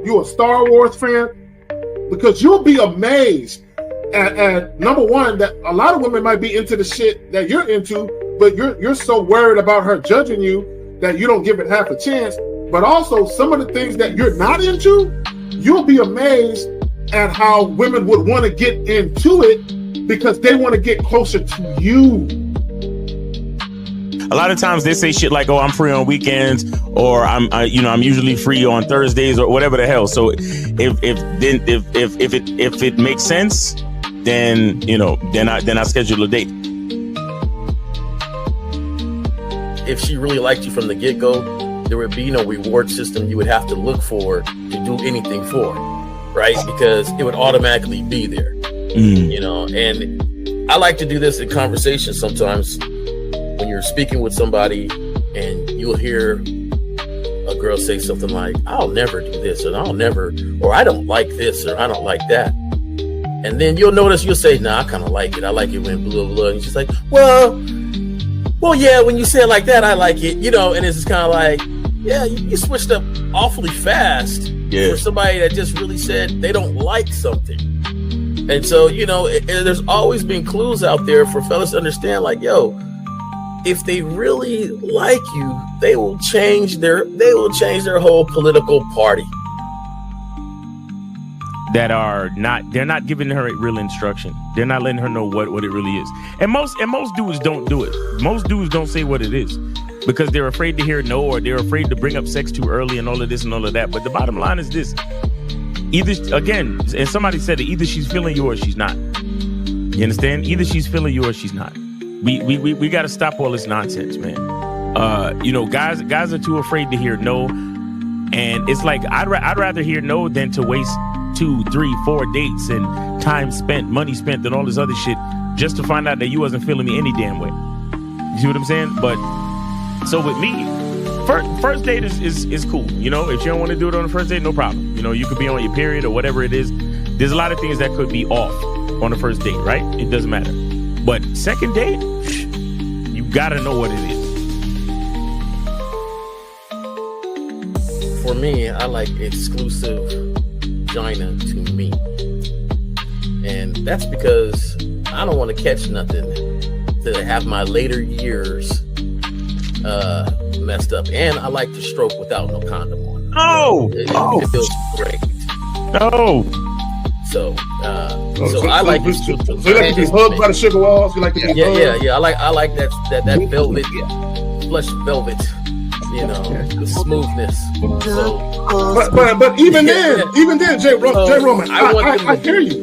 You a Star Wars fan? Because you'll be amazed at number one, that a lot of women might be into the shit that you're into, but you're so worried about her judging you that you don't give it half a chance. But also some of the things that you're not into, you'll be amazed at how women would want to get into it because they want to get closer to you. A lot of times they say shit like, "Oh, I'm free on weekends," or I'm usually free on Thursdays," or whatever the hell. So if it makes sense, then I schedule a date. If she really liked you from the get-go, there would be no reward system you would have to look for to do anything for, right? Because it would automatically be there, And I like to do this in conversation sometimes. When you're speaking with somebody and you'll hear a girl say something like, "I'll never do this," or "I don't like this," or "I don't like that." And then you'll notice you'll say, "Nah, I kind of like it. I like it when blah, blah, blah." And she's like, well, yeah, when you say it like that, I like it, and it's just kind of like, yeah, you switched up awfully fast for somebody that just really said they don't like something. And so, there's always been clues out there for fellas to understand, like, yo, if they really like you, they will change their whole political party. They're not giving her real instruction. They're not letting her know what it really is. And most dudes don't do it. Most dudes don't say what it is because they're afraid to hear no, or they're afraid to bring up sex too early and all of this and all of that. But the bottom line is this. Either, again, and somebody said it, either she's feeling you or she's not. You understand? Either she's feeling you or she's not. We got to stop all this nonsense, man. Guys are too afraid to hear no, and it's like I'd rather hear no than to waste 2, 3, 4 dates and time spent, money spent, and all this other shit just to find out that you wasn't feeling me any damn way. You see what I'm saying? But so with me, first date is cool. If you don't want to do it on the first date, no problem. You could be on your period or whatever it is. There's a lot of things that could be off on the first date, right? It doesn't matter. But second date, you gotta know what it is. For me, I like exclusive vagina to me. And that's because I don't want to catch nothing to have my later years messed up. And I like to stroke without no condom on. It feels great. So I like it. So you like to be hugged by the sugar walls? You like to be hugged? Yeah. I like that velvet, plush velvet. The smoothness. So, but even then, Jay Roman, I hear you.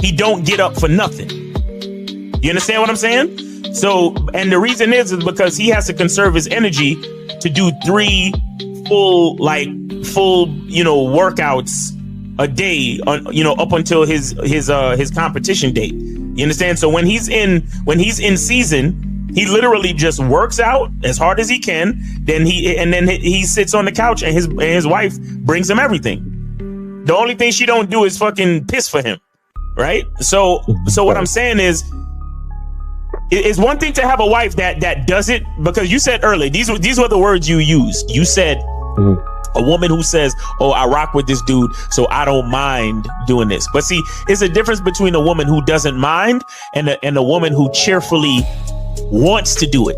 He don't get up for nothing. You understand what I'm saying? So, and the reason is because he has to conserve his energy to do 3 full workouts a day up until his competition date. You understand? So when he's in season, he literally just works out as hard as he can. Then he sits on the couch and his wife brings him everything. The only thing she don't do is fucking piss for him, right? So what I'm saying is, it's one thing to have a wife that does it, because you said earlier, these were the words you used. You said a woman who says, "Oh, I rock with this dude, so I don't mind doing this." But see, it's a difference between a woman who doesn't mind and a woman who cheerfully wants to do it.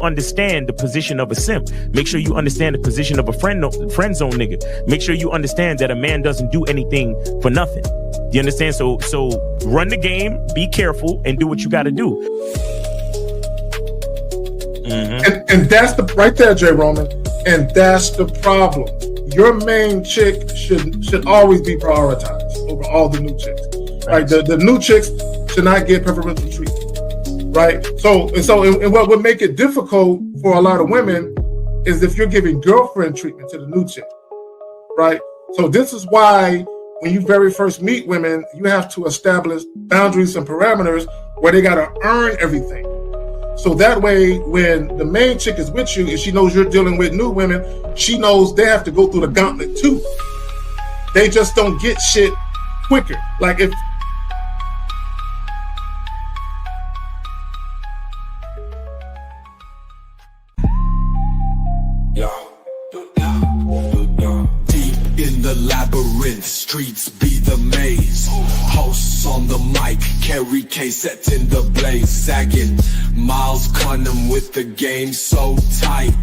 Understand the position of a simp. Make sure you understand the position of a friend zone nigga. Make sure you understand that a man doesn't do anything for nothing. You understand? So run the game, be careful, and do what you got to do. Mm-hmm. And that's right there, Jay Roman. And that's the problem. Your main chick should always be prioritized over all the new chicks. Right? The new chicks should not get preferential treatment. Right? So what would make it difficult for a lot of women is if you're giving girlfriend treatment to the new chick. Right? So this is why when you very first meet women, you have to establish boundaries and parameters where they got to earn everything. So that way, when the main chick is with you and she knows you're dealing with new women, she knows they have to go through the gauntlet too. They just don't get shit quicker. Like if on the mic, Kerry K set in the blaze, sagging. Miles Cunham with the game so tight.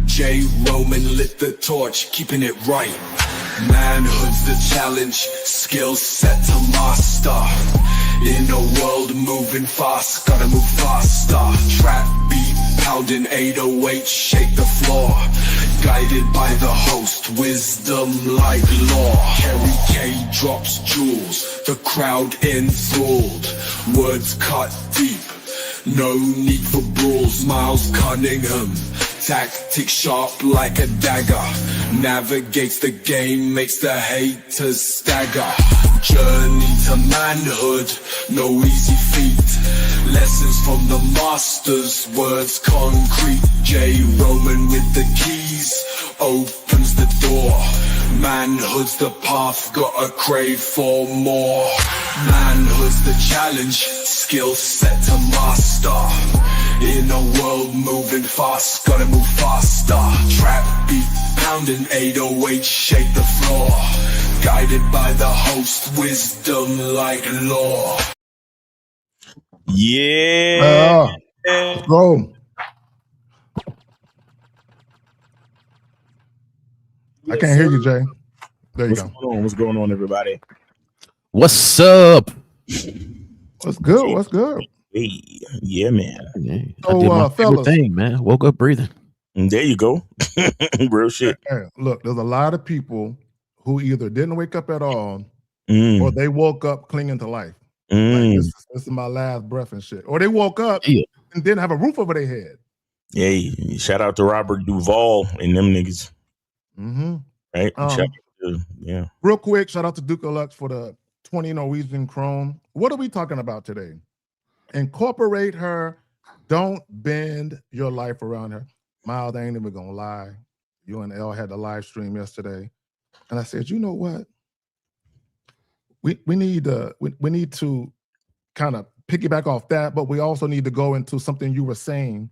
J. Roman lit the torch, keeping it right. Manhood's the challenge, skill set to master. In a world moving fast, gotta move faster. Trap beat, pounding 808, shake the floor. Guided by the host, wisdom like law. Kerry K drops jewels, the crowd enthralled. Words cut deep, no need for brawls. Miles Cunningham, tactics sharp like a dagger. Navigates the game, makes the haters stagger. Journey to manhood, no easy feat. Lessons from the masters, words concrete. J. Roman with the keys, opens the door. Manhood's the path, gotta crave for more. Manhood's the challenge, skill set to master. In a world moving fast, gotta move faster. Trap beat, pounding 808, shake the floor. Guided by the host, wisdom like law. Yeah. Go. I can't hear you, Jay. There you go. What's going on, everybody? What's up? What's good? What's good? Hey, yeah, man. I did my favorite fellas. thing, man. Woke up breathing. And there you go. Real shit. Hey, look, there's a lot of people who either didn't wake up at all Mm. or they woke up clinging to life. Mm. Like, this is my last breath and shit. Or they woke up Yeah. and didn't have a roof over their head. Hey, shout out to Robert Duvall and them niggas. Mm-hmm. Right? Shout out to, yeah. Real quick, shout out to Duke Lux for the 20 Norwegian Chrome. What are we talking about today? Incorporate her. Don't bend your life around her. Miles, I ain't even gonna lie. You and L had the live stream yesterday. And I said, you know what? We need to kind of piggyback off that, but we also need to go into something you were saying,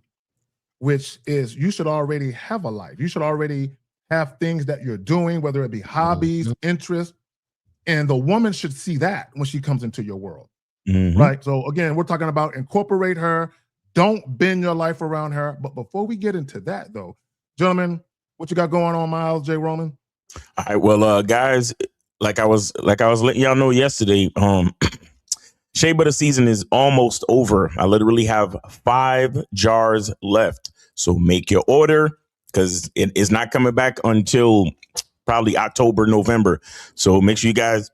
which is you should already have a life. You should already have things that you're doing, whether it be hobbies, interests, and the woman should see that when she comes into your world. Mm-hmm. Right. So again, we're talking about incorporate her. Don't bend your life around her. But before we get into that, though, gentlemen, what you got going on, Miles J. Roman? All right, well, guys, like I was letting y'all know yesterday, shea butter season is almost over. I literally have 5 jars left, so make your order because it is not coming back until probably October, November. So make sure you guys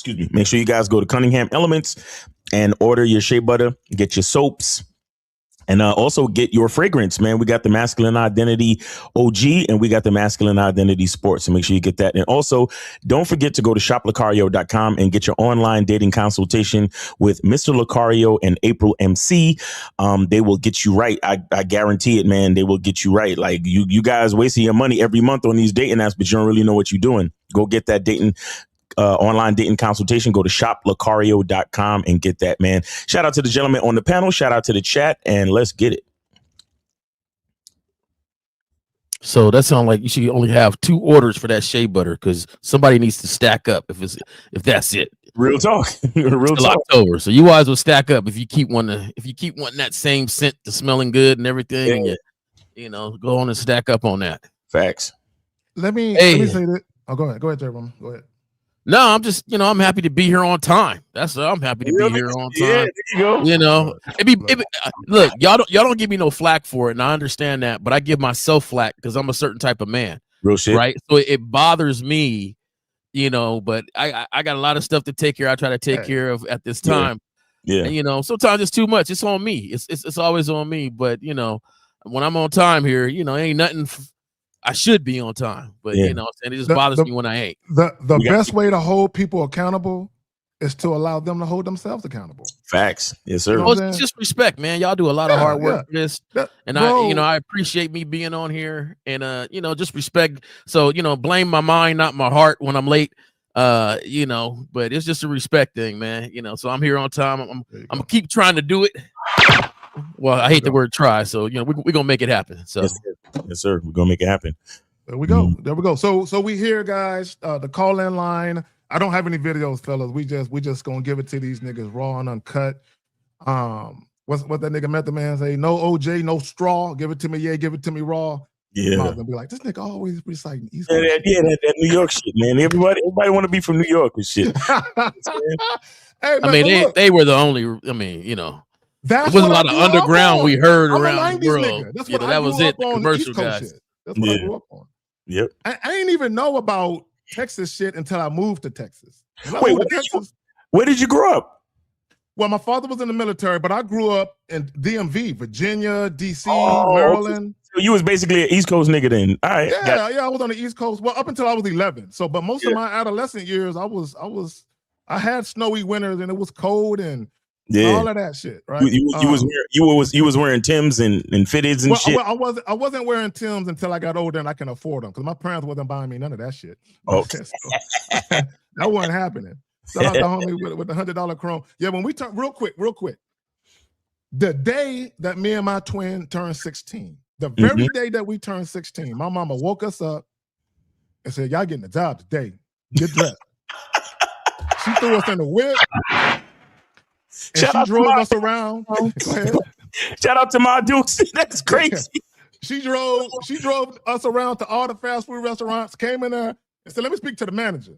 go to Cunningham Elements and order your shea butter, get your soaps, and also get your fragrance, man. We got the Masculine Identity OG and we got the Masculine Identity Sport. So make sure you get that. And also, don't forget to go to shoplucario.com and get your online dating consultation with Mr. Lucario and April MC. They will get you right. I guarantee it, man. They will get you right. Like you guys wasting your money every month on these dating apps, but you don't really know what you're doing. Go get that dating online dating consultation. Go to shoplucario.com and get that, man. Shout out to the gentleman on the panel. Shout out to the chat, and let's get it. So that sounds like you should only have 2 orders for that shea butter because somebody needs to stack up if that's it. Real talk. Real Till talk. October. So you guys will stack up if you keep wanting that same scent to smelling good and everything. Yeah. And you know, go on and stack up on that. Facts. Let me say that. Oh, go ahead, J. Roman. Go ahead. No, I'm just, I'm happy to be here on time. I'm happy to be here on time. Yeah, there you go. You know, look, y'all don't give me no flack for it, and I understand that, but I give myself flack because I'm a certain type of man. Real shit. Right? So it bothers me, but I got a lot of stuff to take care of. I try to take care of at this time. Yeah. And, sometimes it's too much. It's on me. It's always on me. But, when I'm on time here, ain't nothing. I should be on time, but it just bothers me when I ain't. The best way to hold people accountable is to allow them to hold themselves accountable. Facts. Yes, sir. Well, it's just respect, man. Y'all do a lot of hard work for this. And bro, I appreciate me being on here and just respect. So, blame my mind, not my heart when I'm late. But it's just a respect thing, man. So I'm here on time. I'm gonna keep trying to do it. Well, I hate the word try, so we're gonna make it happen. So yes, sir. We're gonna make it happen. There we go. There we go. So we here, guys. The call-in line. I don't have any videos, fellas. We just gonna give it to these niggas raw and uncut. What that nigga Method Man say? No OJ, no straw. Give it to me, yeah. Give it to me raw. Yeah. Mom's gonna be like, this nigga always reciting East Yeah, Coast. that New York shit, man. Everybody want to be from New York and shit. Hey, man, I mean, they were the only. I mean, you know, that's there wasn't a what lot of underground we heard I'm around the world. Nigga. That's what that was it. The commercial guys. Shit. That's what I grew up on. Yep. I didn't even know about Texas shit until I moved to Texas. Wait, where did you grow up? Well, my father was in the military, but I grew up in DMV, Virginia, DC, Oh, Maryland. So you was basically an East Coast nigga then. All right. Yeah, I was on the East Coast. Well, up until I was 11. So, but most of my adolescent years, I had snowy winters and it was cold and all of that shit. Right? You was wearing Timbs and fitteds and shit. Well, I wasn't wearing Timbs until I got older and I can afford them because my parents wasn't buying me none of that shit. Okay. That wasn't happening. Shout out to homie with the $100 chrome. Yeah, when we turn real quick. The day that me and my twin turned 16, the very day that we turned 16, my mama woke us up and said, y'all getting a job today. Get dressed. She threw us in the whip. And she drove us around. Go ahead. Shout out to my dudes. That's crazy. She drove us around to all the fast food restaurants, came in there and said, let me speak to the manager.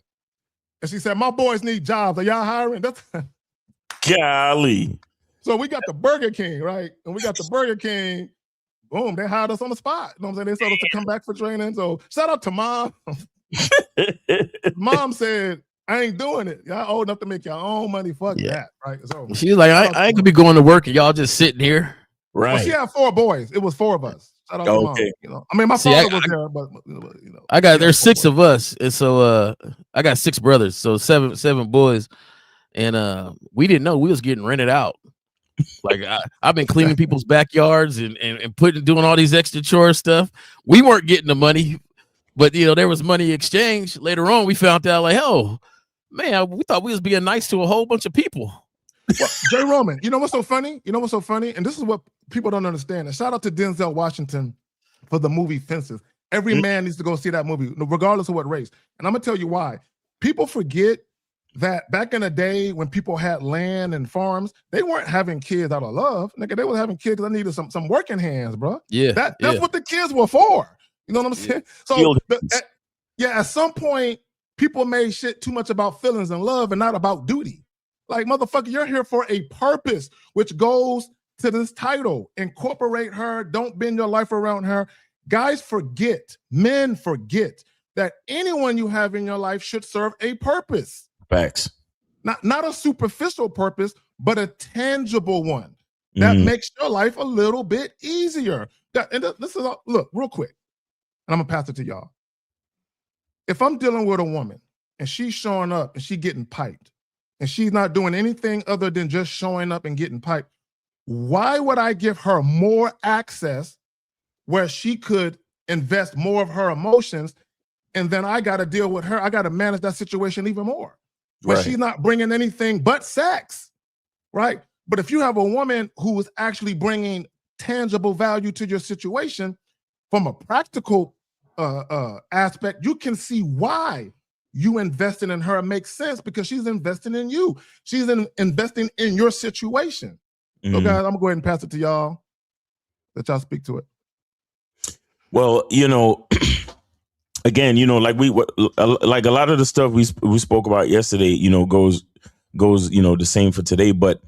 And she said, my boys need jobs. Are y'all hiring? Golly. So we got the Burger King, right? And we got the Burger King. Boom, they hired us on the spot. You know what I'm saying? They told us to come back for training. So shout out to Mom. Mom said, I ain't doing it. Y'all old enough to make your own money. Fuck that, right? So she was like, I ain't gonna be going to work and y'all just sitting here. Right. Well, she had 4 boys. It was 4 of us. Shout out to Mom. You know, I mean, my father was there, but you know, there's 6 of us, and so I got 6 brothers, so seven boys, and we didn't know we was getting rented out. Like I've been cleaning people's backyards and doing all these extra chore stuff. We weren't getting the money, but you know there was money exchange. Later on, we found out like, oh man, we thought we was being nice to a whole bunch of people. Well, Jay Roman, you know what's so funny? And this is what people don't understand. And shout out to Denzel Washington for the movie Fences. Every man needs to go see that movie, regardless of what race. And I'm gonna tell you why. People forget that back in the day when people had land and farms, they weren't having kids out of love. Nigga, they were having kids because they needed some working hands, bro. Yeah. That's what the kids were for. You know what I'm saying? So at some point, people made shit too much about feelings and love and not about duty. Like, motherfucker, you're here for a purpose, which goes to this title. Incorporate her. Don't bend your life around her. Guys forget, men forget that anyone you have in your life should serve a purpose. Facts. Not a superficial purpose, but a tangible one that makes your life a little bit easier. This is look, real quick, and I'm gonna pass it to y'all. If I'm dealing with a woman and she's showing up and she getting piped, and she's not doing anything other than just showing up and getting piped, why would I give her more access where she could invest more of her emotions, and then I got to deal with her? I got to manage that situation even more, where she's not bringing anything but sex, right? But if you have a woman who is actually bringing tangible value to your situation from a practical aspect, you can see why you investing in her makes sense, because she's investing in you. She's investing in your situation. So guys, I'm gonna go ahead and pass it to y'all. Let y'all speak to it. Well, you know, again, you know, like like a lot of the stuff we spoke about yesterday, you know, goes, you know, the same for today, but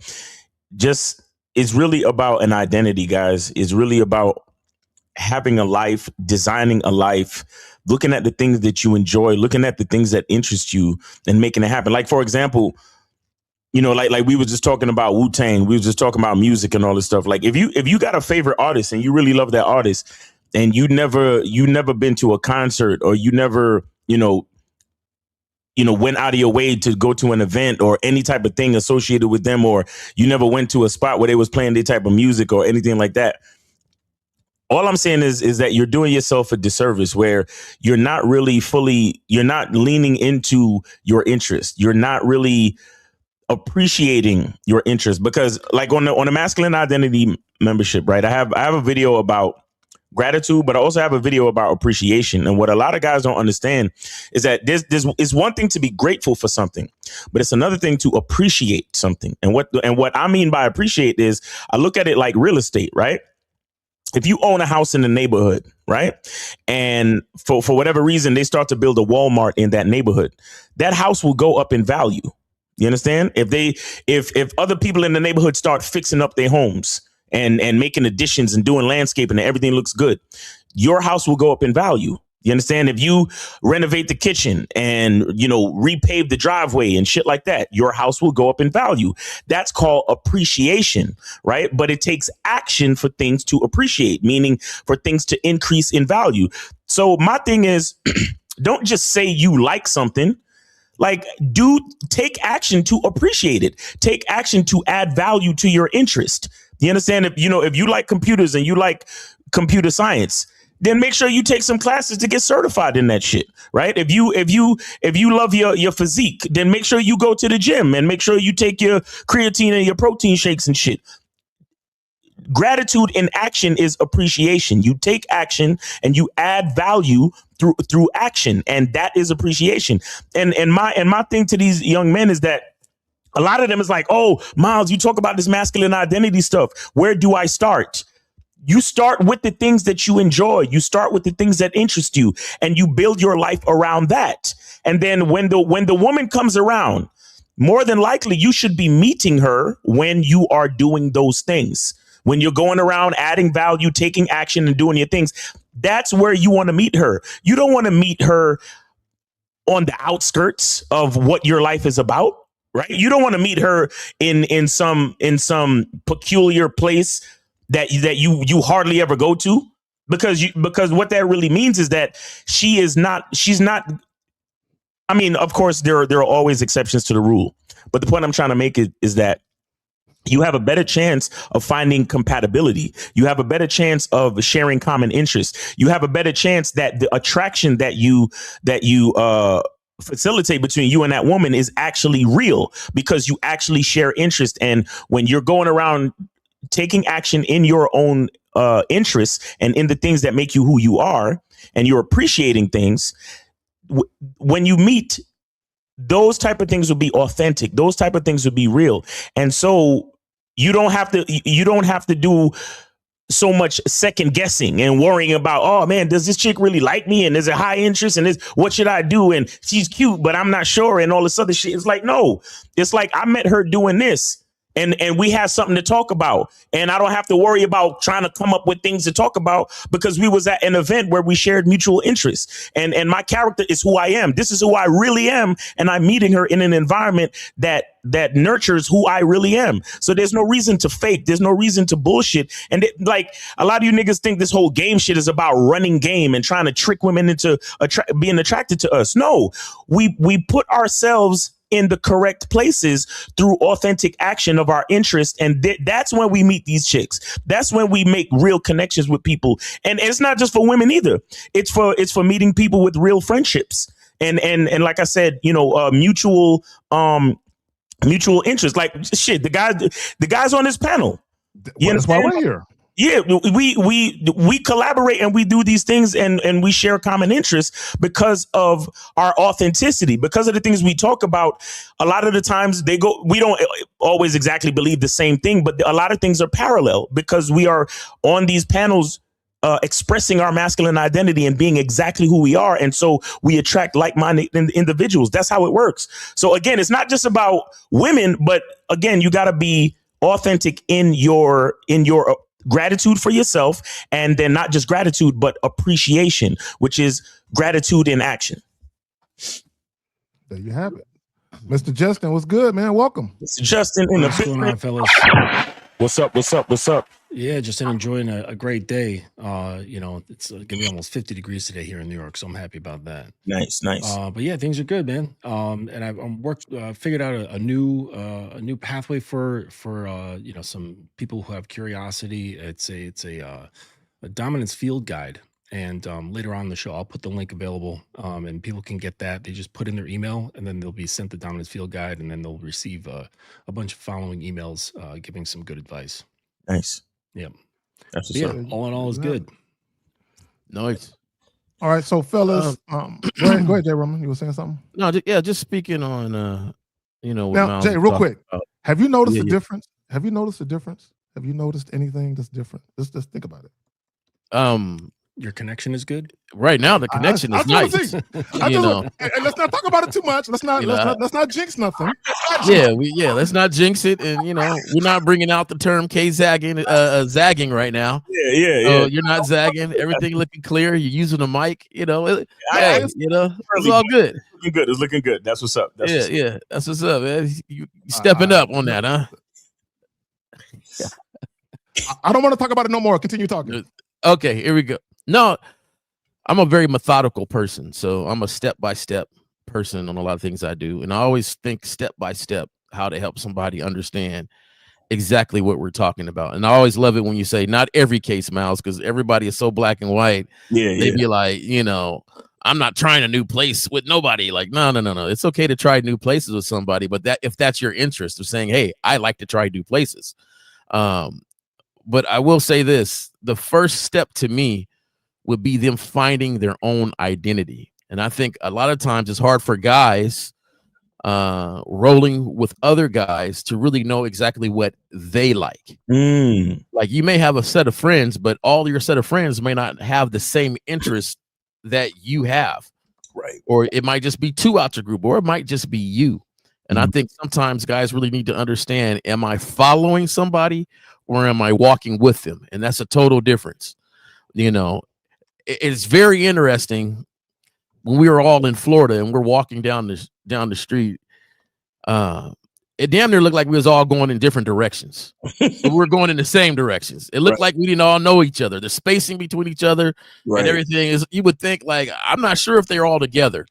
just, it's really about an identity, guys. It's really about having a life, designing a life, looking at the things that you enjoy, looking at the things that interest you and making it happen. Like, for example, you know, like we were just talking about Wu-Tang, we were just talking about music and all this stuff. Like if you got a favorite artist and you really love that artist and you never been to a concert, or you never, you know, went out of your way to go to an event or any type of thing associated with them, or you never went to a spot where they was playing their type of music or anything like that. All I'm saying is that you're doing yourself a disservice, where you're not really you're not leaning into your interest. You're not really appreciating your interest, because like on the masculine identity membership, right? I have a video about gratitude, but I also have a video about appreciation. And what a lot of guys don't understand is that this is one thing to be grateful for something, but it's another thing to appreciate something. And what I mean by appreciate is I look at it like real estate, right? If you own a house in the neighborhood, right? And for whatever reason, they start to build a Walmart in that neighborhood, that house will go up in value. You understand? If other people in the neighborhood start fixing up their homes and making additions and doing landscaping and everything looks good, your house will go up in value. You understand? If you renovate the kitchen and, repave the driveway and shit like that, your house will go up in value. That's called appreciation, right? But it takes action for things to appreciate, meaning for things to increase in value. So my thing is, don't just say you like something. Like, take action to appreciate it. Take action to add value to your interest. You understand? If you like computers and you like computer science, then make sure you take some classes to get certified in that shit, right? If you love your physique, then make sure you go to the gym and make sure you take your creatine and your protein shakes and shit. Gratitude in action is appreciation. You take action and you add value through action, and that is appreciation. And my thing to these young men is that a lot of them is like, oh, Miles, you talk about this masculine identity stuff. Where do I start? You start with the things that you enjoy. You start with the things that interest you, and you build your life around that. And then when the woman comes around, more than likely you should be meeting her when you are doing those things. When you're going around adding value, taking action and doing your things, that's where you want to meet her. You don't want to meet her on the outskirts of what your life is about, right? You don't want to meet her in some peculiar place that you hardly ever go to, because what that really means is that she's not. I mean, of course, there are always exceptions to the rule, but the point I'm trying to make is that you have a better chance of finding compatibility. You have a better chance of sharing common interests. You have a better chance that the attraction that you facilitate between you and that woman is actually real, because you actually share interest. And when you're going around taking action in your own interests and in the things that make you who you are, and you're appreciating things, when you meet, those type of things will be authentic. Those type of things will be real. And so you don't have to do so much second guessing and worrying about, oh man, does this chick really like me? And is it high interest? And what should I do? And she's cute, but I'm not sure. And all this other shit. It's like, no, it's like, I met her doing this. And we have something to talk about. And I don't have to worry about trying to come up with things to talk about, because we was at an event where we shared mutual interests. And my character is who I am. This is who I really am. And I'm meeting her in an environment that nurtures who I really am. So there's no reason to fake. There's no reason to bullshit. And like, a lot of you niggas think this whole game shit is about running game and trying to trick women into being attracted to us. No, we put ourselves in the correct places through authentic action of our interest. And that's when we meet these chicks. That's when we make real connections with people. And it's not just for women either. It's for meeting people with real friendships. And like I said, mutual interest. Like shit, the guys on this panel. That's why we're here. Yeah, we collaborate and we do these things and we share common interests because of our authenticity, because of the things we talk about. A lot of the times we don't always exactly believe the same thing, but a lot of things are parallel because we are on these panels expressing our masculine identity and being exactly who we are. And so we attract like-minded individuals. That's how it works. So again, it's not just about women, but again, you got to be authentic in your gratitude for yourself, and then not just gratitude, but appreciation, which is gratitude in action. There you have it. Mr. Justin, what's good, man? Welcome. Mr. Justin in What's going on, fellas? What's up? Yeah, just enjoying a great day. It's gonna be almost 50 degrees today here in New York, so I'm happy about that. Nice. But yeah, things are good, man. And I've figured out a new pathway for some people who have curiosity. It's a dominance field guide. And later on in the show, I'll put the link available, and people can get that. They just put in their email, and then they'll be sent the dominance field guide, and then they'll receive a bunch of following emails giving some good advice. Nice. Yep. That's all in all is good. Nice. All right, so fellas, go ahead, Jay Roman. You were saying something? No, just speaking on what Now, Miles Jay, was real talking quick, about. have you noticed Yeah, a yeah. difference? Have you noticed a difference? Have you noticed anything that's different? Just think about it. Your connection is good. Right now the connection I is just want nice. to see. And let's not talk about it too much. Let's not jinx nothing. Let's not jinx it, and we're not bringing out the term zagging right now. Yeah. You're not zagging. Everything looking clear. You're using the mic. It's Really all good. It's looking good. That's what's up. That's what's up. That's what's up, man. You stepping up on that, huh? I don't want to talk about it no more. Continue talking. Okay, here we go. No, I'm a very methodical person, so I'm a step-by-step person on a lot of things I do, and I always think step-by-step how to help somebody understand exactly what we're talking about. And I always love it when you say not every case, Miles, because everybody is so black and white. They'd be like, I'm not trying a new place with nobody. Like, no. It's okay to try new places with somebody, but if that's your interest of saying, hey, I like to try new places. But I will say this, the first step to me would be them finding their own identity. And I think a lot of times it's hard for guys rolling with other guys to really know exactly what they like. Like you may have a set of friends, but all your set of friends may not have the same interest that you have. Right. Or it might just be two out your group, or it might just be you. And I think sometimes guys really need to understand, am I following somebody or am I walking with them? And that's a total difference. It's very interesting when we were all in Florida and we're walking down the street. It damn near looked like we was all going in different directions. But we're going in the same directions. It looked like we didn't all know each other. The spacing between each other and everything is, you would think like, I'm not sure if they're all together,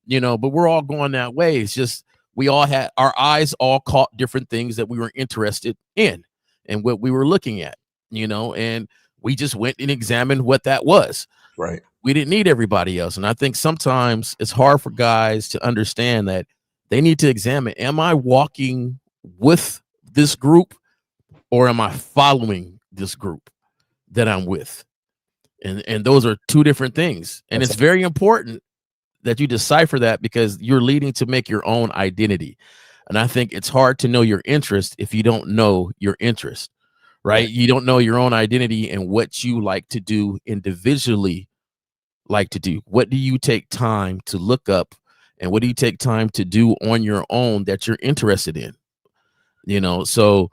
but we're all going that way. It's just, we all had our eyes all caught different things that we were interested in and what we were looking at, and we just went and examined what that was. Right. We didn't need everybody else. And I think sometimes it's hard for guys to understand that they need to examine, am I walking with this group or am I following this group that I'm with? And those are two different things. And it's very important that you decipher that because you're leading to make your own identity. And I think it's hard to know your interest if you don't know your interest, right? You don't know your own identity and what you like to do individually. Like to do, what do you take time to look up and what do you take time to do on your own that you're interested in? So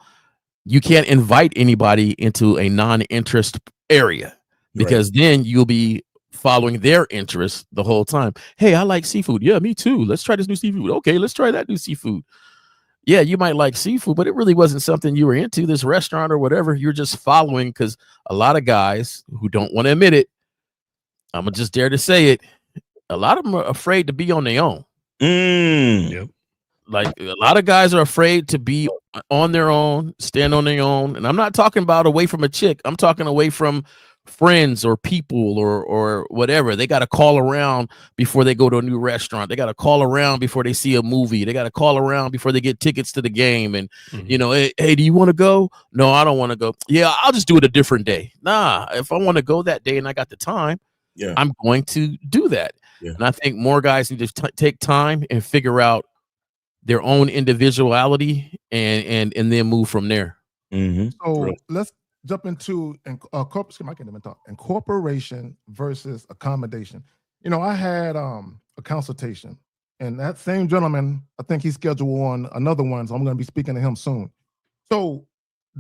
you can't invite anybody into a non-interest area because then you'll be following their interests the whole time. Hey, I like seafood. Yeah, me too. Let's try this new seafood. Okay, let's try that new seafood. Yeah, you might like seafood, but it really wasn't something you were into, this restaurant or whatever. You're just following because a lot of guys who don't want to admit it, I'm gonna just dare to say it. A lot of them are afraid to be on their own. Yep. Like a lot of guys are afraid to be on their own, stand on their own. And I'm not talking about away from a chick. I'm talking away from friends or people or whatever. They got to call around before they go to a new restaurant. They got to call around before they see a movie. They got to call around before they get tickets to the game. And hey, do you want to go? No, I don't want to go. Yeah, I'll just do it a different day. Nah, if I want to go that day and I got the time, I'm going to do that. And I think more guys need to take time and figure out their own individuality and then move from there. So let's jump into incorporation versus accommodation. I had a consultation, and that same gentleman, I think he's scheduled on another one, so I'm going to be speaking to him soon. So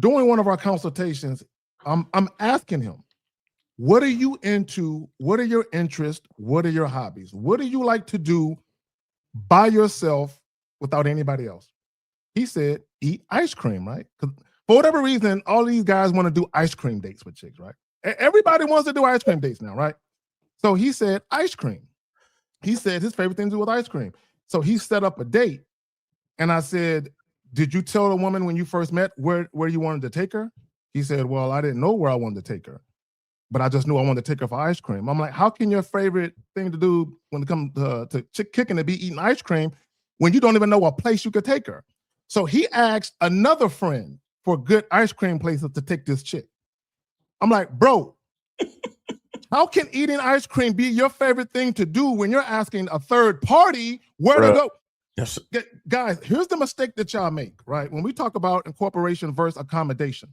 during one of our consultations, I'm asking him, what are you into? What are your interests? What are your hobbies? What do you like to do by yourself without anybody else? He said, eat ice cream, right? Because for whatever reason, all these guys want to do ice cream dates with chicks, right? Everybody wants to do ice cream dates now, right? So he said ice cream. He said his favorite thing to do with ice cream. So he set up a date. And I said, did you tell the woman when you first met where you wanted to take her? He said, well, I didn't know where I wanted to take her, but I just knew I wanted to take her for ice cream. I'm like, how can your favorite thing to do when it comes to chick kicking it be eating ice cream when you don't even know what place you could take her? So he asked another friend for good ice cream places to take this chick. I'm like, bro, How can eating ice cream be your favorite thing to do when you're asking a third party where to go? Yes. Guys, here's the mistake that y'all make, right? When we talk about incorporation versus accommodation,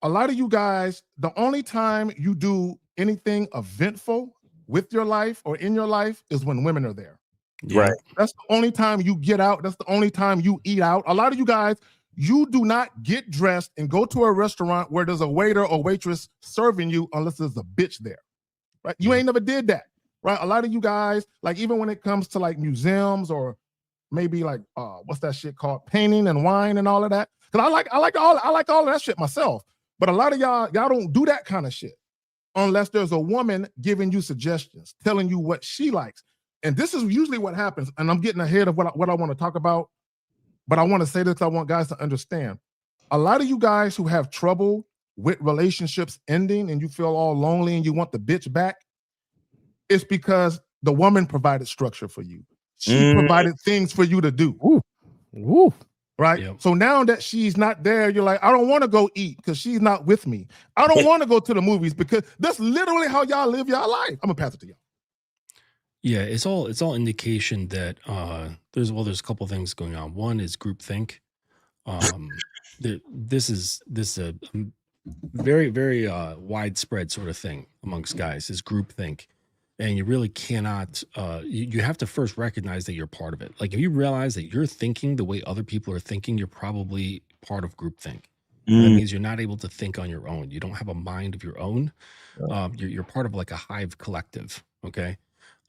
a lot of you guys, the only time you do anything eventful with your life or in your life is when women are there. Yeah. Right. That's the only time you get out. That's the only time you eat out. A lot of you guys, you do not get dressed and go to a restaurant where there's a waiter or waitress serving you unless there's a bitch there, right? You ain't never did that, right? A lot of you guys, like even when it comes to like museums or maybe like what's that shit called, painting and wine and all of that. Because I like all of that shit myself. But a lot of y'all don't do that kind of shit unless there's a woman giving you suggestions, telling you what she likes. And this is usually what happens. And I'm getting ahead of what I want to talk about. But I want to say this because I want guys to understand. A lot of you guys who have trouble with relationships ending and you feel all lonely and you want the bitch back, it's because the woman provided structure for you. She provided things for you to do. Woo. Right? Yep. So now that she's not there, you're like, I don't want to go eat because she's not with me. I don't want to go to the movies because that's literally how y'all live y'all life. I'm gonna pass it to y'all. Yeah, it's all indication that there's a couple things going on. One is groupthink. This is a very, very widespread sort of thing amongst guys is groupthink. And you really cannot, you have to first recognize that you're part of it. Like if you realize that you're thinking the way other people are thinking, you're probably part of groupthink. That means you're not able to think on your own. You don't have a mind of your own. You're part of like a hive collective. Okay.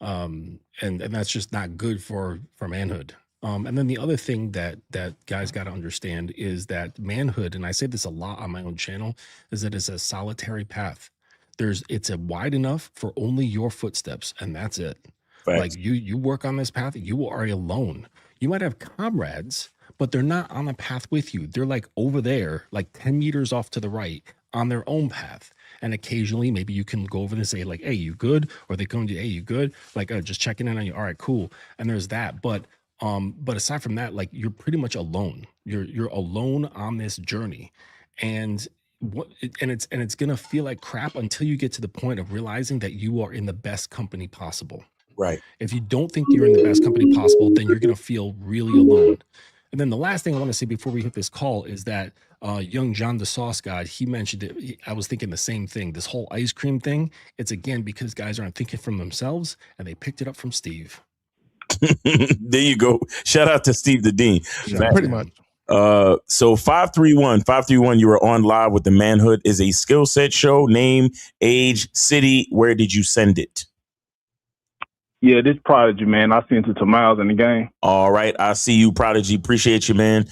And that's just not good for manhood. And then the other thing that guys got to understand is that manhood, and I say this a lot on my own channel, is that it's a solitary path. It's a wide enough for only your footsteps, and that's it. Facts. Like you work on this path, you are alone. You might have comrades, but they're not on the path with you. They're like over there, like 10 meters off to the right on their own path. And occasionally maybe you can go over and say like, hey, you good? Or they come to you, hey, you good? Like just checking in on you. All right, cool. And there's that. But aside from that, like you're pretty much alone. You're alone on this journey. And it's gonna feel like crap until you get to the point of realizing that you are in the best company possible. Right. If you don't think you're in the best company possible, then you're gonna feel really alone. And then the last thing I want to say before we hit this call is that young John the Sauce guy, he mentioned it. I was thinking the same thing. This whole ice cream thing, it's again because guys aren't thinking from themselves and they picked it up from Steve. There you go. Shout out to Steve the Dean. Yeah, pretty much. So 531, you were on live with the Manhood is a skill set show. Name, age, city. Where did you send it? Yeah, this Prodigy, man. I sent it to Miles in the game. All right. I see you, Prodigy. Appreciate you, man.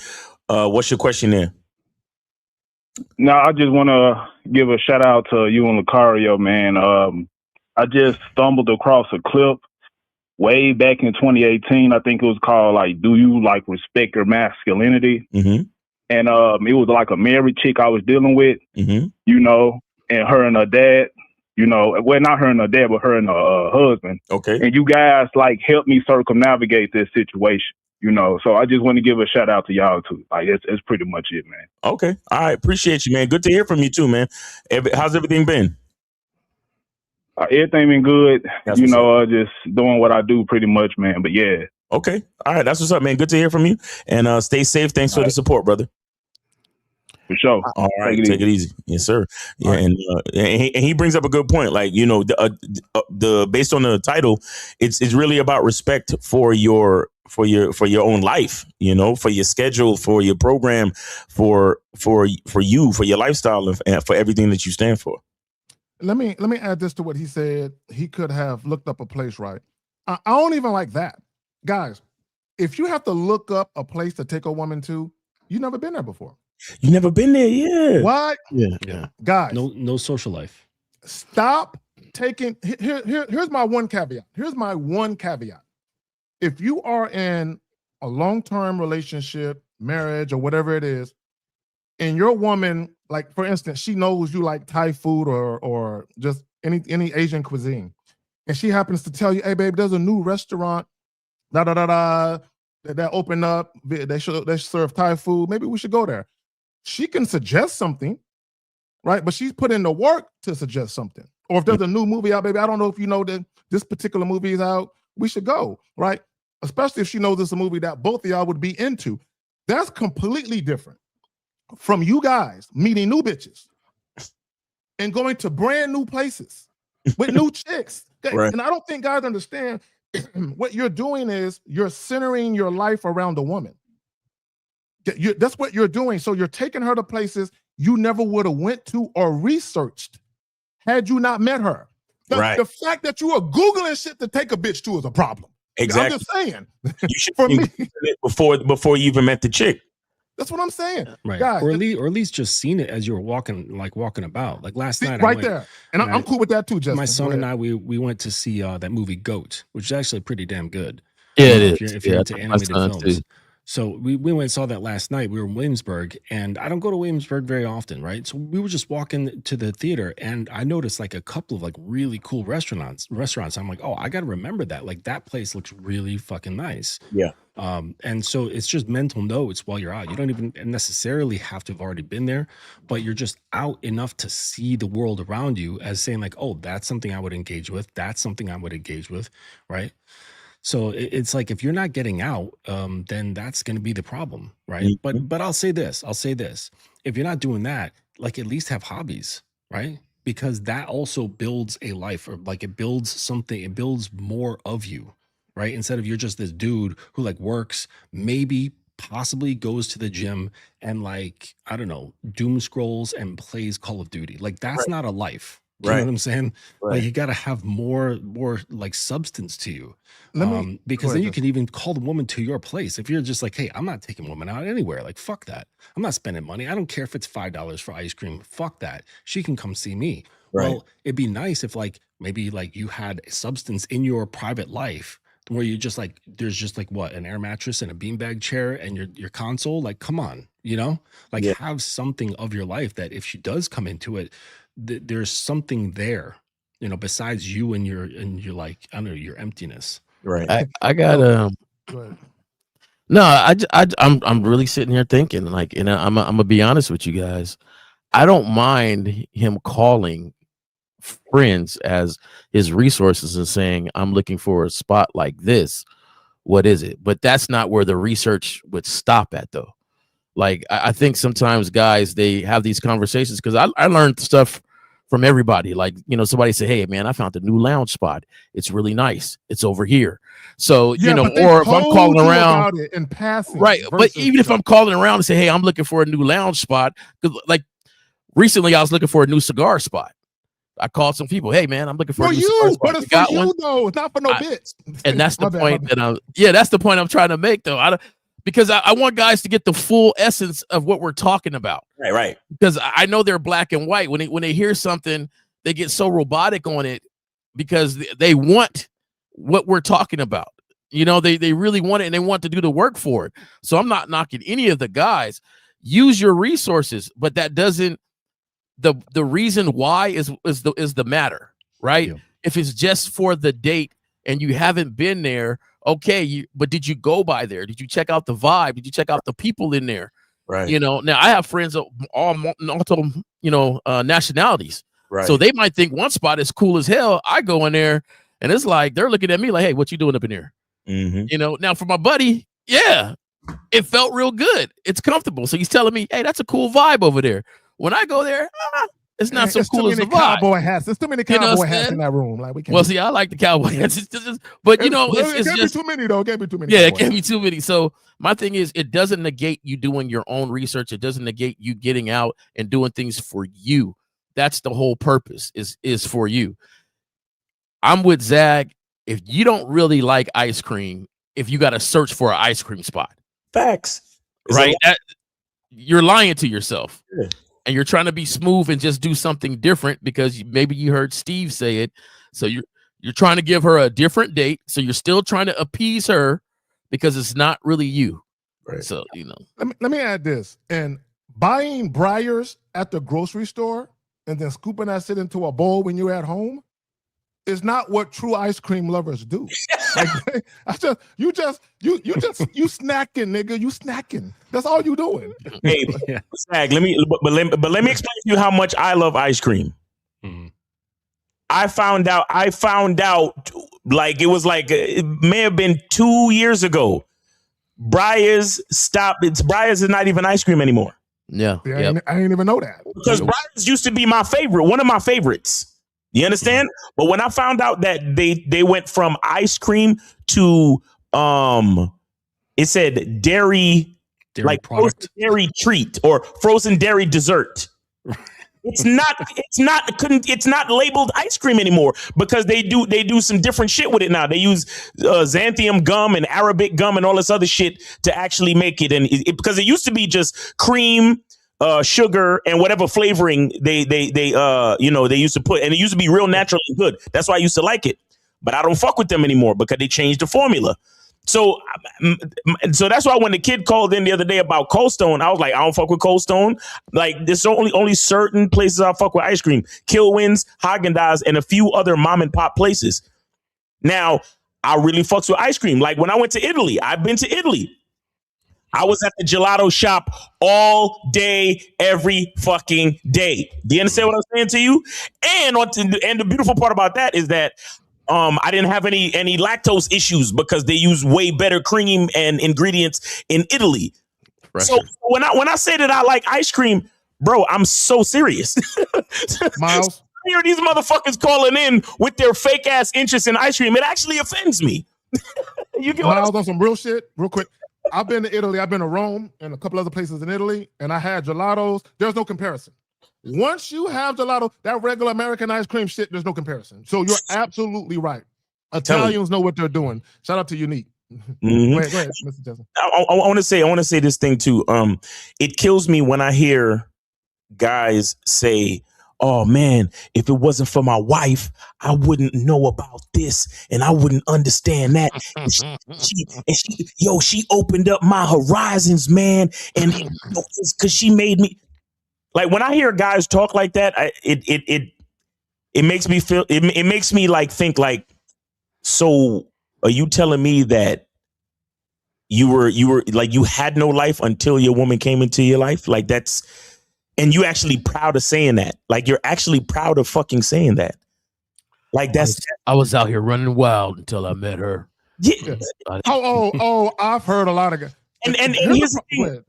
What's your question there? No, I just want to give a shout out to you and Lucario, man. I just stumbled across a clip way back in 2018. I think it was called like, do you like respect your masculinity? Mm-hmm. And it was like a married chick I was dealing with, Mm-hmm. you know, and her and her dad, you know, well, not her and her dad, but her and her husband. Okay. And you guys like helped me circumnavigate this situation, you know. So I just want to give a shout out to y'all too. Like it's pretty much it, man. Okay. All right. Appreciate you, man. Good to hear from you too, man. How's everything been? Everything been good. That's you what's know, just doing what I do pretty much, man. But yeah. Okay. All right. That's what's up, man. Good to hear from you. And stay safe. Thanks for the support, brother. For sure. All right, take it easy. Yes, sir. Yeah, Right. And he brings up a good point. Like, you know, the based on the title, it's really about respect for your own life. You know, for your schedule, for your program, for you, for your lifestyle, and for everything that you stand for. Let me add this to what he said. He could have looked up a place, right? I don't even like that, guys. If you have to look up a place to take a woman to, you've never been there before. You never been there, yeah. What? Yeah. Guys, No social life. stop taking. Here's my one caveat. Here's my one caveat. If you are in a long-term relationship, marriage, or whatever it is, and your woman, like for instance, she knows you like Thai food or just any Asian cuisine, and she happens to tell you, "Hey, babe, there's a new restaurant, that opened up. They serve Thai food. Maybe we should go there." She can suggest something, right? But she's put in the work to suggest something. Or if there's a new movie out, baby, I don't know if you know that this particular movie is out. We should go, right? Especially if she knows it's a movie that both of y'all would be into. That's completely different from you guys meeting new bitches and going to brand new places with new chicks. Right. And I don't think guys understand what you're doing is you're centering your life around a woman. That's what you're doing. So you're taking her to places you never would have went to or researched had you not met her. The fact that you are Googling shit to take a bitch to is a problem. Exactly. I'm just saying. You should For me, before you even met the chick. That's what I'm saying. Right. Guys, or at least just seen it as you were walking about. Like last night. Right there. And I'm cool with that too, Justin. My son and I, we went to see that movie Goat, which is actually pretty damn good. Yeah, it is. If you're into animated films. Too. So we went and saw that last night. We were in Williamsburg, and I don't go to Williamsburg very often, right? So we were just walking to the theater, and I noticed like a couple of like really cool restaurants. I'm like, oh, I got to remember that. Like that place looks really fucking nice. Yeah. And so it's just mental notes while you're out. You don't even necessarily have to have already been there, but you're just out enough to see the world around you as saying like, oh, that's something I would engage with. That's something I would engage with, right? So it's like if you're not getting out, then that's going to be the problem, right? Mm-hmm. But I'll say this. If you're not doing that, like at least have hobbies, right? Because that also builds a life, or like it builds something. It builds more of you, right? Instead of you're just this dude who like works, maybe possibly goes to the gym and like, I don't know, doom scrolls and plays Call of Duty. Like that's not a life. You know what I'm saying? Right. Like you got to have more like substance to you. Because then you can even call the woman to your place. If you're just like, hey, I'm not taking women out anywhere. Like, fuck that. I'm not spending money. I don't care if it's $5 for ice cream. Fuck that. She can come see me. Right. Well, it'd be nice if like maybe like you had substance in your private life where you just like, there's just like what, an air mattress and a beanbag chair and your console. Like, come on, you know, like have something of your life that if she does come into it, there's something there, you know, besides you and your like, I don't know, your emptiness. Right. I got no, I'm really sitting here thinking like, and I'm gonna be honest with you guys. I don't mind him calling friends as his resources and saying, I'm looking for a spot like this. What is it? But that's not where the research would stop at though. Like I think sometimes guys, they have these conversations because I learned stuff from everybody. Like, you know, somebody say, hey man, I found a new lounge spot. It's really nice. It's over here. So, you know, or if I'm calling around about it in passing, right. But even if I'm calling around and say, hey, I'm looking for a new lounge spot. Like recently I was looking for a new cigar spot. I called some people. Hey man, I'm looking for a new cigar spot. But it's for you though. It's not for no bitch. And that's the point that that's the point I'm trying to make though. Because I want guys to get the full essence of what we're talking about. Right. Because I know they're black and white. When they hear something, they get so robotic on it because they want what we're talking about. You know, they really want it and they want to do the work for it. So I'm not knocking any of the guys. Use your resources, but that doesn't the reason why is the matter, right? Yeah. If it's just for the date and you haven't been there, okay, but did you go by there? Did you check out the vibe? Did you check out the people in there? Right. You know, now I have friends of all nationalities. Right. So they might think one spot is cool as hell. I go in there and it's like they're looking at me like, hey, what you doing up in here? Mm-hmm. You know, now for my buddy, yeah, it felt real good. It's comfortable. So he's telling me, hey, that's a cool vibe over there. When I go there, it's not so cool as the vibe. Cowboy hats. There's too many cowboy hats in that room. Like we can't. Well, see, I like the cowboy hats. But you know, it can't be too many though. It can't be too many. Yeah, it can't be too many. So my thing is, it doesn't negate you doing your own research. It doesn't negate you getting out and doing things for you. That's the whole purpose. Is for you. I'm with Zag. If you don't really like ice cream, if you got to search for an ice cream spot, facts, right? You're lying to yourself. Yeah. And you're trying to be smooth and just do something different because maybe you heard Steve say it. So you're trying to give her a different date. So you're still trying to appease her because it's not really you. Right. So, you know. Let me add this. And buying Briars at the grocery store and then scooping that shit into a bowl when you're at home is not what true ice cream lovers do. Like, you snacking, nigga. You snacking. That's all you doing. Hey, Zag, let me explain to you how much I love ice cream. Mm-hmm. I found out like it was like it may have been 2 years ago. Breyers stopped. Breyers is not even ice cream anymore. Yeah. I didn't even know that. Because Breyers used to be my favorite, one of my favorites. You understand? But when I found out that they went from ice cream to it said dairy like product, dairy treat or frozen dairy dessert. It's not labeled ice cream anymore because they do some different shit with it now. They use xanthium gum and Arabic gum and all this other shit to actually make it. And because it used to be just cream, sugar, and whatever flavoring they used to put, and it used to be real natural and good. That's why I used to like it. But I don't fuck with them anymore because they changed the formula. So that's why when the kid called in the other day about Cold Stone, I was like, I don't fuck with Cold Stone. Like, there's only certain places I fuck with ice cream: Killwins, Haagen-Dazs, and a few other mom and pop places. Now, I really fucks with ice cream. Like when I went to Italy, I've been to Italy. I was at the gelato shop all day, every fucking day. Do you understand what I'm saying to you? And the beautiful part about that is that I didn't have any lactose issues because they use way better cream and ingredients in Italy. So when I say that I like ice cream, bro, I'm so serious. Miles, I hear these motherfuckers calling in with their fake ass interest in ice cream. It actually offends me. You get Miles, on some real shit, real quick. I've been to Italy. I've been to Rome and a couple other places in Italy, and I had gelatos. There's no comparison. Once you have gelato, that regular American ice cream shit, there's no comparison. So you're absolutely right. Italians know what they're doing. Shout out to Unique. Mm-hmm. Go ahead, Mr. Justin. I want to say this thing too. It kills me when I hear guys say, "Oh man, if it wasn't for my wife, I wouldn't know about this and I wouldn't understand that." She opened up my horizons, man, and it's because she made me. Like when I hear guys talk like that, it makes me feel. It makes me like think like, so are you telling me that you were like you had no life until your woman came into your life? Like that's, and you actually proud of saying that? Like you're actually proud of fucking saying that? Like that's. I was out here running wild until I met her. Yeah. Oh! I've heard a lot of guys. And here's the thing.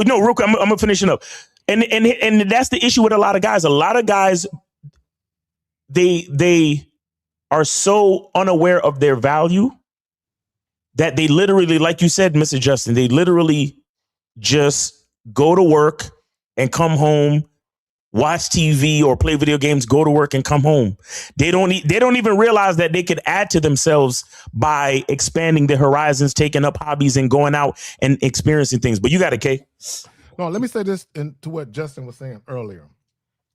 No, real quick, I'm gonna finish it up. And that's the issue with a lot of guys. A lot of guys, they are so unaware of their value that they literally, like you said, Mr. Justin, they literally just go to work and come home, watch TV or play video games, go to work and come home. They don't even realize that they could add to themselves by expanding their horizons, taking up hobbies and going out and experiencing things. But you got it, Kay. No, let me say this to what Justin was saying earlier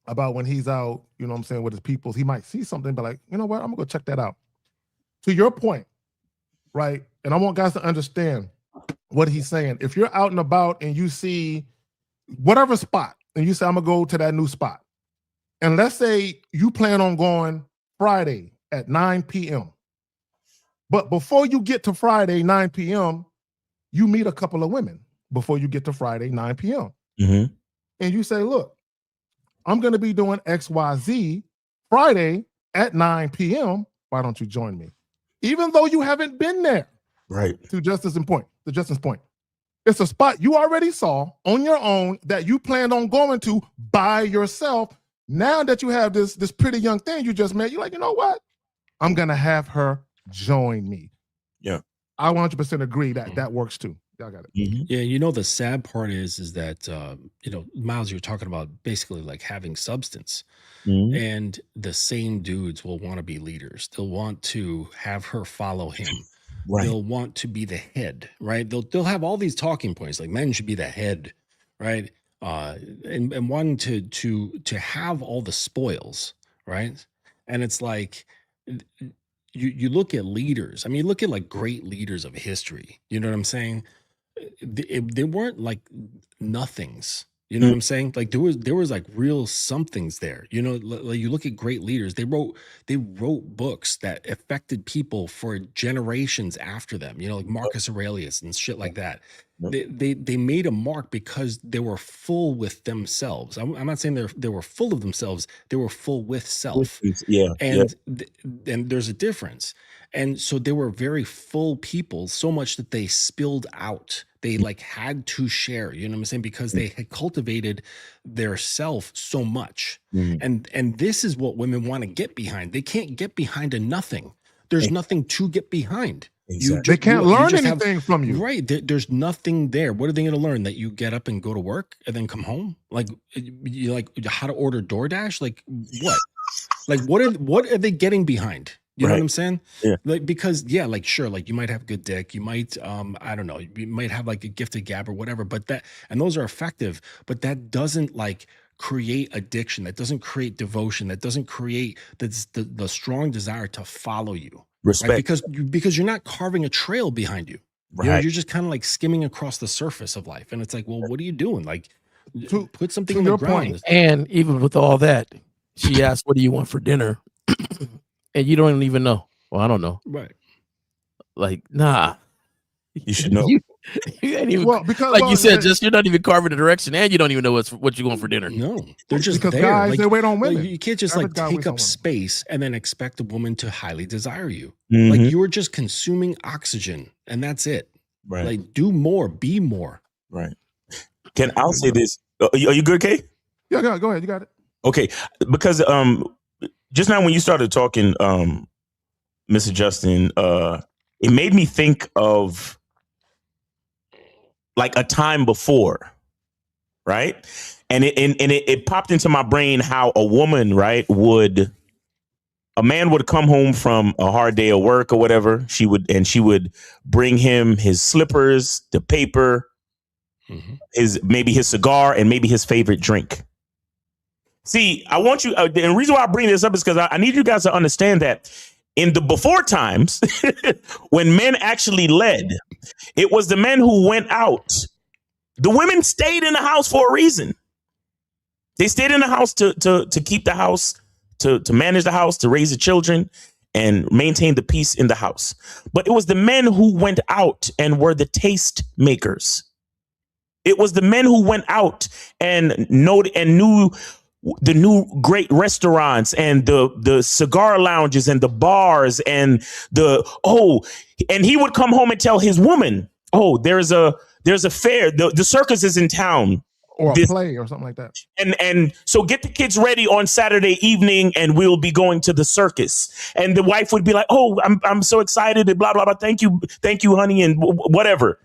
about when he's out, you know what I'm saying, with his peoples, he might see something, but like, you know what, I'm gonna go check that out. To your point, right? And I want guys to understand what he's saying. If you're out and about and you see whatever spot and you say, I'm gonna go to that new spot. And let's say you plan on going Friday at 9 p.m. But before you get to Friday, 9 p.m., you meet a couple of women before you get to Friday, 9 p.m. Mm-hmm. And you say, look, I'm going to be doing XYZ Friday at 9 p.m. Why don't you join me? Even though you haven't been there. Right. To Justin's point. It's a spot you already saw on your own that you planned on going to by yourself. Now that you have this pretty young thing you just met, you're like, you know what? I'm going to have her join me. Yeah. I 100% agree that works too. Y'all got it. Mm-hmm. Yeah, you know, the sad part is that Miles, you're talking about basically like having substance, and the same dudes will want to be leaders. They'll want to have her follow him. Right. They'll want to be the head, right? They'll have all these talking points like men should be the head, right? And wanting to have all the spoils, right? And it's like you look at leaders. I mean, you look at like great leaders of history. You know what I'm saying? They weren't like nothings. You know what I'm saying? Like there was like real somethings there. You know, like you look at great leaders, they wrote books that affected people for generations after them. You know, like Marcus Aurelius and shit like that. They made a mark because they were full with themselves. I'm not saying they were full of themselves. They were full with self. And there's a difference. And so they were very full people, so much that they spilled out. They like had to share, you know what I'm saying? Because they had cultivated their self so much. And this is what women want to get behind. They can't get behind a nothing. There's nothing to get behind. They can't learn anything from you. Right. There's nothing there. What are they going to learn? That you get up and go to work and then come home? Like you like how to order DoorDash? Like what? Like what are they getting behind? You know what I'm saying? Yeah. Like, because like, sure, like you might have good dick. You might, I don't know, you might have like a gifted gab or whatever, and those are effective, but that doesn't like create addiction. That doesn't create devotion. That doesn't create the strong desire to follow you. Respect. Right? Because you're not carving a trail behind you. Right. You know, you're just kind of like skimming across the surface of life. And it's like, well, what are you doing? Like put something in the ground. And even with all that, she asked, what do you want for dinner? And you don't even know. Well, I don't know. Right. Like, nah. You should know. You ain't even, because like you said, just you're not even carving the direction, and you don't even know what you want for dinner. No, they're just because there. guys, like, they wait on women. You can't just like take up space and then expect a woman to highly desire you. Mm-hmm. Like you are just consuming oxygen, and that's it. Right. Like do more, be more. Right. I'll say this? Are you good, Kay? Yeah, go ahead. You got it. Okay, because just now when you started talking, Mr. Justin, it made me think of like a time before, right? And it popped into my brain how a woman, right, a man would come home from a hard day of work or whatever. She would bring him his slippers, the paper, maybe his cigar, and maybe his favorite drink. See, I want you, and the reason why I bring this up is because I need you guys to understand that in the before times, when men actually led, it was the men who went out. The women stayed in the house for a reason. They stayed in the house to keep the house, to manage the house, to raise the children, and maintain the peace in the house. But it was the men who went out and were the taste makers. It was the men who went out and knew the new great restaurants and the cigar lounges and the bars and and he would come home and tell his woman, oh, there's a fair, the circus is in town, or a play or something like that, and so get the kids ready on Saturday evening and we'll be going to the circus. And the wife would be like, oh, I'm so excited and blah blah blah, thank you honey, and whatever.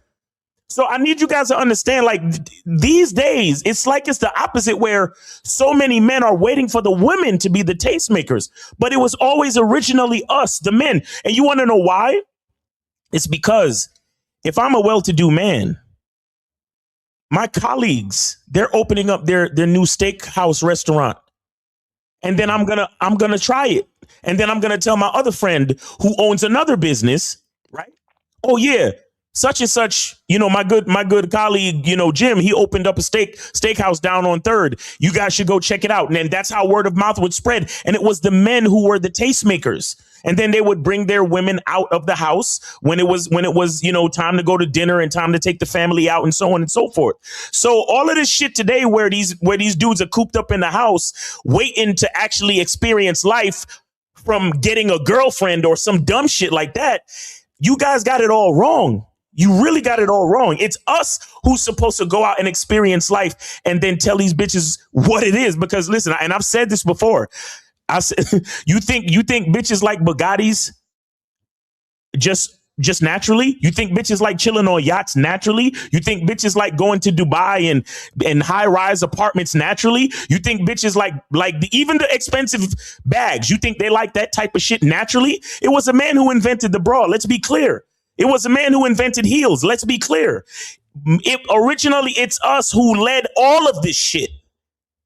So I need you guys to understand, like these days, it's the opposite, where so many men are waiting for the women to be the tastemakers. But it was always originally us, the men. And you want to know why? It's because if I'm a well-to-do man, my colleagues, they're opening up their new steakhouse restaurant. And then I'm gonna try it. And then I'm gonna tell my other friend who owns another business, right? Oh yeah. Such and such, my good colleague, Jim, he opened up a steakhouse down on 3rd. You guys should go check it out. And then that's how word of mouth would spread. And it was the men who were the tastemakers. And then they would bring their women out of the house when it was, time to go to dinner and time to take the family out and so on and so forth. So all of this shit today where these dudes are cooped up in the house waiting to actually experience life from getting a girlfriend or some dumb shit like that, you guys got it all wrong. You really got it all wrong. It's us who's supposed to go out and experience life and then tell these bitches what it is. Because listen, and I've said this before. I said, you think bitches like Bugattis just naturally? You think bitches like chilling on yachts naturally? You think bitches like going to Dubai and high-rise apartments naturally? You think bitches like even the expensive bags, you think they like that type of shit naturally? It was a man who invented the bra. Let's be clear. It was a man who invented heels. Let's be clear. Originally, it's us who led all of this shit.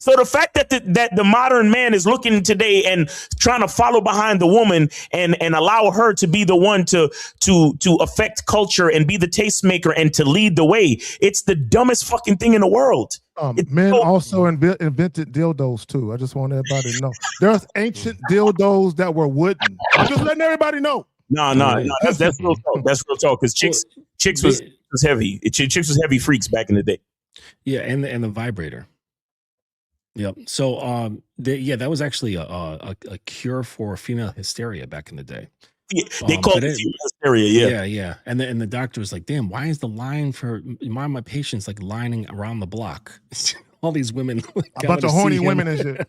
So the fact that the modern man is looking today and trying to follow behind the woman and allow her to be the one to affect culture and be the tastemaker and to lead the way, it's the dumbest fucking thing in the world. Men also invented dildos too. I just want everybody to know. There's ancient dildos that were wooden. I'm just letting everybody know. No, that's real talk. That's real talk. Because chicks was heavy. Chicks was heavy freaks back in the day. Yeah, and the vibrator. Yep. So that was actually a cure for female hysteria back in the day. Yeah, they called it female hysteria. Yeah. And the doctor was like, "Damn, why is the line for my patients like lining around the block?" All these women, a bunch of horny women and shit.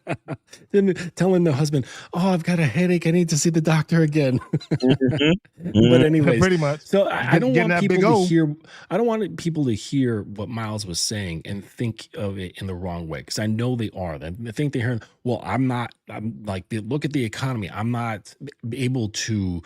Then telling the husband, "Oh, I've got a headache. I need to see the doctor again." But anyways, pretty much. So I don't want people to hear. I don't want people to hear what Miles was saying and think of it in the wrong way, because I know they are. They think they hear. Well, I'm like, look at the economy. I'm not able to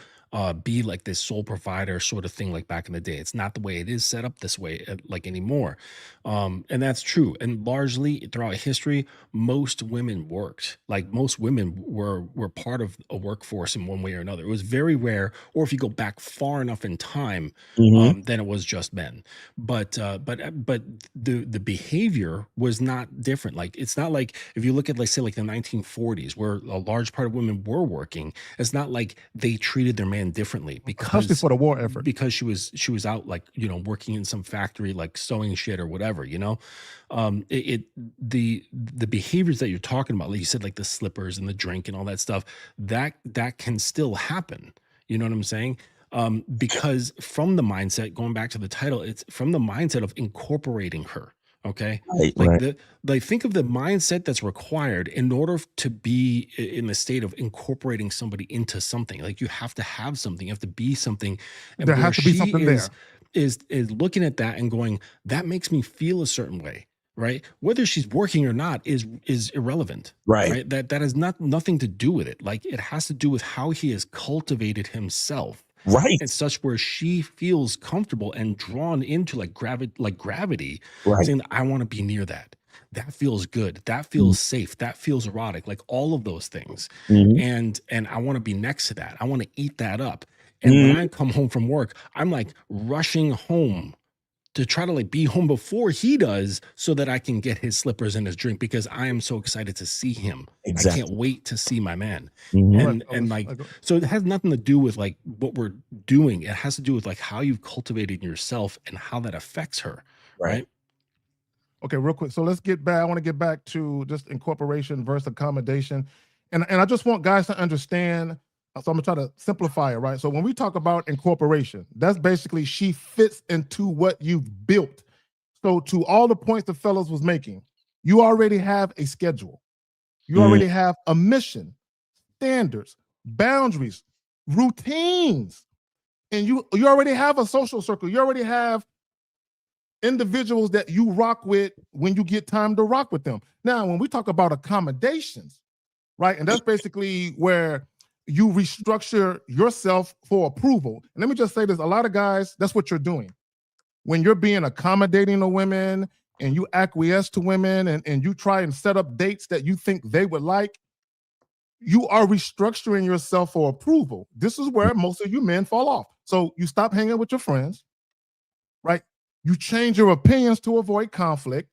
be like this sole provider sort of thing like back in the day. It's not the way it is set up this way like anymore. And that's true. And largely throughout history, most women worked. Like most women were part of a workforce in one way or another. It was very rare, or if you go back far enough in time, then it was just men. But the behavior was not different. Like it's not like if you look at, like, say, like the 1940s, where a large part of women were working, it's not like they treated their man differently especially for the war effort, because she was out, like, working in some factory, like sewing shit or whatever, the behaviors that you're talking about, like you said, like the slippers and the drink and all that stuff, that can still happen. You know what I'm saying? Because from the mindset, going back to the title, it's from the mindset of incorporating her. Okay. Like think of the mindset that's required in order to be in the state of incorporating somebody into something. Like you have to have something, you have to be something. And there has to be something there. Is looking at that and going, that makes me feel a certain way, right? Whether she's working or not is irrelevant, right? That has nothing to do with it. Like it has to do with how he has cultivated himself. Right. And such where she feels comfortable and drawn into like gravity, saying, I want to be near that. That feels good. That feels safe. That feels erotic, like all of those things. And I want to be next to that. I want to eat that up. And when I come home from work, I'm like rushing home to try to like be home before he does, so that I can get his slippers and his drink, because I am so excited to see him. Exactly. I can't wait to see my man. And like, so it has nothing to do with like what we're doing. It has to do with like how you've cultivated yourself and how that affects her. Right. Okay, real quick. So let's get back. I want to get back to just incorporation versus accommodation. And I just want guys to understand. So I'm gonna try to simplify it, right? So when we talk about incorporation, that's basically she fits into what you've built. So to all the points the fellas was making, you already have a schedule. You already have a mission, standards, boundaries, routines, and you already have a social circle. You already have individuals that you rock with when you get time to rock with them. Now, when we talk about accommodations, right? And that's basically where you restructure yourself for approval. And let me just say this, a lot of guys, that's what you're doing. When you're being accommodating to women and you acquiesce to women and you try and set up dates that you think they would like, you are restructuring yourself for approval. This is where most of you men fall off. So you stop hanging with your friends, right? You change your opinions to avoid conflict.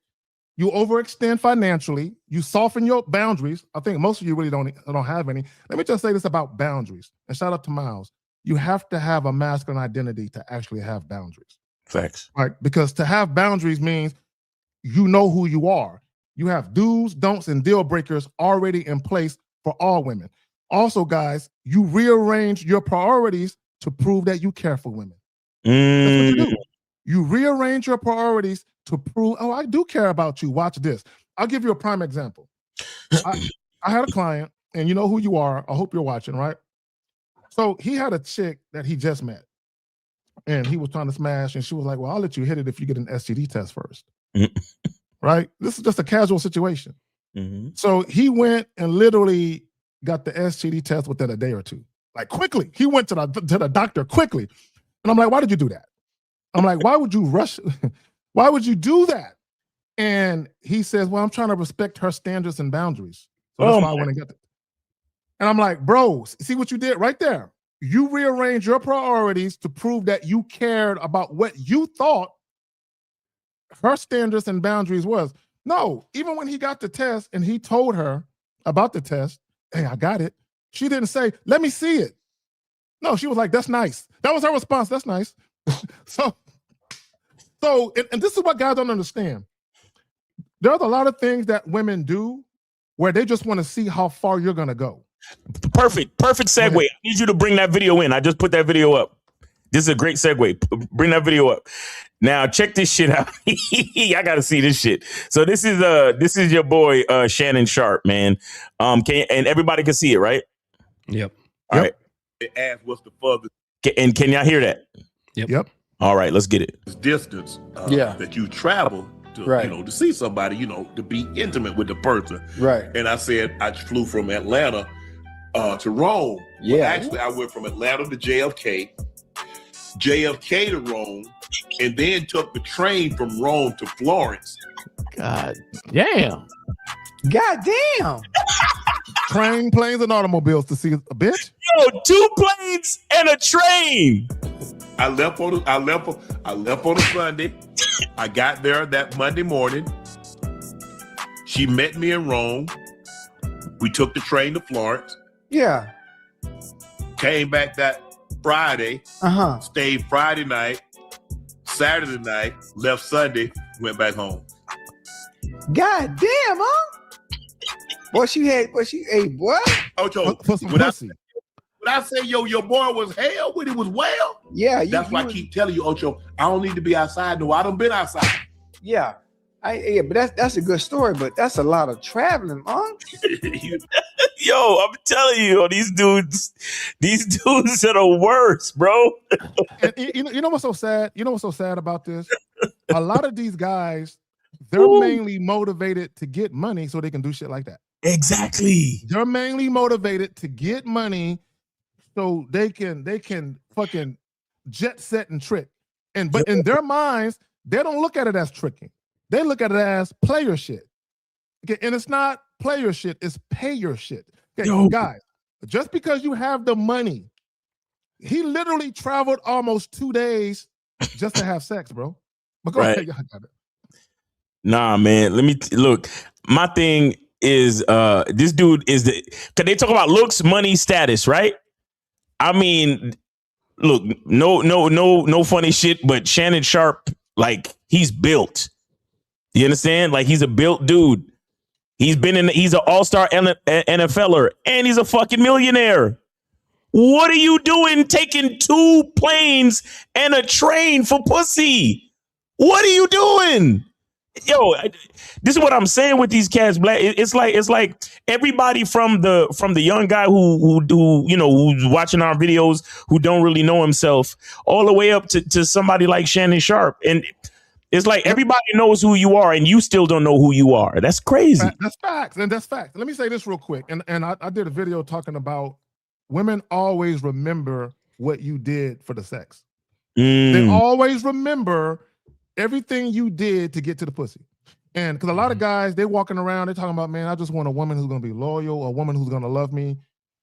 You overextend financially. You soften your boundaries. I think most of you really don't have any. Let me just say this about boundaries. And shout out to Miles. You have to have a masculine identity to actually have boundaries. Facts. Right? Because to have boundaries means you know who you are. You have do's, don'ts, and deal breakers already in place for all women. Also, guys, you rearrange your priorities to prove that you care for women. That's what you do. You rearrange your priorities to prove, oh, I do care about you. Watch this. I'll give you a prime example. I had a client, and you know who you are. I hope you're watching, right? So he had a chick that he just met, and he was trying to smash, and she was like, well, I'll let you hit it if you get an STD test first. Right? This is just a casual situation. So he went and literally got the STD test within a day or two. Like quickly. He went to the doctor quickly. And I'm like, why did you do that? I'm like, why would you rush? Why would you do that? And he says, well, I'm trying to respect her standards and boundaries. So that's why I went and got it. And I'm like, bro, see what you did right there? You rearranged your priorities to prove that you cared about what you thought her standards and boundaries was. No, even when he got the test and he told her about the test, hey, I got it. She didn't say, let me see it. No, she was like, that's nice. That was her response. That's nice. So, and this is what guys don't understand. There's a lot of things that women do where they just want to see how far you're going to go. Perfect segue. I need you to bring that video in. I just put that video up. This is a great segue. Bring that video up. Now check this shit out. I gotta see this shit. So this is your boy Shannon Sharp, man. And everybody can see it, right? Yep. All right. It asks what's the furthest. And can y'all hear that? Yep. All right, let's get it. Distance that you travel to, to see somebody, to be intimate with the person. Right. And I said I flew from Atlanta to Rome. Yeah. Well, actually, I went from Atlanta to JFK to Rome, and then took the train from Rome to Florence. God damn. Train, planes, and automobiles to see a bitch. Yo, 2 planes and a train. I left on a Sunday. I got there that Monday morning. She met me in Rome. We took the train to Florence. Yeah. Came back that Friday. Stayed Friday night, Saturday night, left Sunday, went back home. God damn, huh? What she ate, boy? Ocho, when I say your boy was hell when he was well, that's why I keep telling you, Ocho, I don't need to be outside. No, I done been outside. Yeah. But that's a good story, but that's a lot of traveling, huh? Yo, I'm telling you, these dudes are the worst, bro. And you know what's so sad? You know what's so sad about this? A lot of these guys, they're mainly motivated to get money so they can do shit like that. Exactly. They're mainly motivated to get money so they can fucking jet set and trick. But in their minds, they don't look at it as tricking. They look at it as player shit. Okay, and it's not player shit, it's payer shit. Okay, guys, just because you have the money, he literally traveled almost 2 days just to have sex, bro. But go ahead, y'all got it. Nah, man. Let me look. My thing is this dude is cause they talk about looks, money, status, right? I mean, look, no funny shit, but Shannon Sharp, like, he's built. You understand? Like, he's a built dude. He's an all-star NFLer, and he's a fucking millionaire. What are you doing taking 2 planes and a train for pussy? What are you doing? Yo, this is what I'm saying with these cats, Black. It's like everybody from the young guy who's watching our videos, who don't really know himself, all the way up to somebody like Shannon Sharp. And it's like everybody knows who you are and you still don't know who you are. That's crazy. That's facts. And that's facts. Let me say this real quick. And I did a video talking about women always remember what you did for the sex. They always remember everything you did to get to the pussy. And because a lot of guys, they're walking around, they're talking about, man, I just want a woman who's going to be loyal, a woman who's going to love me.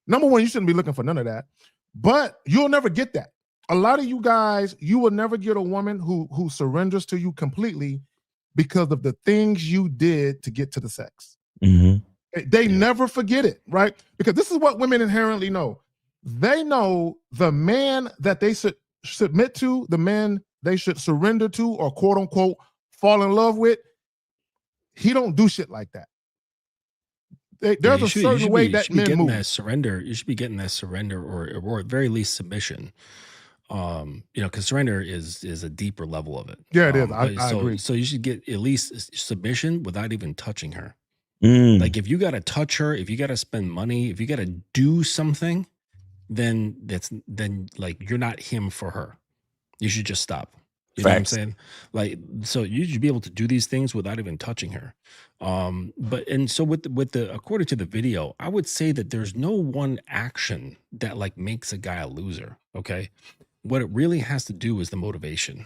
Number one, you shouldn't be looking for none of that. But you'll never get that. A lot of you guys, you will never get a woman who surrenders to you completely because of the things you did to get to the sex. They never forget it, right? Because this is what women inherently know. They know the man that they should submit to, the man they should surrender to, or quote unquote fall in love with, he don't do shit like that. There's a certain way that men move. That surrender. You should be getting that surrender, or at very least submission. Because surrender is a deeper level of it. Yeah, it is. I agree. So you should get at least submission without even touching her. Like, if you got to touch her, if you got to spend money, if you got to do something, then like, you're not him for her. You should just stop. You know what I'm saying? Like, so you should be able to do these things without even touching her. So with the according to the video, I would say that there's no one action that like makes a guy a loser. Okay. What it really has to do is the motivation.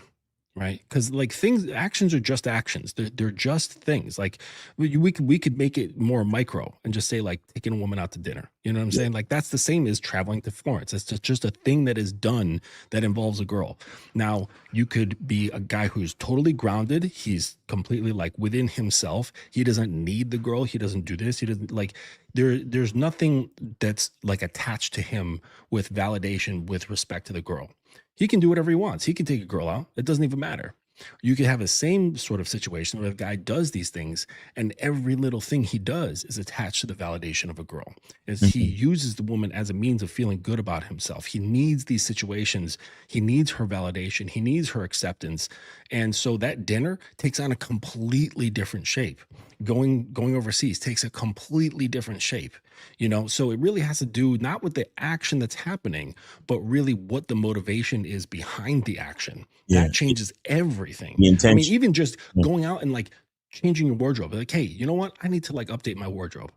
right? Because like actions are just actions. They're just things. Like we could make it more micro and just say like taking a woman out to dinner. You know what I'm saying? Like that's the same as traveling to Florence. It's just a thing that is done that involves a girl. Now you could be a guy who's totally grounded. He's completely like within himself. He doesn't need the girl. He doesn't do this. He doesn't like there's nothing that's like attached to him with validation with respect to the girl. He can do whatever he wants. He can take a girl out. It doesn't even matter. You could have the same sort of situation where a guy does these things and every little thing he does is attached to the validation of a girl. As he uses the woman as a means of feeling good about himself. He needs these situations. He needs her validation. He needs her acceptance. And so that dinner takes on a completely different shape. Going overseas takes a completely different shape, you know? So it really has to do not with the action that's happening, but really what the motivation is behind the action. That changes everything. I mean, even just going out and like changing your wardrobe, like, hey, you know what? I need to like update my wardrobe.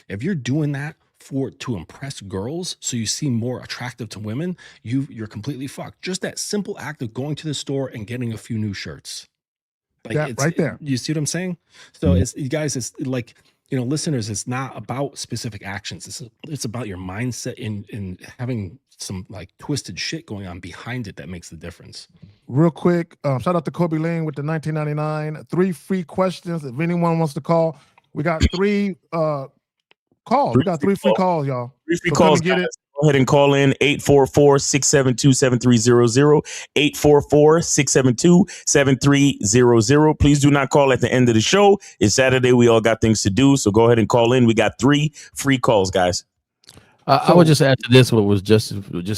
If you're doing that to impress girls so you seem more attractive to women, you're completely fucked. Just that simple act of going to the store and getting a few new shirts. Like that right there. You see what I'm saying? So it's, you guys, it's like, you know, listeners, it's not about specific actions. It's about your mindset in having some like twisted shit going on behind it that makes the difference. Real quick, shout out to Kobe Lane with the 1999. 3 free questions. If anyone wants to call, we got 3 calls. We got 3 free calls, y'all. 3 free calls. Get it. Go ahead and call in 844-672-7300, 844-672-7300. Please do not call at the end of the show. It's Saturday. We all got things to do. So go ahead and call in. We got 3 free calls, guys. I would just add to this what was just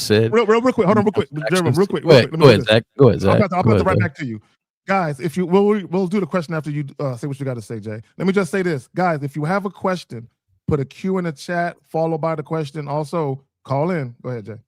said. Real quick. Hold on, real quick. Real quick. Go ahead, Zach. Go ahead, Zach. I'll put it right back to you. Guys, if you we'll do the question after you say what you got to say, Jay. Let me just say this. Guys, if you have a question, put a Q in the chat, followed by the question. Also, call in. Go ahead, Jay.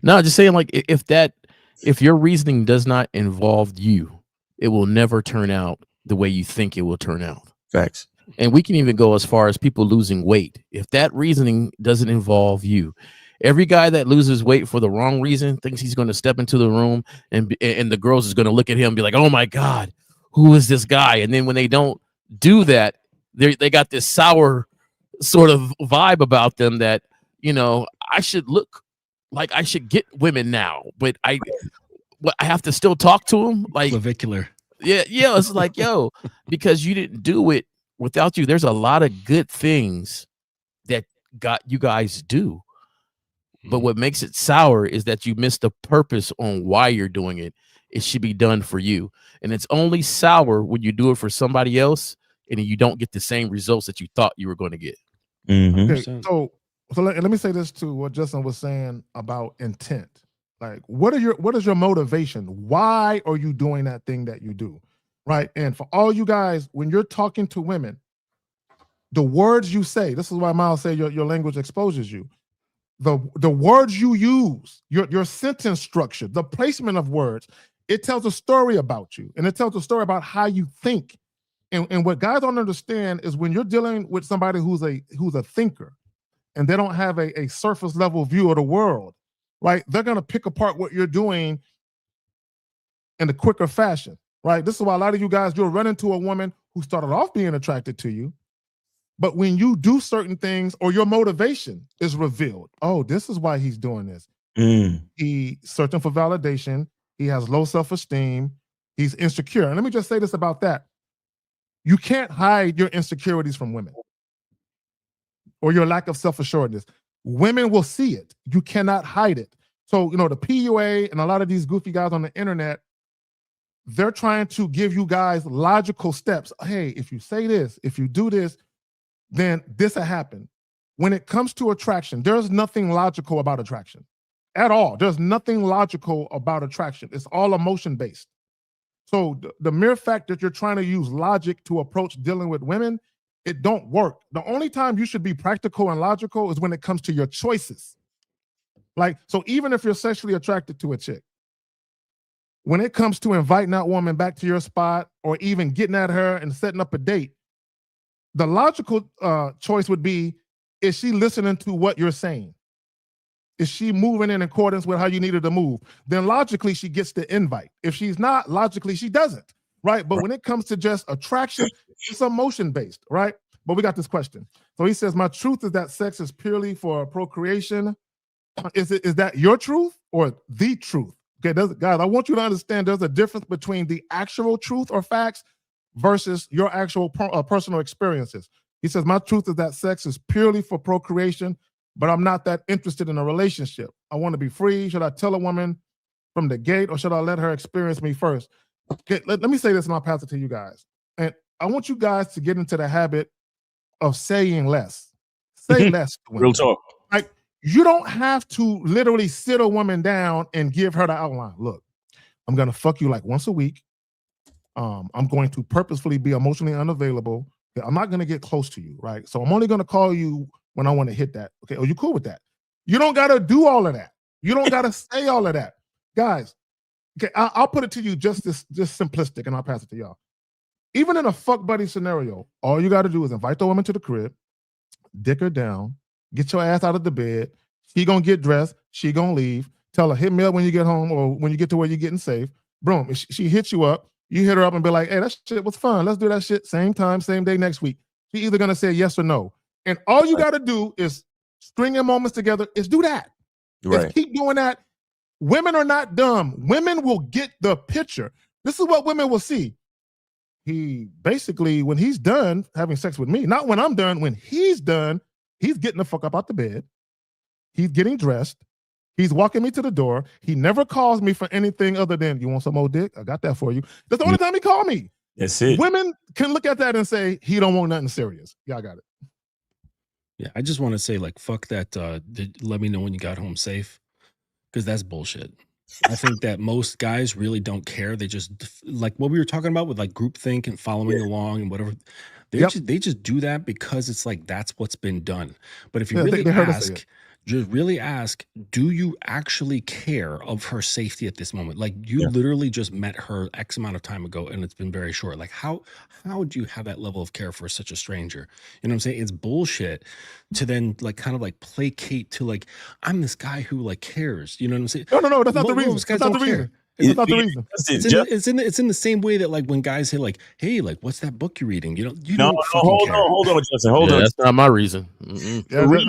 No, just saying, like, if your reasoning does not involve you, it will never turn out the way you think it will turn out. Facts. And we can even go as far as people losing weight. If that reasoning doesn't involve you, every guy that loses weight for the wrong reason thinks he's going to step into the room and the girls is going to look at him and be like, oh my God, who is this guy? And then when they don't do that, they got this sour sort of vibe about them that, you know, I should look like I should get women now, but I have to still talk to them. Like clavicular. Yeah. It's like, yo, because you didn't do it without you. There's a lot of good things that you guys do. But what makes it sour is that you missed the purpose on why you're doing it. It should be done for you. And it's only sour when you do it for somebody else and you don't get the same results that you thought you were going to get. Okay, so let me say this to what Justin was saying about intent. Like, what is your motivation? Why are you doing that thing that you do? Right. And for all you guys, when you're talking to women, the words you say, this is why Miles said your language exposes you. The words you use, your sentence structure, the placement of words, it tells a story about you, and it tells a story about how you think. And what guys don't understand is when you're dealing with somebody who's a thinker, and they don't have a surface level view of the world, right? They're gonna pick apart what you're doing in a quicker fashion, right? This is why a lot of you guys, you'll run into a woman who started off being attracted to you, but when you do certain things or your motivation is revealed, oh, this is why he's doing this. He's searching for validation. He has low self-esteem. He's insecure. And let me just say this about that. You can't hide your insecurities from women or your lack of self-assuredness. Women will see it. You cannot hide it. So, you know, the PUA and a lot of these goofy guys on the internet, they're trying to give you guys logical steps. Hey, if you say this, if you do this, then this will happen. When it comes to attraction, there's nothing logical about attraction at all. There's nothing logical about attraction. It's all emotion-based. So the mere fact that you're trying to use logic to approach dealing with women, it don't work. The only time you should be practical and logical is when it comes to your choices. Like, so even if you're sexually attracted to a chick, when it comes to inviting that woman back to your spot or even getting at her and setting up a date, the logical choice would be, is she listening to what you're saying? is she moving in accordance with how you needed to move? Then logically, she gets the invite. If she's not, logically, she doesn't, right? But when it comes to just attraction, it's emotion-based, right? But we got this question. So he says, my truth is that sex is purely for procreation. Is that your truth or the truth? Okay, guys, I want you to understand there's a difference between the actual truth or facts versus your actual personal experiences. He says, my truth is that sex is purely for procreation, but I'm not that interested in a relationship. I want to be free. Should I tell a woman from the gate or should I let her experience me first? Okay, let me say this and I'll pass it to you guys. And I want you guys to get into the habit of saying less. Say less to women. Real talk. Like, you don't have to literally sit a woman down and give her the outline. Look, I'm going to fuck you like once a week. I'm going to purposefully be emotionally unavailable. I'm not going to get close to you, right? So I'm only going to call you when I want to hit that. Okay, are you cool with that? You don't got to do all of that. You don't got to say all of that. Guys, okay, I'll put it to you just simplistic, and I'll pass it to y'all. Even in a fuck buddy scenario, all you got to do is invite the woman to the crib, dick her down, get your ass out of the bed. She gonna get dressed. She gonna leave. Tell her, hit me up when you get home or when you get to where you're getting safe. Boom. If she hits you up, you hit her up and be like, hey, that shit was fun. Let's do that shit same time, same day next week. She either gonna say yes or no. And all you gotta do is string your moments together is do that. Right. Just keep doing that. Women are not dumb. Women will get the picture. This is what women will see. He basically, when he's done having sex with me, not when I'm done, when he's done, he's getting the fuck up out the bed. He's getting dressed. He's walking me to the door. He never calls me for anything other than, you want some old dick? I got that for you. That's the only time he called me. That's it. Women can look at that and say, he don't want nothing serious. Y'all got it. Yeah, I just want to say, like, fuck that. Let me know when you got home safe, because that's bullshit. I think that most guys really don't care. They just, like what we were talking about with like groupthink and following along and whatever. They just do that because it's like that's what's been done. But if you really ask, do you actually care of her safety at this moment? Like you literally just met her X amount of time ago and it's been very short. Like how would you have that level of care for such a stranger? You know what I'm saying? It's bullshit to then like kind of like placate to like, I'm this guy who like cares. You know what I'm saying? No, that's not the reason. That's not the reason. It's not the reason. It's in the same way that like when guys say like, "Hey, like, what's that book you're reading?" You don't hold on, Justin. Hold on. That's not my reason. Yeah,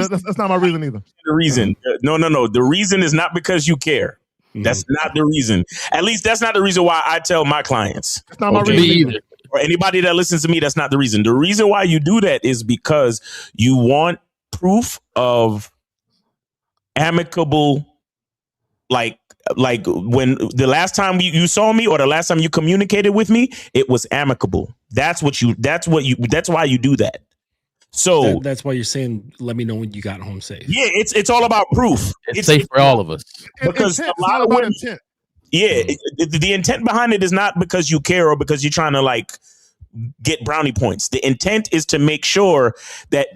that's not my reason either. The reason, no. The reason is not because you care. That's not the reason. At least that's not the reason why I tell my clients. That's not my reason either. Or anybody that listens to me, that's not the reason. The reason why you do that is because you want proof of amicable, like when the last time you saw me or the last time you communicated with me, it was amicable. That's why you do that. So that's why you're saying, let me know when you got home safe. Yeah, it's all about proof. It's safe for all of us. Because a lot of women, the intent behind it is not because you care or because you're trying to like get brownie points. The intent is to make sure that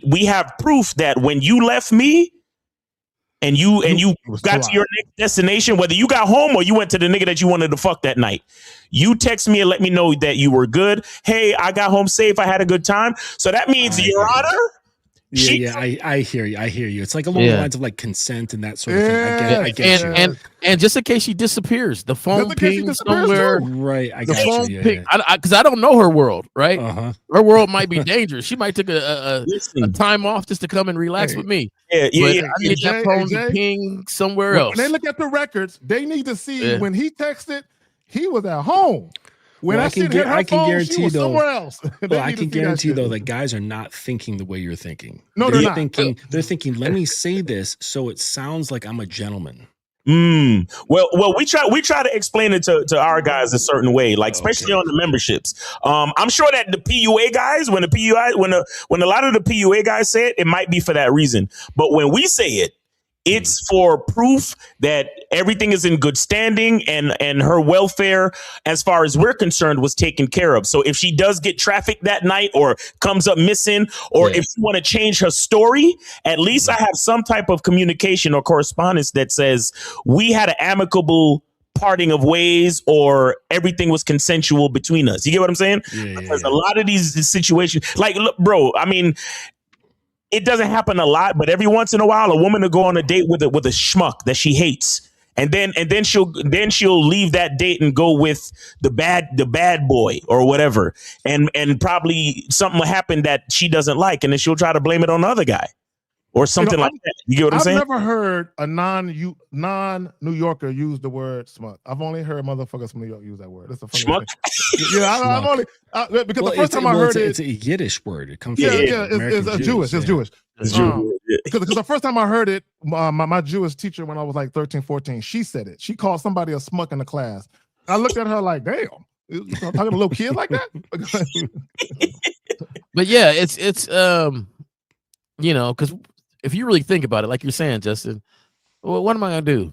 we have proof that when you left me, and you got to your next destination, whether you got home or you went to the nigga that you wanted to fuck that night, you text me and let me know that you were good. Hey, I got home safe. I had a good time. So that means Your Honor. I hear you. It's like along the lines of like consent and that sort of thing. I get you. And just in case she disappears, the phone pings somewhere. Right. I got you. Because I don't know her world, right? Her world might be dangerous. She might take a time off just to come and relax with me. I need that phone to ping somewhere else. When they look at the records, they need to see when he texted, he was at home. When I can guarantee though, somewhere else. I can guarantee though that guys are not thinking the way you're thinking. No, they're not. They're thinking, let me say this so it sounds like I'm a gentleman. Well, we try to explain it to our guys a certain way, like especially on the memberships. I'm sure that the PUA guys, when a lot of the PUA guys say it, it might be for that reason. But when we say it, it's for proof that everything is in good standing and her welfare, as far as we're concerned, was taken care of. So if she does get trafficked that night or comes up missing, or if you want to change her story, at least I have some type of communication or correspondence that says we had an amicable parting of ways or everything was consensual between us. You get what I'm saying? Because a lot of these situations, like, look, bro, I mean, it doesn't happen a lot, but every once in a while, a woman will go on a date with a schmuck that she hates. And then she'll leave that date and go with the bad boy or whatever. And probably something will happen that she doesn't like. And then she'll try to blame it on the other guy or something like that. You get what I'm saying? I've never heard a non-New Yorker use the word smut. I've only heard motherfuckers from New York use that word. It's a funny Schmuck? thing. Yeah, I've only because the first time I heard it's a Yiddish word. It comes from it's Jewish. It's Jewish. Because the first time I heard it, my Jewish teacher when I was like 13, 14, she said it. She called somebody a smut in the class. I looked at her like, damn, you talking to little kids like that? But yeah, it's because if you really think about it, like you're saying, Justin, well, what am I gonna do?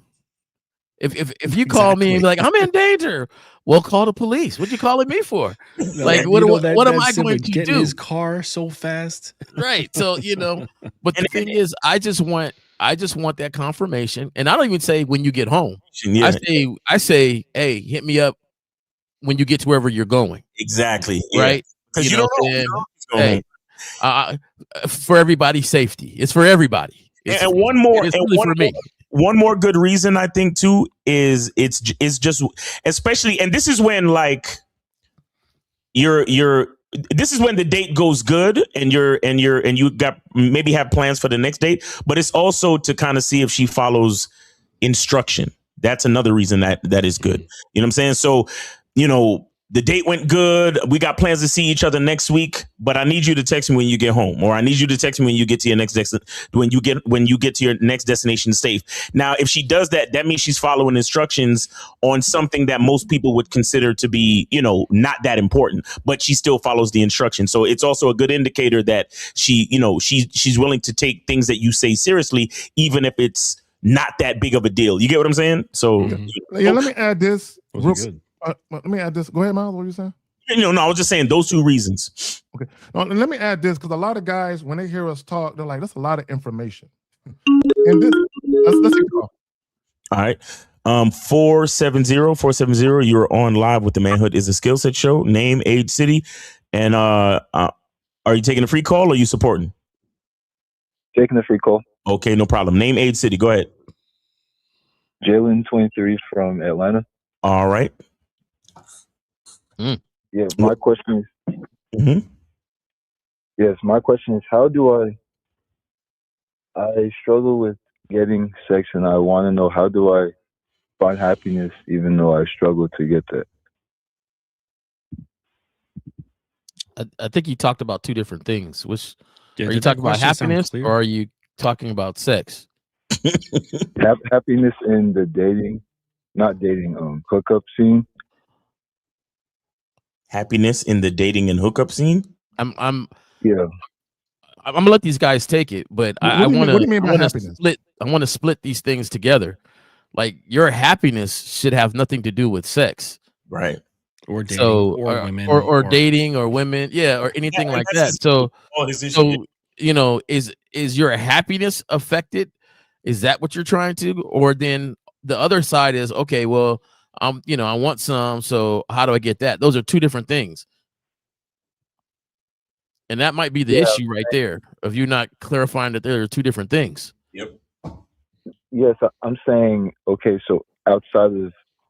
If you call me and be like, I'm in danger, well, call the police. What you calling me for? Like, what am I going to get do? in his car so fast, right? So but the thing is, I just want that confirmation, and I don't even say when you get home. Yeah. I say, hey, hit me up when you get to wherever you're going. Exactly. Right? Because you don't know. Hey, for everybody's safety. It's for everybody. It's really for me. One more good reason I think too is it's just especially, and this is when like this is when the date goes good and you got maybe have plans for the next date, but it's also to kind of see if she follows instruction. That's another reason that is good. You know what I'm saying? So, the date went good. We got plans to see each other next week, but I need you to text me when you get home, or I need you to text me when you get to your next when you get to your next destination safe. Now, if she does that, that means she's following instructions on something that most people would consider to be, not that important, but she still follows the instructions. So it's also a good indicator that she's willing to take things that you say seriously, even if it's not that big of a deal. You get what I'm saying? So let me add this. Let me add this. Go ahead, Miles. What are you saying? No, I was just saying those two reasons. Okay. Now, let me add this because a lot of guys, when they hear us talk, they're like, "That's a lot of information." And this, let's see. All right. 470, you're on live with the Manhood is a Skill Set show. Name, age, city, and are you taking a free call or are you supporting? Taking a free call. Okay, no problem. Name, age, city. Go ahead. Jalen, 23, from Atlanta. All right. Yeah, my question is. Yes, my question is, how do I struggle with getting sex, and I want to know how do I find happiness even though I struggle to get that. I think you talked about two different things. Which are you talking about happiness or are you talking about sex? Happiness in the hookup scene. Happiness in the dating and hookup scene. I'm gonna let these guys take it, but I want to split these things together. Like your happiness should have nothing to do with sex, right? Or dating, or women, or dating, or women, or anything like that. So is your happiness affected? Is that what you're trying to? Or then the other side is, okay, well, I want some, so how do I get that? Those are two different things. And that might be the issue right there of you not clarifying that there are two different things. Yep. Yes, I'm saying, okay, so outside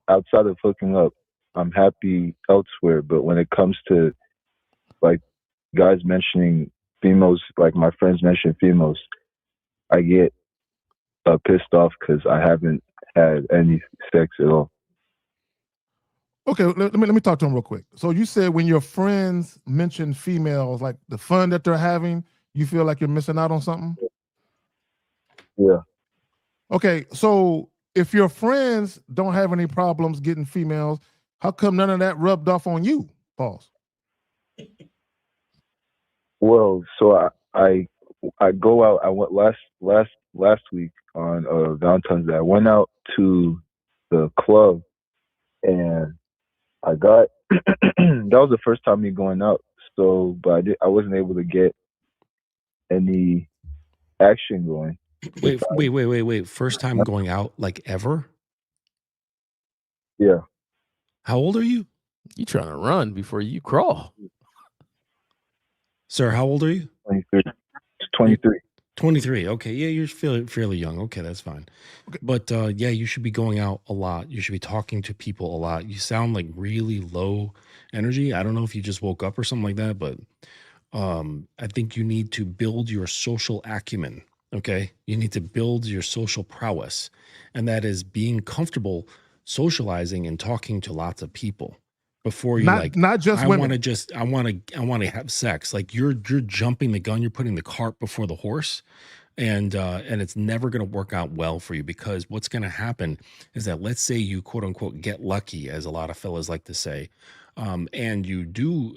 of hooking up, I'm happy elsewhere. But when it comes to like guys mentioning females, like my friends mention females, I get pissed off because I haven't had any sex at all. Okay, let me talk to him real quick. So you said when your friends mention females, like the fun that they're having, you feel like you're missing out on something? Yeah. Okay, so if your friends don't have any problems getting females, how come none of that rubbed off on you, Pause? Well, so I go out. I went last week on Valentine's Day. I went out to the club and I got that was the first time me going out. So, but I wasn't able to get any action going. Wait. First time going out like ever? Yeah. How old are you? You trying to run before you crawl. Sir, how old are you? 23. 23. 23. Okay. Yeah, you're fairly young. Okay, that's fine. Okay. But yeah, you should be going out a lot. You should be talking to people a lot. You sound like really low energy. I don't know if you just woke up or something like that, but I think you need to build your social acumen. Okay. You need to build your social prowess. And that is being comfortable socializing and talking to lots of people before you Not just women. I want to have sex. Like you're jumping the gun, you're putting the cart before the horse. And it's never going to work out well for you, because what's going to happen is that, let's say you quote unquote get lucky, as a lot of fellas like to say, and you do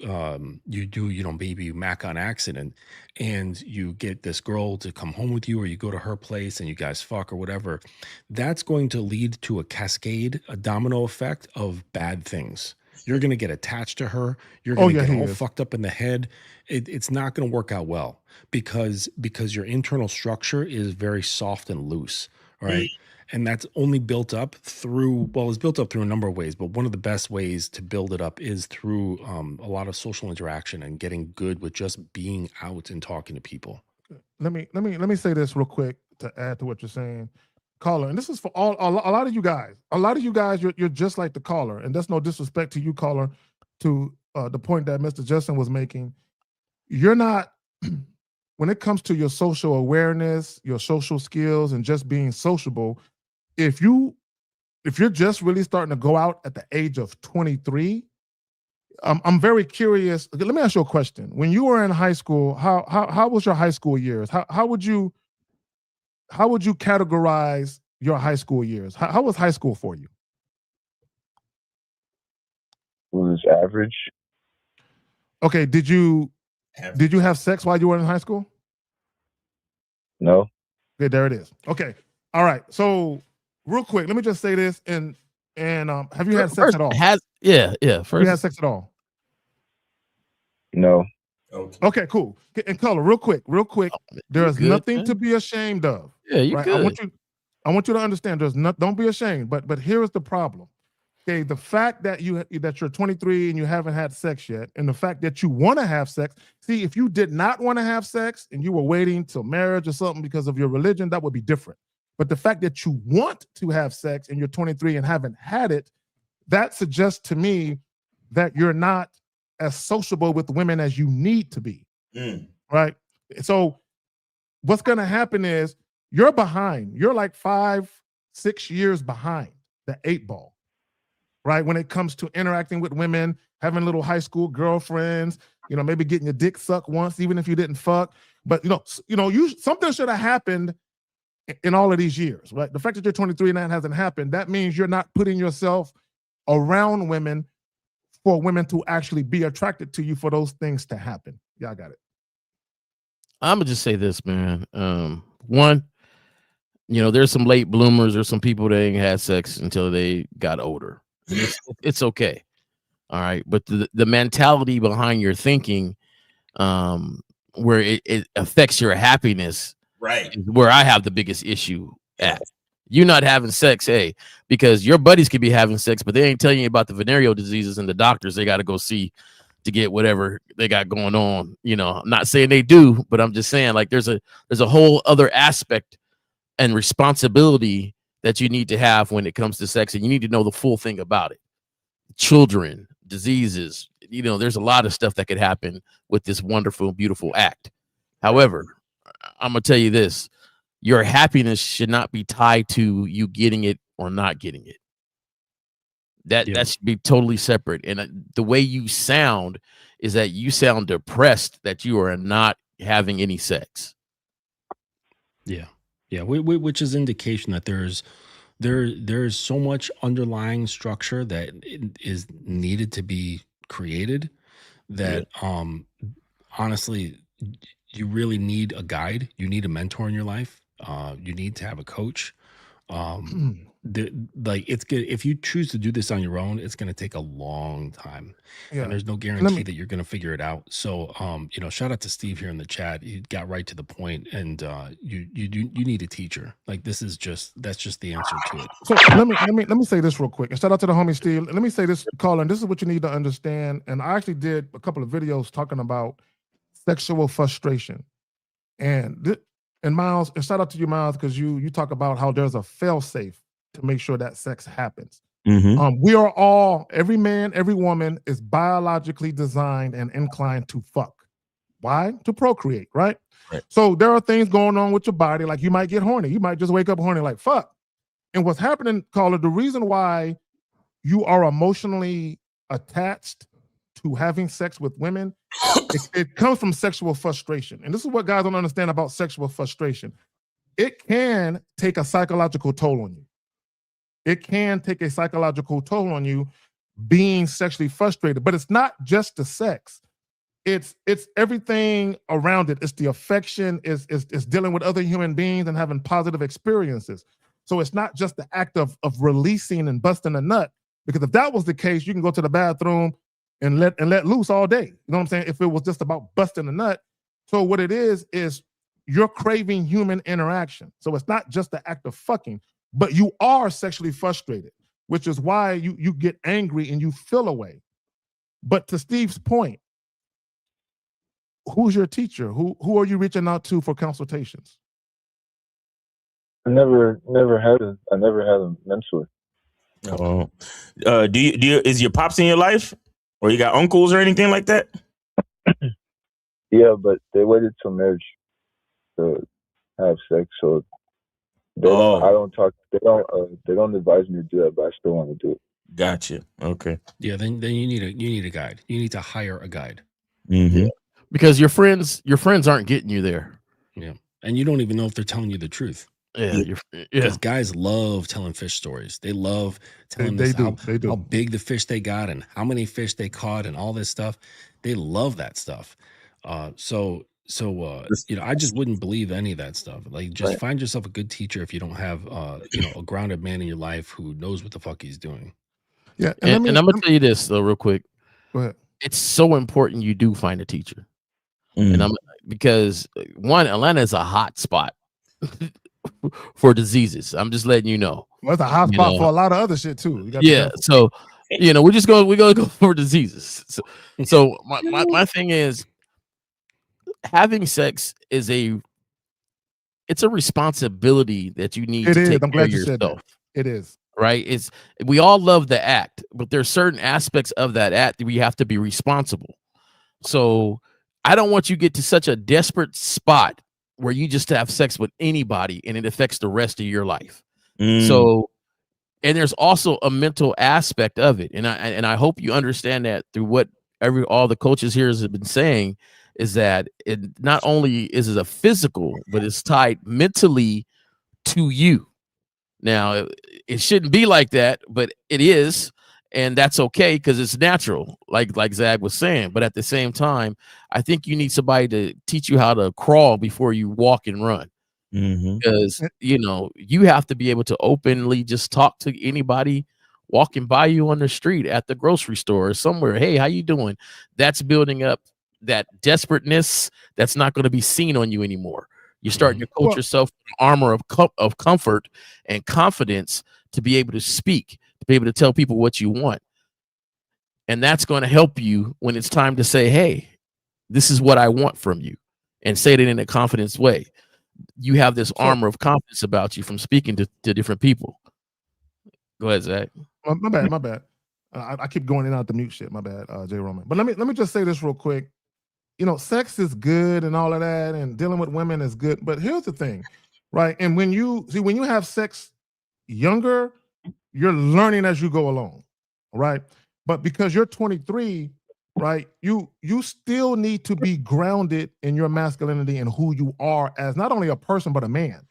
maybe you mac on accident, and you get this girl to come home with you, or you go to her place and you guys fuck or whatever. That's going to lead to a cascade, a domino effect of bad things. You're going to get attached to her. You're going to get all fucked up in the head. It's not going to work out well, because your internal structure is very soft and loose, right? And that's only built up through, well, it's built up through a number of ways, but one of the best ways to build it up is through a lot of social interaction and getting good with just being out and talking to people. Let me say this real quick to add to what you're saying, caller. And this is for a lot of you guys. A lot of you guys, you're just like the caller, and that's no disrespect to you, caller. To the point that Mr. Justin was making, you're not. When it comes to your social awareness, your social skills, and just being sociable, if you're just really starting to go out at the age of 23, I'm very curious. Let me ask you a question. When you were in high school, how was your high school years? How would you categorize your high school years? How was high school for you? It was average. Okay, did you have sex while you were in high school? No. Okay, there it is. Okay. All right. So real quick, let me just say this, and have you had sex at all? Yeah. Have you had sex at all? No. Okay, cool. And color, real quick. There is nothing to be ashamed of. Yeah, you right? good. I want you to understand. Don't be ashamed. But here's the problem. Okay, the fact that you're 23 and you haven't had sex yet, and the fact that you want to have sex. See, if you did not want to have sex and you were waiting till marriage or something because of your religion, that would be different. But the fact that you want to have sex and you're 23 and haven't had it, that suggests to me that you're not as sociable with women as you need to be. Right? So what's going to happen is you're behind. You're like 5-6 years behind the 8 ball. Right? When it comes to interacting with women, having little high school girlfriends, maybe getting your dick sucked once, even if you didn't fuck. But something should have happened in all of these years, right? The fact that you're 23 and that hasn't happened, that means you're not putting yourself around women for women to actually be attracted to you, for those things to happen. Yeah, I got it. I'm gonna just say this, man. One, there's some late bloomers or some people that ain't had sex until they got older. It's okay. All right. But the mentality behind your thinking, where it affects your happiness, right, is where I have the biggest issue at. You not having sex, because your buddies could be having sex, but they ain't telling you about the venereal diseases and the doctors they got to go see to get whatever they got going on. I'm not saying they do, but I'm just saying, like, there's a whole other aspect and responsibility that you need to have when it comes to sex, and you need to know the full thing about it. Children, diseases, there's a lot of stuff that could happen with this wonderful, beautiful act. However, I'm gonna tell you this: your happiness should not be tied to you getting it or not getting it. That should be totally separate. And the way you sound is that you sound depressed that you are not having any sex. Yeah. Which is indication that there's so much underlying structure that is needed to be created that honestly, you really need a guide. You need a mentor in your life. You need to have a coach. It's good if you choose to do this on your own. It's going to take a long time, and there's no guarantee that you're going to figure it out. So, shout out to Steve here in the chat. He got right to the point, and you need a teacher. Like, that's just the answer to it. So let me say this real quick. And shout out to the homie Steve. Let me say this, Colin. This is what you need to understand. And I actually did a couple of videos talking about sexual frustration, and And Miles, and shout out to you, Miles, because you talk about how there's a fail safe to make sure that sex happens. We are all, every man, every woman is biologically designed and inclined to fuck. Why? To procreate, right? So there are things going on with your body, like you might get horny. You might just wake up horny like fuck. And what's happening, caller, the reason why you are emotionally attached to having sex with women, it comes from sexual frustration. And this is what guys don't understand about sexual frustration. It can take a psychological toll on you. It can take a psychological toll on you being sexually frustrated, but it's not just the sex. It's everything around it. It's the affection, it's dealing with other human beings and having positive experiences. So it's not just the act of releasing and busting a nut, because if that was the case, you can go to the bathroom and let loose all day. You know what I'm saying? If it was just about busting a nut. So what it is you're craving human interaction. So it's not just the act of fucking, but you are sexually frustrated, which is why you get angry and you feel away. But to Steve's point, who's your teacher? Who are you reaching out to for consultations? I never had a mentor. Oh, do you is your pops in your life, or you got uncles or anything like that? Yeah, but they waited till marriage to have sex, so they don't. I don't talk. They don't advise me to do that, but I still want to do it. Gotcha. Okay. Yeah. Then you need a guide. You need to hire a guide. Yeah. Because your friends aren't getting you there. Yeah, and you don't even know if they're telling you the truth. Yeah. Because guys love telling fish stories. They love telling us how big the fish they got and how many fish they caught and all this stuff. They love that stuff. So I just wouldn't believe any of that stuff. Like, just find yourself a good teacher if you don't have a grounded man in your life who knows what the fuck he's doing. Yeah, and I'm gonna tell you this though, real quick. Go ahead. It's so important you do find a teacher, because one, Atlanta is a hot spot for diseases. I'm just letting you know. Well, it's a hot spot for a lot of other shit too. So we're gonna go for diseases. So my thing is, having sex is it's a responsibility that you need to take care of yourself. It is. Right? We all love the act, but there's certain aspects of that act that we have to be responsible. So I don't want you to get to such a desperate spot where you just have sex with anybody and it affects the rest of your life. So, and there's also a mental aspect of it. And I hope you understand that through what all the coaches here have been saying, is that it not only is it a physical, but it's tied mentally to you. Now, it shouldn't be like that, but it is, and that's okay because it's natural, like Zag was saying. But at the same time, I think you need somebody to teach you how to crawl before you walk and run. Because you have to be able to openly just talk to anybody walking by you on the street, at the grocery store or somewhere. Hey, how you doing? That's building up that desperateness that's not going to be seen on you anymore. You start to coach yourself in armor of comfort and confidence to be able to speak, to be able to tell people what you want. And that's going to help you when it's time to say, hey, this is what I want from you, and say it in a confidence way. You have this armor of confidence about you from speaking to different people. Go ahead, Zach. My bad. I keep going in and out the mute shit. My bad, Jay Roman. But let me just say this real quick. Sex is good and all of that, and dealing with women is good. But here's the thing, right? And when you have sex younger, you're learning as you go along, right? But because you're 23, right, you still need to be grounded in your masculinity and who you are as not only a person, but a man.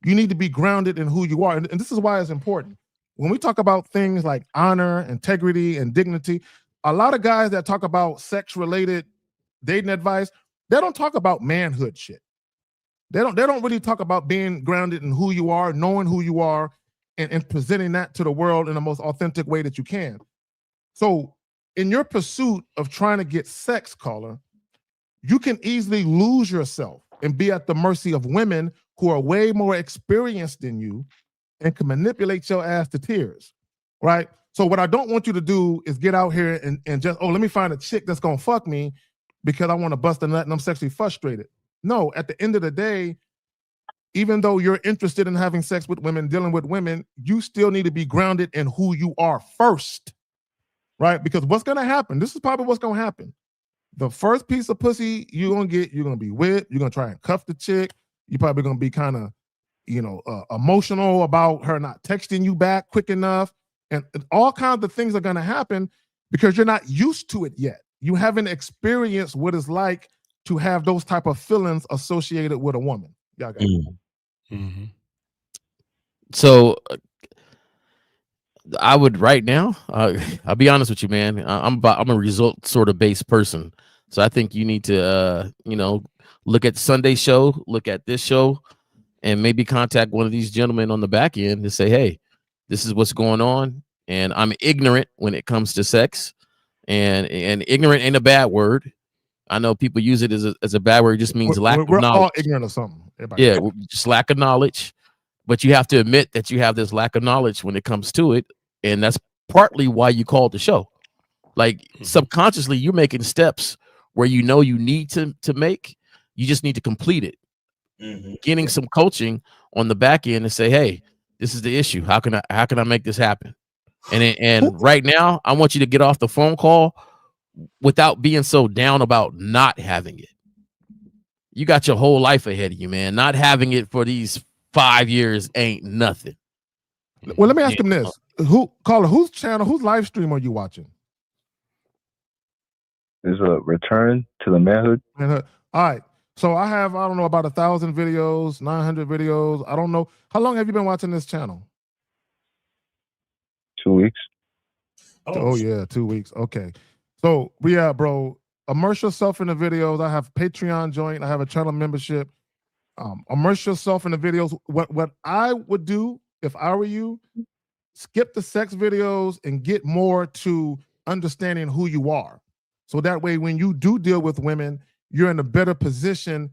You need to be grounded in who you are. And this is why it's important. When we talk about things like honor, integrity, and dignity, a lot of guys that talk about sex-related dating advice, they don't talk about manhood shit. They don't really talk about being grounded in who you are, knowing who you are, and presenting that to the world in the most authentic way that you can. So in your pursuit of trying to get sex, caller, you can easily lose yourself and be at the mercy of women who are way more experienced than you and can manipulate your ass to tears, right? So what I don't want you to do is get out here and just, let me find a chick that's gonna fuck me because I want to bust a nut and I'm sexually frustrated. No, at the end of the day, even though you're interested in having sex with women, dealing with women, you still need to be grounded in who you are first, right? Because what's going to happen, this is probably what's going to happen. The first piece of pussy you're going to get, you're going to be whipped, you're going to try and cuff the chick, you're probably going to be kind of, emotional about her not texting you back quick enough, and all kinds of things are going to happen because you're not used to it yet. You haven't experienced what it's like to have those type of feelings associated with a woman. Y'all got it. Mm-hmm. So I would right now. I'll be honest with you, man. I'm a result sort of based person, so I think you need to, look at Sunday show, look at this show, and maybe contact one of these gentlemen on the back end to say, "Hey, this is what's going on, and I'm ignorant when it comes to sex, and ignorant ain't a bad word. I know people use it as a bad word. It just means lack of knowledge. We're all ignorant of something. Everybody. Yeah, just lack of knowledge. But you have to admit that you have this lack of knowledge when it comes to it, and that's partly why you called the show. Like subconsciously, you're making steps where you know you need to make. You just need to complete it. Getting some coaching on the back end and say, "Hey, this is the issue. How can I make this happen?" And right now, I want you to get off the phone call without being so down about not having it. You got your whole life ahead of you, man. Not having it for these 5 years ain't nothing. Well, let me ask him this: whose channel, whose live stream are you watching? There's a Return to the Manhood. All right. So I have, I don't know, about 1,000 videos, 900 videos. I don't know. How long have you been watching this channel? 2 weeks. Oh yeah, 2 weeks. Okay. So yeah, bro, immerse yourself in the videos. I have Patreon joint. I have a channel membership. Immerse yourself in the videos. What I would do if I were you, skip the sex videos and get more to understanding who you are. So that way, when you do deal with women, you're in a better position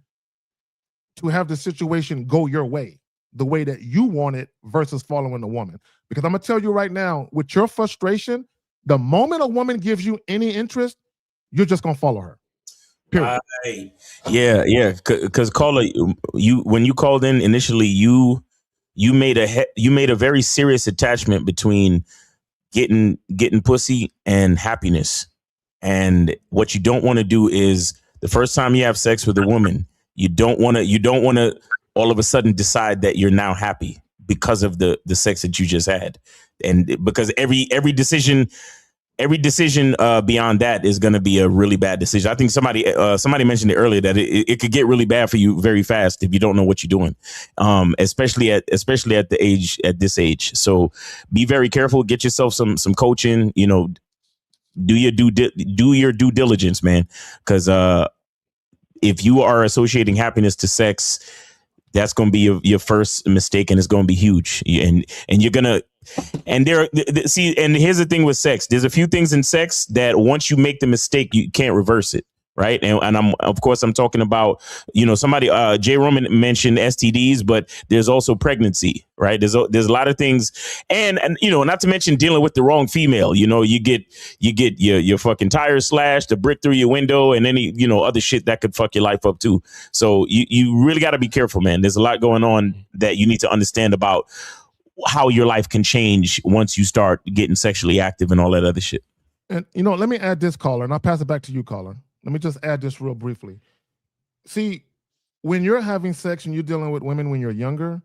to have the situation go your way, the way that you want it versus following the woman. Because I'm going to tell you right now, with your frustration, the moment a woman gives you any interest, you're just going to follow her. Period. Yeah. Because caller, when you called in initially, you made a very serious attachment between getting pussy and happiness. And what you don't want to do is the first time you have sex with a woman, you don't want to all of a sudden decide that you're now happy because of the sex that you just had. And because every decision beyond that is going to be a really bad decision. I think somebody mentioned it earlier that it could get really bad for you very fast if you don't know what you're doing, especially at this age. So be very careful. Get yourself some coaching. Do your due diligence, man. Because if you are associating happiness to sex, that's going to be your first mistake, and it's going to be huge. And you're gonna. And see, and here's the thing with sex. There's a few things in sex that once you make the mistake, you can't reverse it. Right. And I'm talking about, somebody, Jay Roman mentioned STDs, but there's also pregnancy. Right. There's a lot of things. And not to mention dealing with the wrong female. You get your fucking tires slashed, a brick through your window, and any, other shit that could fuck your life up, too. So you really got to be careful, man. There's a lot going on that you need to understand about how your life can change once you start getting sexually active and all that other shit. And, let me add this, caller, and I'll pass it back to you, caller. Let me just add this real briefly. See, when you're having sex and you're dealing with women when you're younger,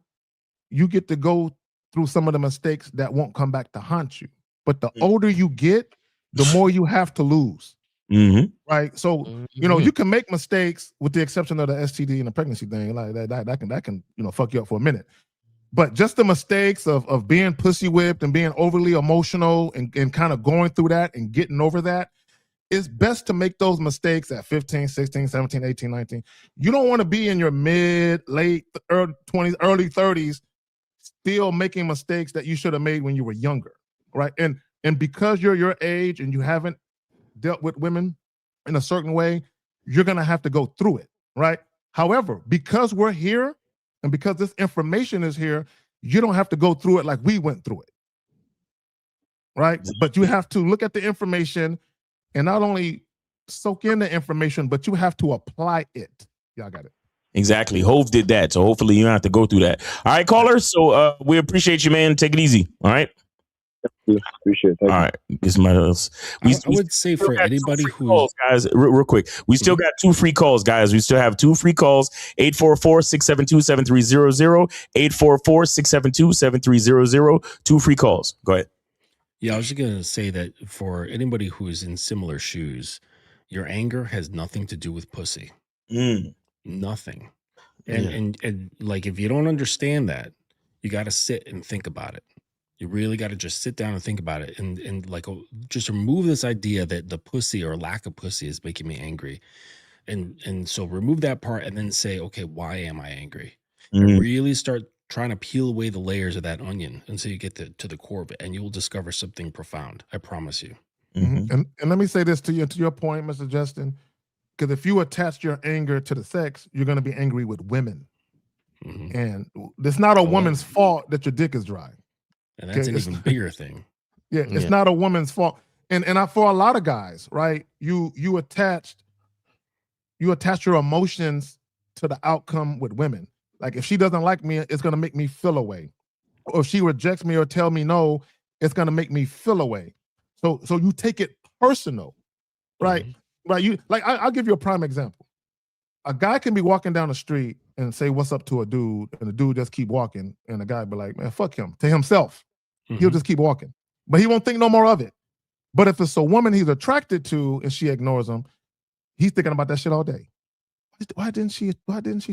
you get to go through some of the mistakes that won't come back to haunt you. But the older you get, the more you have to lose. Mm-hmm. Right? So, you can make mistakes with the exception of the STD and the pregnancy thing. Like that can fuck you up for a minute. But just the mistakes of being pussy whipped and being overly emotional and kind of going through that and getting over that, it's best to make those mistakes at 15, 16, 17, 18, 19. You don't want to be in your late 20s, early 30s, still making mistakes that you should have made when you were younger, right? And because you're your age and you haven't dealt with women in a certain way, you're going to have to go through it, right? However, because we're here and because this information is here, you don't have to go through it like we went through it, right? But you have to look at the information and not only soak in the information, but you have to apply it. Y'all got it. Exactly. Hove did that. So hopefully you don't have to go through that. All right, caller. So we appreciate you, man. Take it easy. All right. Appreciate it. Thank All you. right. This my I would say for anybody who's calls, guys, real quick. We still got 2 free calls, guys. We still have 2 free calls. 844-672-7300. 844-672-7300. 2 free calls. Go ahead. Yeah, I was just gonna say that for anybody who is in similar shoes, your anger has nothing to do with pussy. Nothing. And like if you don't understand that, you got to sit and think about it. You really got to just sit down and think about it, and like just remove this idea that the pussy or lack of pussy is making me angry, and so remove that part and then say, okay, why am I angry? And really start trying to peel away the layers of that onion until you get to the core of it, and you will discover something profound. I promise you. And let me say this to you, to your point, Mr. Justin, because if you attach your anger to the sex, you're going to be angry with women, and it's not a woman's fault that your dick is dry. And that's an even bigger thing. Yeah, it's not a woman's fault. And for a lot of guys, right? You attach your emotions to the outcome with women. Like if she doesn't like me, it's gonna make me feel away. Or if she rejects me or tell me no, it's gonna make me feel away. So you take it personal, right? Right. You like I'll give you a prime example. A guy can be walking down the street and say what's up to a dude, and the dude just keep walking, and the guy be like, man, fuck him, to himself. He'll just keep walking, but he won't think no more of it. But if it's a woman he's attracted to and she ignores him, he's thinking about that shit all day. Why didn't she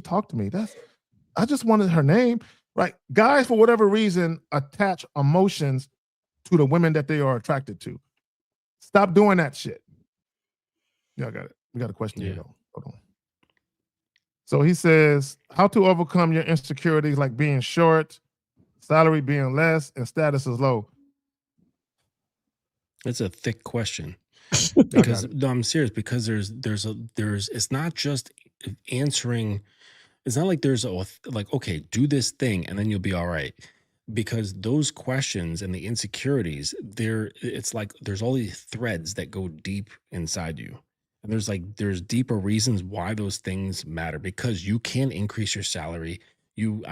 talk to me? I just wanted her name, right? Guys, for whatever reason, attach emotions to the women that they are attracted to. Stop doing that shit. Yeah, I got it. We got a question here, though. Hold on. So he says, how to overcome your insecurities like being short, salary being less, and status is low. It's a thick question. Because no, I'm serious, because there's it's not just answering. It's not like there's okay, do this thing and then you'll be all right. Because those questions and the insecurities, it's like there's all these threads that go deep inside you. And there's deeper reasons why those things matter, because you can increase your salary. You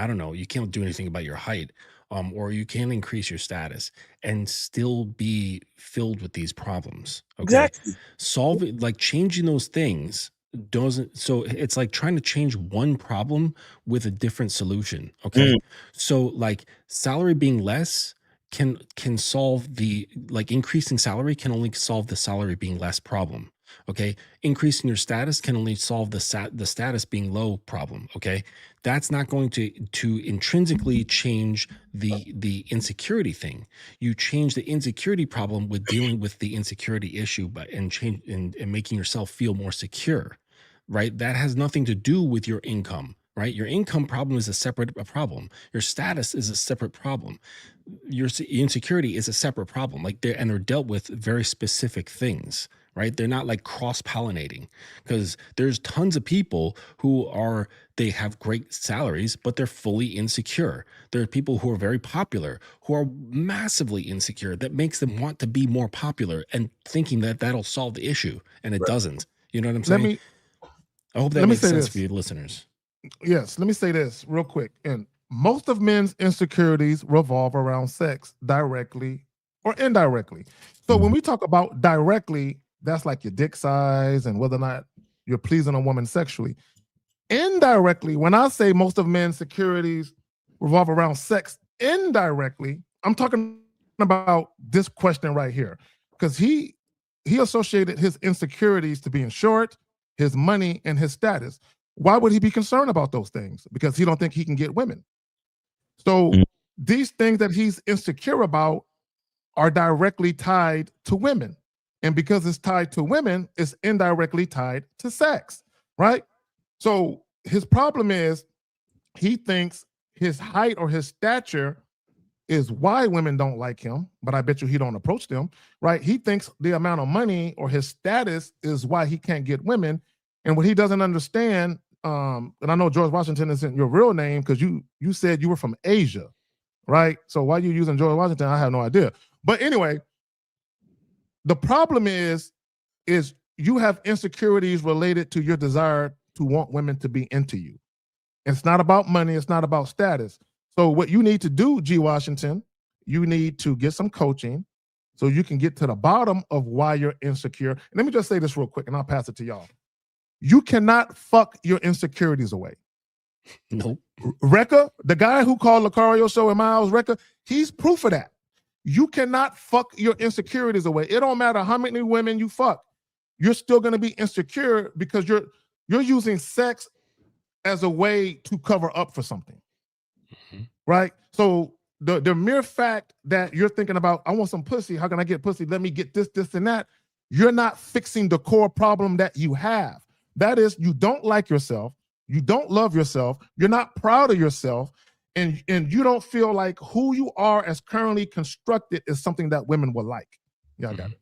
can't do anything about your height, or you can increase your status and still be filled with these problems. Okay. Exactly. Changing those things doesn't, so it's like trying to change one problem with a different solution. Okay. So like salary being less can solve the, like increasing salary can only solve the salary being less problem. Okay. Increasing your status can only solve the status being low problem. Okay. That's not going to intrinsically change the insecurity thing. You change the insecurity problem with dealing with the insecurity issue, and making yourself feel more secure, right? That has nothing to do with your income, right? Your income problem is a separate problem. Your status is a separate problem. Your insecurity is a separate problem. They're dealt with very specific things, right? They're not like cross-pollinating, because there's tons of people who they have great salaries, but they're fully insecure. There are people who are very popular who are massively insecure. That makes them want to be more popular and thinking that that'll solve the issue, and it doesn't. You know what I'm saying? I hope that makes sense for you listeners. Yes, let me say this real quick. And most of men's insecurities revolve around sex, directly or indirectly. So when we talk about directly, that's like your dick size and whether or not you're pleasing a woman sexually. Indirectly, when I say most of men's insecurities revolve around sex indirectly, I'm talking about this question right here. Because he associated his insecurities to being short, his money, and his status. Why would he be concerned about those things? Because he don't think he can get women. So these things that he's insecure about are directly tied to women. And because it's tied to women, it's indirectly tied to sex, right? So his problem is he thinks his height or his stature is why women don't like him, but I bet you he don't approach them, right? He thinks the amount of money or his status is why he can't get women. And what he doesn't understand, and I know George Washington isn't your real name because you said you were from Asia, right? So why are you using George Washington? I have no idea. But anyway, the problem is you have insecurities related to your desire to want women to be into you. It's not about money. It's not about status. So what you need to do, G. Washington, you need to get some coaching so you can get to the bottom of why you're insecure. And let me just say this real quick, and I'll pass it to y'all. You cannot fuck your insecurities away. Nope. Rekka, the guy who called Lucario show and Miles Rekka, he's proof of that. You cannot fuck your insecurities away. It don't matter how many women you fuck. You're still going to be insecure because you're using sex as a way to cover up for something. Mm-hmm. Right? So the mere fact that you're thinking about, I want some pussy, how can I get pussy? Let me get this, and that. You're not fixing the core problem that you have. That is, you don't like yourself. You don't love yourself. You're not proud of yourself. And you don't feel like who you are as currently constructed is something that women will like. Yeah, I got it.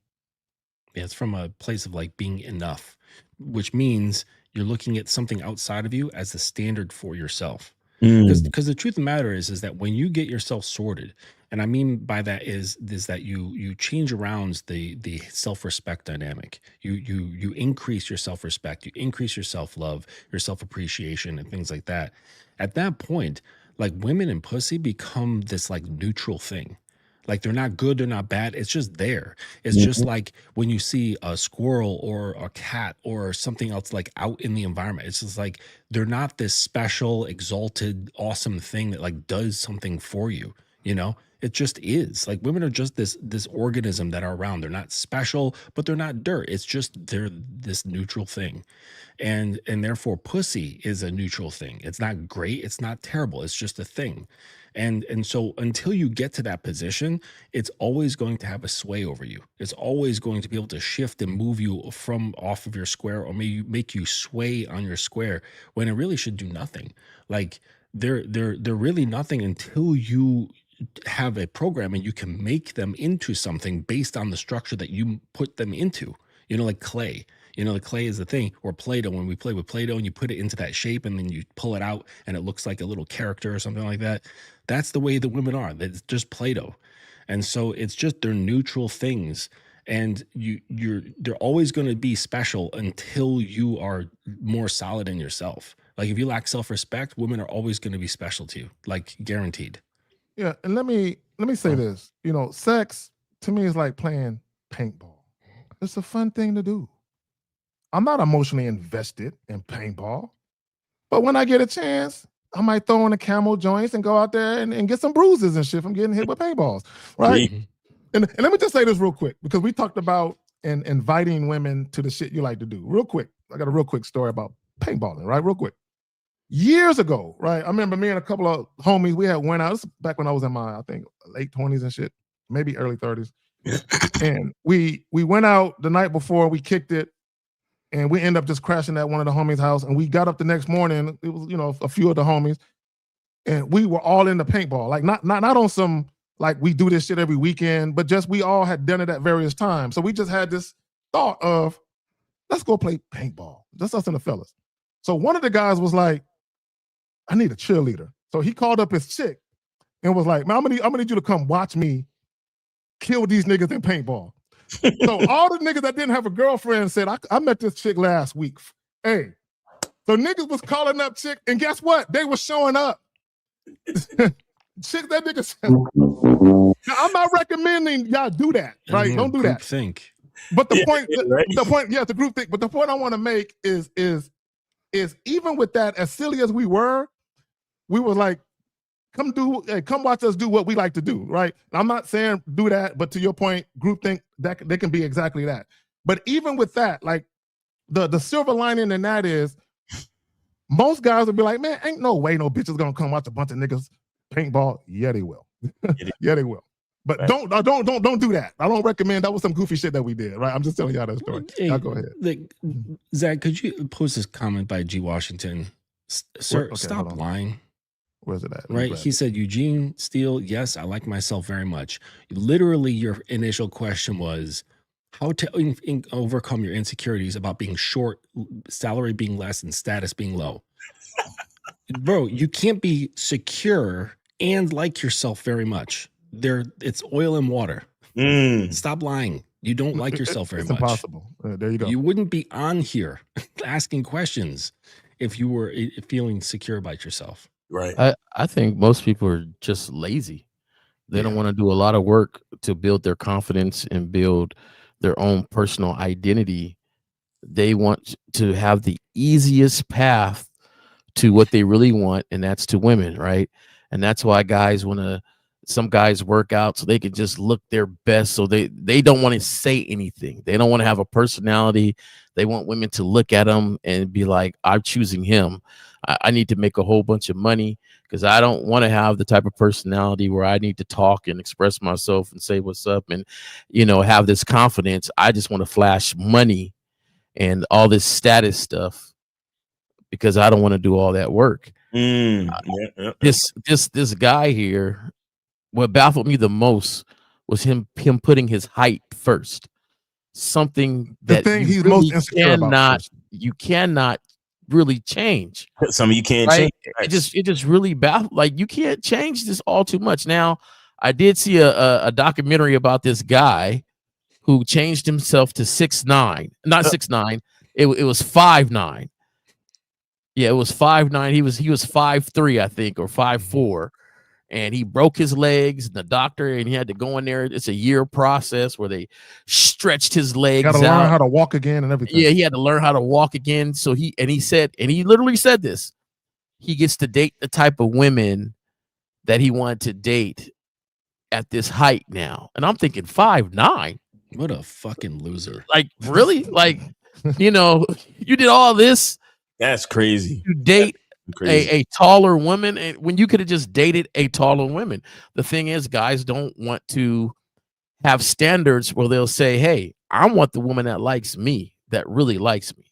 Yeah, it's from a place of like being enough, which means you're looking at something outside of you as the standard for yourself. Because the truth of the matter is that when you get yourself sorted, and I mean by that is that you change around the self-respect dynamic. You increase your self-respect, you increase your self-love, your self-appreciation, and things like that. At that point, like women and pussy become this like neutral thing. Like they're not good, they're not bad. It's just there. It's just like when you see a squirrel or a cat or something else like out in the environment. It's just like they're not this special, exalted, awesome thing that like does something for you. You know, it just is. Like women are just this organism that are around. They're not special, but they're not dirt. It's just they're this neutral thing. And therefore pussy is a neutral thing. It's not great, it's not terrible, it's just a thing. And so until you get to that position, it's always going to have a sway over you. It's always going to be able to shift and move you from off of your square, or maybe make you sway on your square when it really should do nothing. Like they're really nothing until you have a program and you can make them into something based on the structure that you put them into. You know, like clay. You know, the clay is the thing, or Play-Doh, when we play with Play-Doh and you put it into that shape and then you pull it out and it looks like a little character or something like that. That's the way the women are. It's just Play-Doh. And so it's just, they're neutral things. And they're always going to be special until you are more solid in yourself. Like if you lack self-respect, women are always going to be special to you, like guaranteed. Yeah, and let me say this. You know, sex to me is like playing paintball. It's a fun thing to do. I'm not emotionally invested in paintball, but when I get a chance, I might throw in the camel joints and go out there and get some bruises and shit from getting hit with paintballs, right? And let me just say this real quick, because we talked about inviting women to the shit you like to do. Real quick, I got a real quick story about paintballing, right? Real quick. Years ago, right? I remember me and a couple of homies, we had went out. This is back when I was in my, I think, late 20s and shit, maybe early 30s. And we went out the night before, we kicked it, and we ended up just crashing at one of the homies' house. And we got up the next morning. It was, you know, a few of the homies, and we were all in the paintball. Like not on some like we do this shit every weekend, but just we all had done it at various times. So we just had this thought of, let's go play paintball. Just us and the fellas. So one of the guys was like, I need a cheerleader. So he called up his chick and was like, man, I'm gonna need you to come watch me kill these niggas in paintball. So all the niggas that didn't have a girlfriend said, I met this chick last week. Hey, so niggas was calling up chick, and guess what? They were showing up. Chick, that nigga said, now, I'm not recommending y'all do that, right? Don't do that. Think. But the point, the group think. But the point I want to make is even with that, as silly as we were like, come watch us do what we like to do, right? I'm not saying do that, but to your point, groupthink, that they can be exactly that. But even with that, like the silver lining in that is most guys will be like, man, ain't no way no bitch is gonna come watch a bunch of niggas paintball. Yeah, they will. Yeah, they will. But right. don't do that. I don't recommend. That was some goofy shit that we did, right? I'm just telling y'all that story. Hey, y'all go ahead. Like, Zach, could you post this comment by G. Washington? Sir, okay, stop lying. Where's it at? Right? He said, Eugene Steele, yes, I like myself very much. Literally, your initial question was how to overcome your insecurities about being short, salary being less, and status being low. Bro, you can't be secure and like yourself very much. It's oil and water. Stop lying. You don't like yourself very much. It's impossible. There you go. You wouldn't be on here asking questions if you were feeling secure about yourself? Right. I think most people are just lazy. They don't want to do a lot of work to build their confidence and build their own personal identity. They want to have the easiest path to what they really want, and that's to women, right? And that's why some guys work out so they can just look their best. So they don't want to say anything. They don't want to have a personality. They want women to look at them and be like, I'm choosing him. I need to make a whole bunch of money because I don't want to have the type of personality where I need to talk and express myself and say what's up and, have this confidence. I just want to flash money and all this status stuff because I don't want to do all that work. This guy here, what baffled me the most was him putting his height first. Something that he's most insecure about. You cannot really change. Some of you can't change. Right? It just really baffled. Like, you can't change this all too much. Now, I did see a documentary about this guy who changed himself to 6'9", not 6'9". It was 5'9". Yeah, it was 5'9". He was 5'3", I think, or 5'4". And he broke his legs, and the doctor, and he had to go in there. It's a year process where they stretched his legs out. Got to learn how to walk again and everything. Yeah, he had to learn how to walk again. So he literally said this. He gets to date the type of women that he wanted to date at this height now. And I'm thinking 5'9". What a fucking loser. Like, really? Like, you did all this. That's crazy. You date a taller woman, and when you could have just dated a taller woman. The thing is, guys don't want to have standards where they'll say, hey, I want the woman that likes me, that really likes me.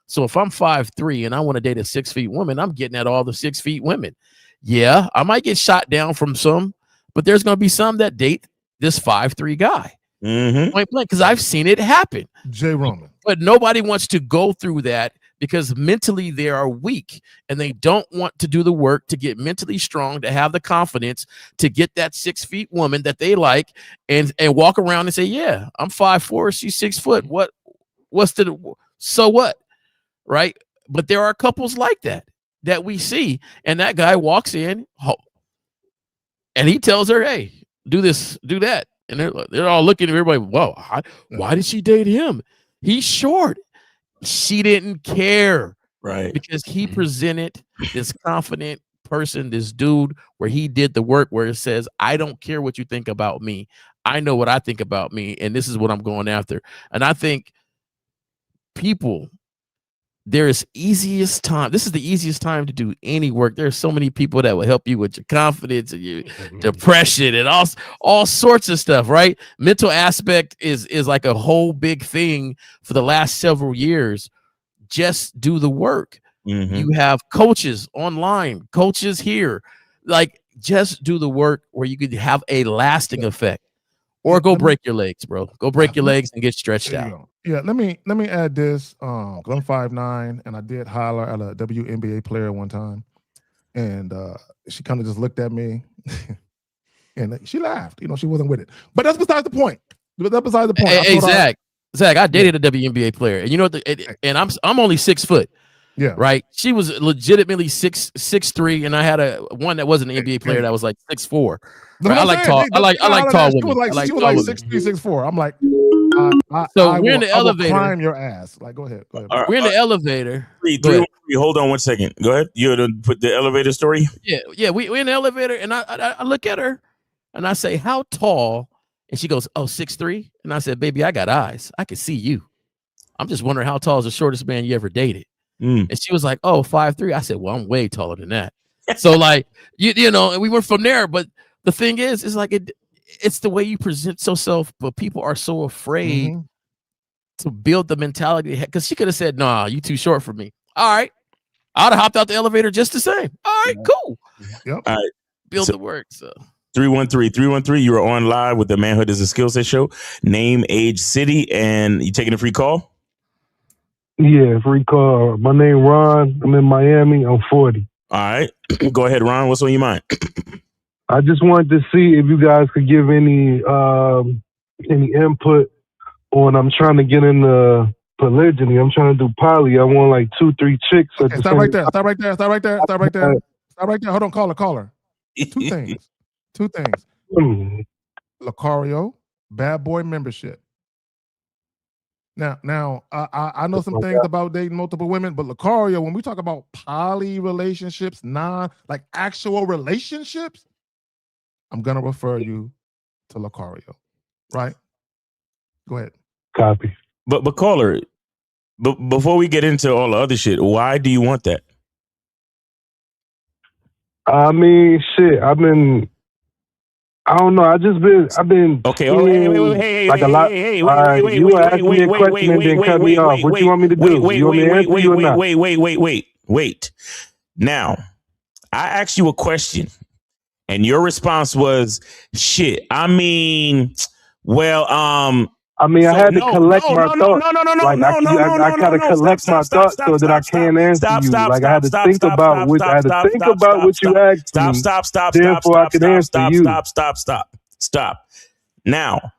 So if I'm 5'3" and I want to date a 6 feet woman, I'm getting at all the 6 feet women. Yeah, I might get shot down from some, but there's going to be some that date this 5'3" guy. Point blank, because I've seen it happen. Jay Roman. But nobody wants to go through that because mentally they are weak and they don't want to do the work to get mentally strong, to have the confidence to get that 6 feet woman that they like and walk around and say, yeah, I'm 5'4", she's 6 foot. So what? Right? But there are couples like that we see. And that guy walks in and he tells her, hey, do this, do that. And they're all looking at everybody. Whoa, why did she date him? He's short. She didn't care, right? Because he presented this confident person, this dude, where he did the work, where it says, I don't care what you think about me. I know what I think about me, and this is what I'm going after. And I think this is the easiest time to do any work. There's so many people that will help you with your confidence and your depression and all sorts of stuff, right? Mental aspect is like a whole big thing for the last several years. Just do the work. You have coaches online, coaches here. Like, just do the work where you could have a lasting effect. Or go break your legs, bro. Go break your legs and get stretched out. Yeah, let me add this. 'Cause I'm 5'9", and I did holler at a WNBA player one time, and she kind of just looked at me, and she laughed. She wasn't with it. But that's besides the point. Hey, Zach, I dated a WNBA player, and and I'm only 6 foot. Yeah. Right. She was legitimately 6'3", and I had one that wasn't an NBA player that was like 6'4". Right? I like tall. I like tall women. She was like 6'3", 6'4". I'm like, so we're in the elevator. Climb your ass. Like, go ahead. We're in the elevator. Three, hold on 1 second. Go ahead. You to put the elevator story. Yeah. We're in the elevator, and I look at her, and I say, "How tall?" And she goes, "Oh, 6'3". And I said, "Baby, I got eyes. I can see you. I'm just wondering how tall is the shortest man you ever dated." And she was like, "Oh, 5'3". I said, "Well, I'm way taller than that." So like, and we went from there. But the thing is like it's the way you present yourself. But people are so afraid to build the mentality, because she could have said, "Nah, you too short for me." All right, I'd have hopped out the elevator just the same. All right, cool. Yep. All right, build the work. So 313 you are on live with the Manhood is a Skill Set show. Name, age, city, and you taking a free call? Yeah, free call. My name Ron. I'm in Miami. I'm 40. All right. Go ahead, Ron. What's on your mind? I just wanted to see if you guys could give any input on, I'm trying to get into polygyny. I'm trying to do poly. I want like 2-3 chicks at Okay, the stop same right there. Stop right there. Stop right there. Stop right there. time. Stop right there. Hold on, caller. Two things. Hmm. Lucario, bad boy membership. Now, I know some things about dating multiple women, but Lucario, when we talk about poly relationships, like actual relationships, I'm gonna refer you to Lucario, right? Go ahead. Copy. But caller, before we get into all the other shit, why do you want that? I mean, shit. I don't know. I've been Okay. seeing like a lot. You were asking me a question and then cut me off. What you want me to do? You want me to answer you or not? Wait. Now, I asked you a question, and your response was, "Shit." I mean, well, I mean, I had to collect my thoughts. Like I gotta collect my thoughts so that I can answer you. Like I had to think about what you asked me. Therefore, I can answer you. Stop. Now,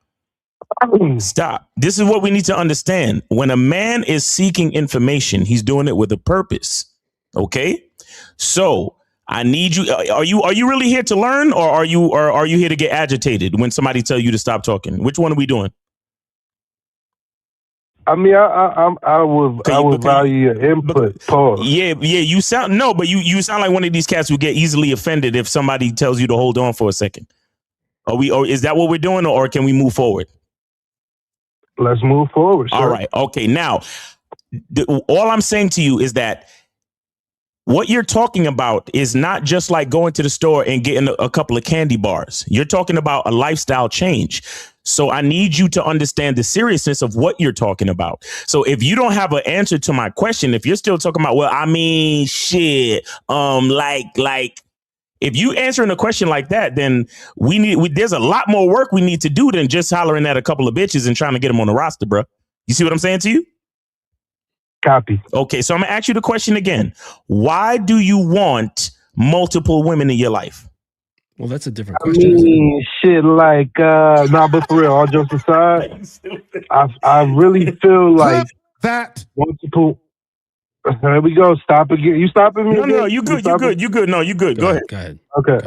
stop. This is what we need to understand. When a man is seeking information, he's doing it with a purpose. Okay? So I need you. Are you really here to learn, or are you here to get agitated when somebody tell you to stop talking? Which one are we doing? I mean, I would value your input. Pause. Yeah. You sound you sound like one of these cats who get easily offended if somebody tells you to hold on for a second. Or is that what we're doing, or can we move forward? Let's move forward. Sir. All right. Okay. Now, all I'm saying to you is that what you're talking about is not just like going to the store and getting a couple of candy bars. You're talking about a lifestyle change. So I need you to understand the seriousness of what you're talking about. So if you don't have an answer to my question, if you're still talking about, well, I mean, shit, like if you answering a question like that, then there's a lot more work we need to do than just hollering at a couple of bitches and trying to get them on the roster, bro. You see what I'm saying to you? Copy. Okay, so I'm gonna ask you the question again. Why do you want multiple women in your life? Well, that's a different question. I mean, shit, like, but for real, all jokes aside, I really feel like that multiple. There we go. Stop again. You stopping me? No, you good. You good. No, you good. Go ahead. Okay.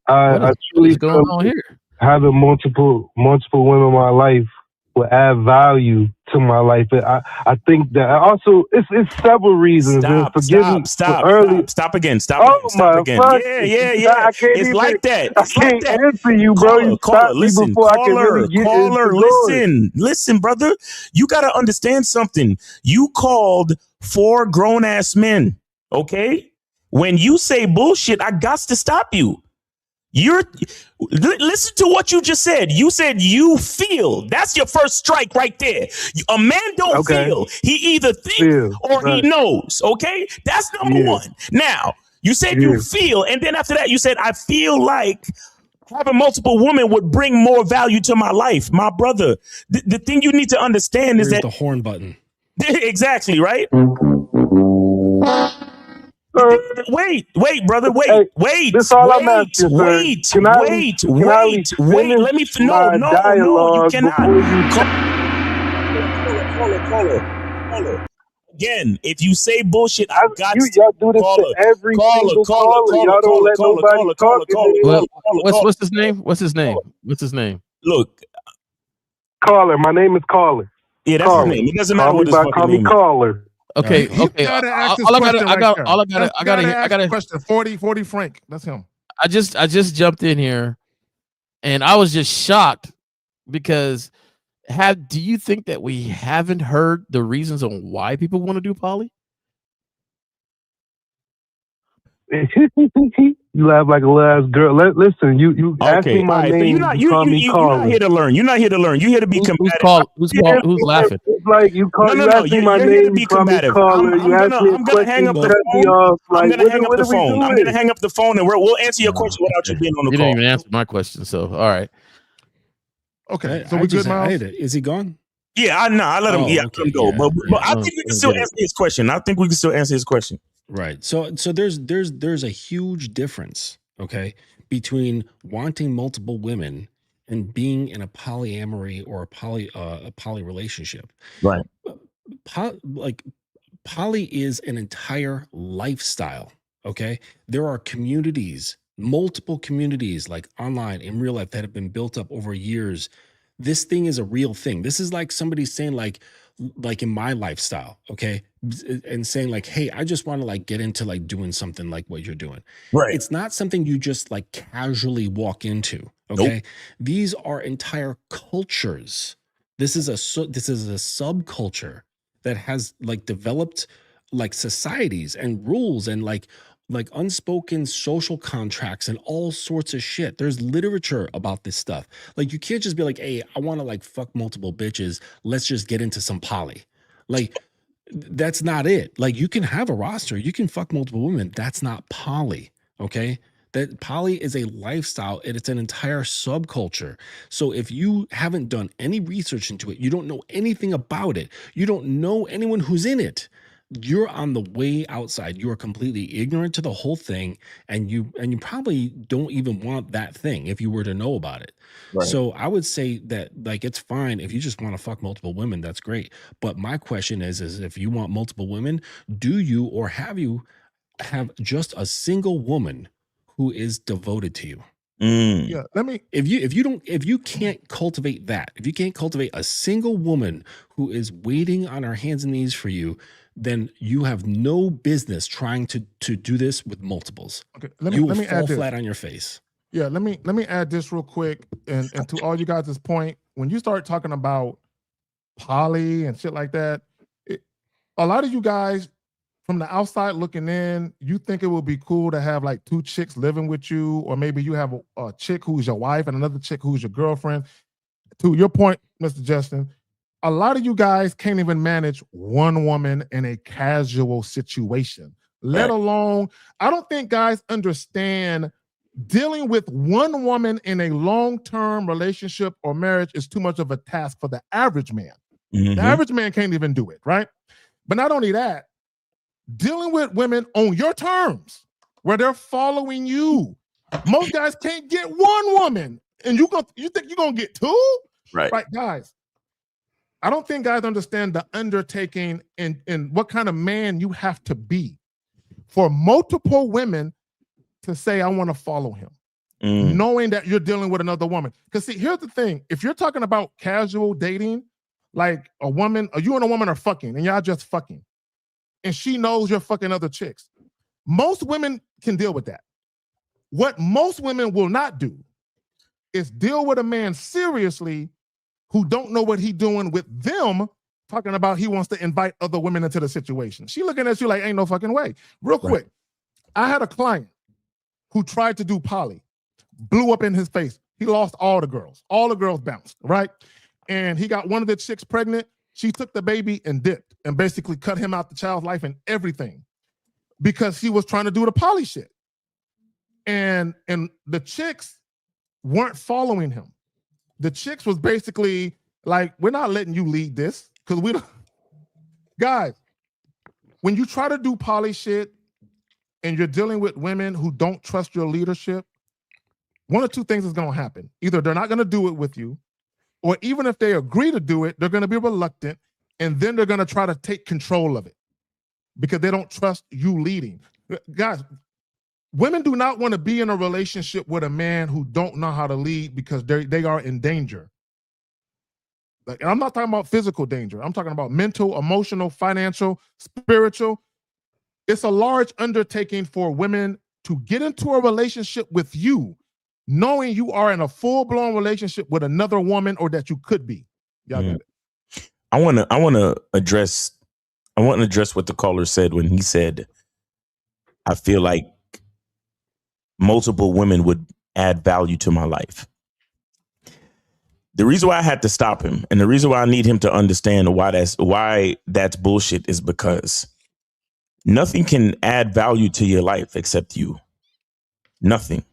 I truly feel on here? Having multiple women in my life will add value to my life. I think that also it's several reasons. Stop again. Stop again. Yeah. I can't it's even, like that. I can't answer you, bro. You stopped me before I can really get into listen, brother. You got to understand something. You called 4 grown ass men. Okay. When you say bullshit, I got to stop you. Listen to what you just said. You said you feel. That's your first strike right there. A man don't feel. He either thinks or he knows. Okay, that's number one. Now you said you feel, and then after that you said I feel like having multiple women would bring more value to my life, my brother. The thing you need to understand is that the horn button. Exactly right. Wait, brother. Wait. That's all I'm asking, wait. Can I Let me no. You cannot. Caller. Again, if you say bullshit, I got y'all do this to every single caller. Y'all don't let nobody talk. What's his name? What's his name? Look, Caller. My name is Caller. Yeah, that's his name. It doesn't matter what his fucking call name me Caller. Okay. You gotta ask this question. I gotta question. 40 Frank. That's him. I just jumped in here, and I was just shocked because do you think that we haven't heard the reasons on why people want to do poly? You laugh like a little ass girl. Listen, you ask me my name. So you're not here to learn. You're not here to learn. You're here to be combative. Who's laughing? It's like you call. No. You ask me my you're name. Here to be combative. I'm gonna hang up the phone. I'm gonna hang up the phone. I'm gonna hang up the phone, and we'll answer your question without you being on the call. You didn't even answer my question. So all right. Okay. So we good, Miles? Is he gone? Yeah, I let him. Let him go. But I think we can still answer his question. Right. So there's a huge difference, okay, between wanting multiple women and being in a polyamory or a poly relationship. Right. poly is an entire lifestyle. Okay, there are communities, multiple communities, like online in real life, that have been built up over years. This thing is a real thing. This is like somebody saying like in my lifestyle, okay, and saying like, hey, I just want to like get into like doing something like what you're doing. Right. It's not something you just like casually walk into. Okay, Nope. these are entire cultures. This is a subculture that has like developed like societies and rules and like unspoken social contracts and all sorts of shit. There's literature about this stuff. Like you can't just be like, hey, I want to like fuck multiple bitches. Let's just get into some poly. Like that's not it. Like you can have a roster, you can fuck multiple women. That's not poly. Okay. That poly is a lifestyle and it's an entire subculture. So if you haven't done any research into it, you don't know anything about it, you don't know anyone who's in it, you're on the way outside. You are completely ignorant to the whole thing, and you probably don't even want that thing if you were to know about it. Right. So I would say that like it's fine if you just want to fuck multiple women, that's great. But my question is if you want multiple women, do you or have you have just a single woman who is devoted to you? Yeah, if you can't cultivate that, if you can't cultivate a single woman who is waiting on her hands and knees for you, then you have no business trying to do this with multiples. Okay, you will let me fall add this. flat on your face. Yeah, let me add this real quick, and to all you guys' point, when you start talking about poly and shit like that, a lot of you guys from the outside looking in, you think it would be cool to have like two chicks living with you, or maybe you have a chick who's your wife and another chick who's your girlfriend. To your point, Mr. Justin, a lot of you guys can't even manage one woman in a casual situation, let alone, I don't think guys understand dealing with one woman in a long-term relationship or marriage is too much of a task for the average man. Mm-hmm. The average man can't even do it, right? But not only that, dealing with women on your terms, where they're following you. Most guys can't get one woman, and you think you're gonna get two? Right, guys. I don't think guys understand the undertaking and what kind of man you have to be for multiple women to say, I want to follow him, knowing that you're dealing with another woman. Because see, here's the thing. If you're talking about casual dating, like a woman, or you and a woman are fucking, and y'all just fucking, and she knows you're fucking other chicks, most women can deal with that. What most women will not do is deal with a man seriously who don't know what he's doing with them, talking about he wants to invite other women into the situation. She looking at you like, ain't no fucking way. Real quick, I had a client who tried to do poly, blew up in his face. He lost all the girls. All the girls bounced, right? And he got one of the chicks pregnant. She took the baby and dipped and basically cut him out the child's life and everything because he was trying to do the poly shit. And the chicks weren't following him. The chicks was basically like, we're not letting you lead this because we don't. Guys, when you try to do poly shit and you're dealing with women who don't trust your leadership, one or two things is going to happen. Either they're not going to do it with you, or even if they agree to do it, they're going to be reluctant, and then they're going to try to take control of it because they don't trust you leading. Guys, women do not want to be in a relationship with a man who don't know how to lead because they are in danger. Like, and I'm not talking about physical danger. I'm talking about mental, emotional, financial, spiritual. It's a large undertaking for women to get into a relationship with you, knowing you are in a full-blown relationship with another woman, or that you could be. Y'all got it. I want to address what the caller said when he said, I feel like multiple women would add value to my life. The reason why I had to stop him, and the reason why I need him to understand why that's bullshit, is because nothing can add value to your life except you. Nothing.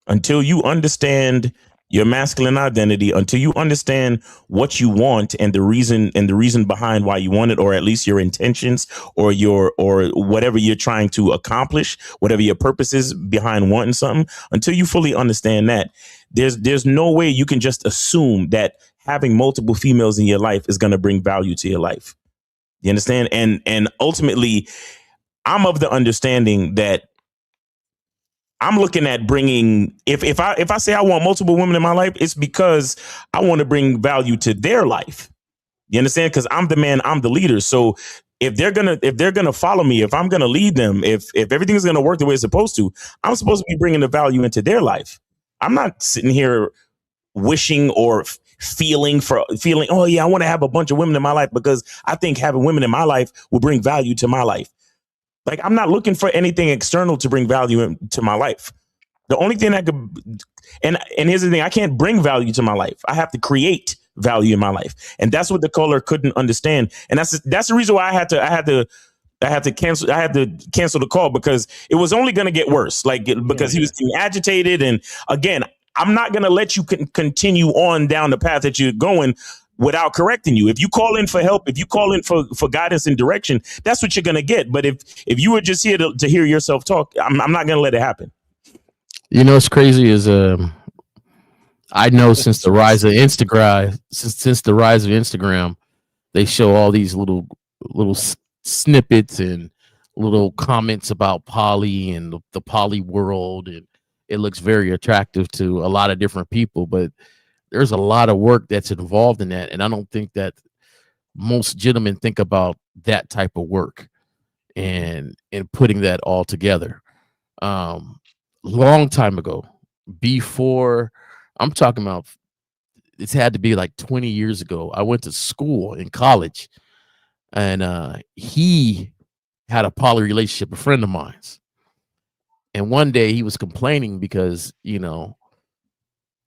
Until you understand your masculine identity, until you understand what you want and the reason behind why you want it, or at least your intentions or whatever you're trying to accomplish, whatever your purpose is behind wanting something, until you fully understand that, there's no way you can just assume that having multiple females in your life is going to bring value to your life. You understand? And ultimately, I'm of the understanding that I'm looking at bringing, if I say I want multiple women in my life, it's because I want to bring value to their life. You understand? Because I'm the man, I'm the leader. So if they're gonna follow me, if I'm gonna lead them, if everything's gonna work the way it's supposed to, I'm supposed to be bringing the value into their life. I'm not sitting here wishing or feeling, oh yeah, I want to have a bunch of women in my life because I think having women in my life will bring value to my life. Like, I'm not looking for anything external to bring value into my life. The only thing that could, and here's the thing, I can't bring value to my life. I have to create value in my life. And that's what the caller couldn't understand. And that's the reason why I had to cancel the call, because it was only going to get worse. Because he was getting agitated. And again, I'm not going to let you continue on down the path that you're going without correcting you. If you call in for help, if you call in for guidance and direction, that's what you're going to get. But if you were just here to hear yourself talk, I'm not going to let it happen. You know what's crazy is I know since the rise of Instagram, they show all these little snippets and little comments about poly and the poly world, and it looks very attractive to a lot of different people, but there's a lot of work that's involved in that, and I don't think that most gentlemen think about that type of work and putting that all together. Long time ago, before, I'm talking about, it's had to be like 20 years ago, I went to school in college, and he had a poly relationship, a friend of mine's, and one day he was complaining because, you know,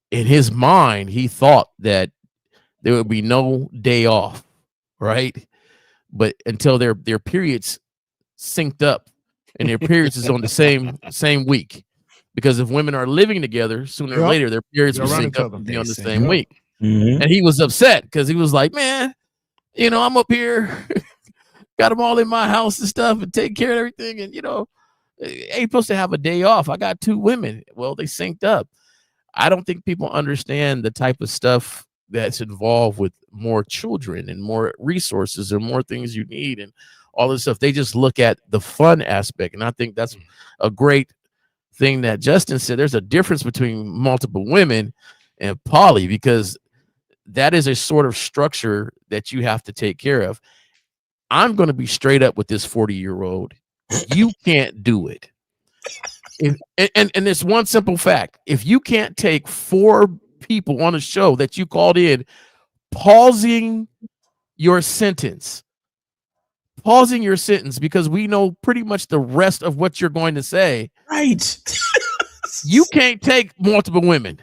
in his mind he thought that there would be no day off, right? But until their periods synced up, and their periods is on the same week. Because if women are living together, sooner or later, their periods will sync up and be on the same week. Mm-hmm. And he was upset because he was like, man, you know, I'm up here, got them all in my house and stuff and take care of everything. And, you know, ain't supposed to have a day off. I got 2 women. Well, they synced up. I don't think people understand the type of stuff that's involved with more children and more resources and more things you need and all this stuff. They just look at the fun aspect. And I think that's a great thing that Justin said. There's a difference between multiple women and poly, because that is a sort of structure that you have to take care of. I'm going to be straight up with this 40-year-old. You can't do it. And it's one simple fact. If you can't take 4 people on a show that you called in, pausing your sentence, because we know pretty much the rest of what you're going to say. Right. You can't take multiple women.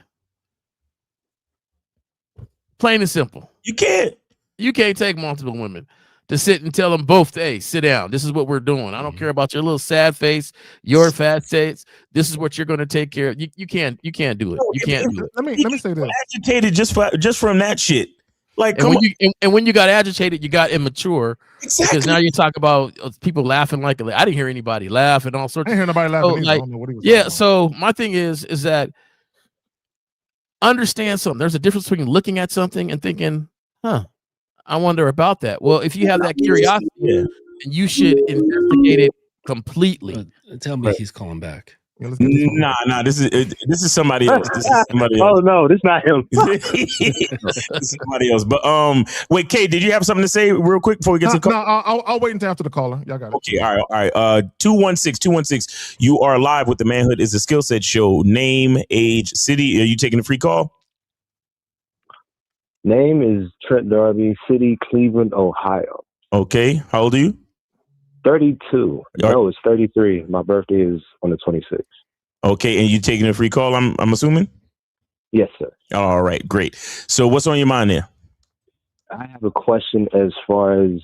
Plain and simple. You can't take multiple women to sit and tell them both, hey, sit down. This is what we're doing. I don't care about your little sad face, your fat face. This is what you're going to take care of. You can't do it. You can't do it. Let me say this. Agitated just from that shit. Like, and when you got agitated, you got immature. Exactly. Because now you talk about people laughing like I didn't hear anybody laugh and all sorts. I didn't hear nobody laughing. So, like, yeah. So my thing is that understand something. There's a difference between looking at something and thinking, I wonder about that. Well, if you have that curiosity, then you should investigate it completely. Tell me he's calling back. Nah. This is somebody else. This is somebody else. Oh no, this not him. This is somebody else. But wait, Kay, did you have something to say real quick before we get to the call? No, I'll wait until after the caller. Y'all got it. Okay, all right. 216. You are live with the Manhood is a Skill Set show. Name, age, city. Are you taking a free call? Name is Trent Darby, city, Cleveland, Ohio. Okay, how old are you? 32. No, it's 33. My birthday is on the 26th. Okay, and you taking a free call, I'm assuming? Yes, sir. All right, great. So what's on your mind there? I have a question as far as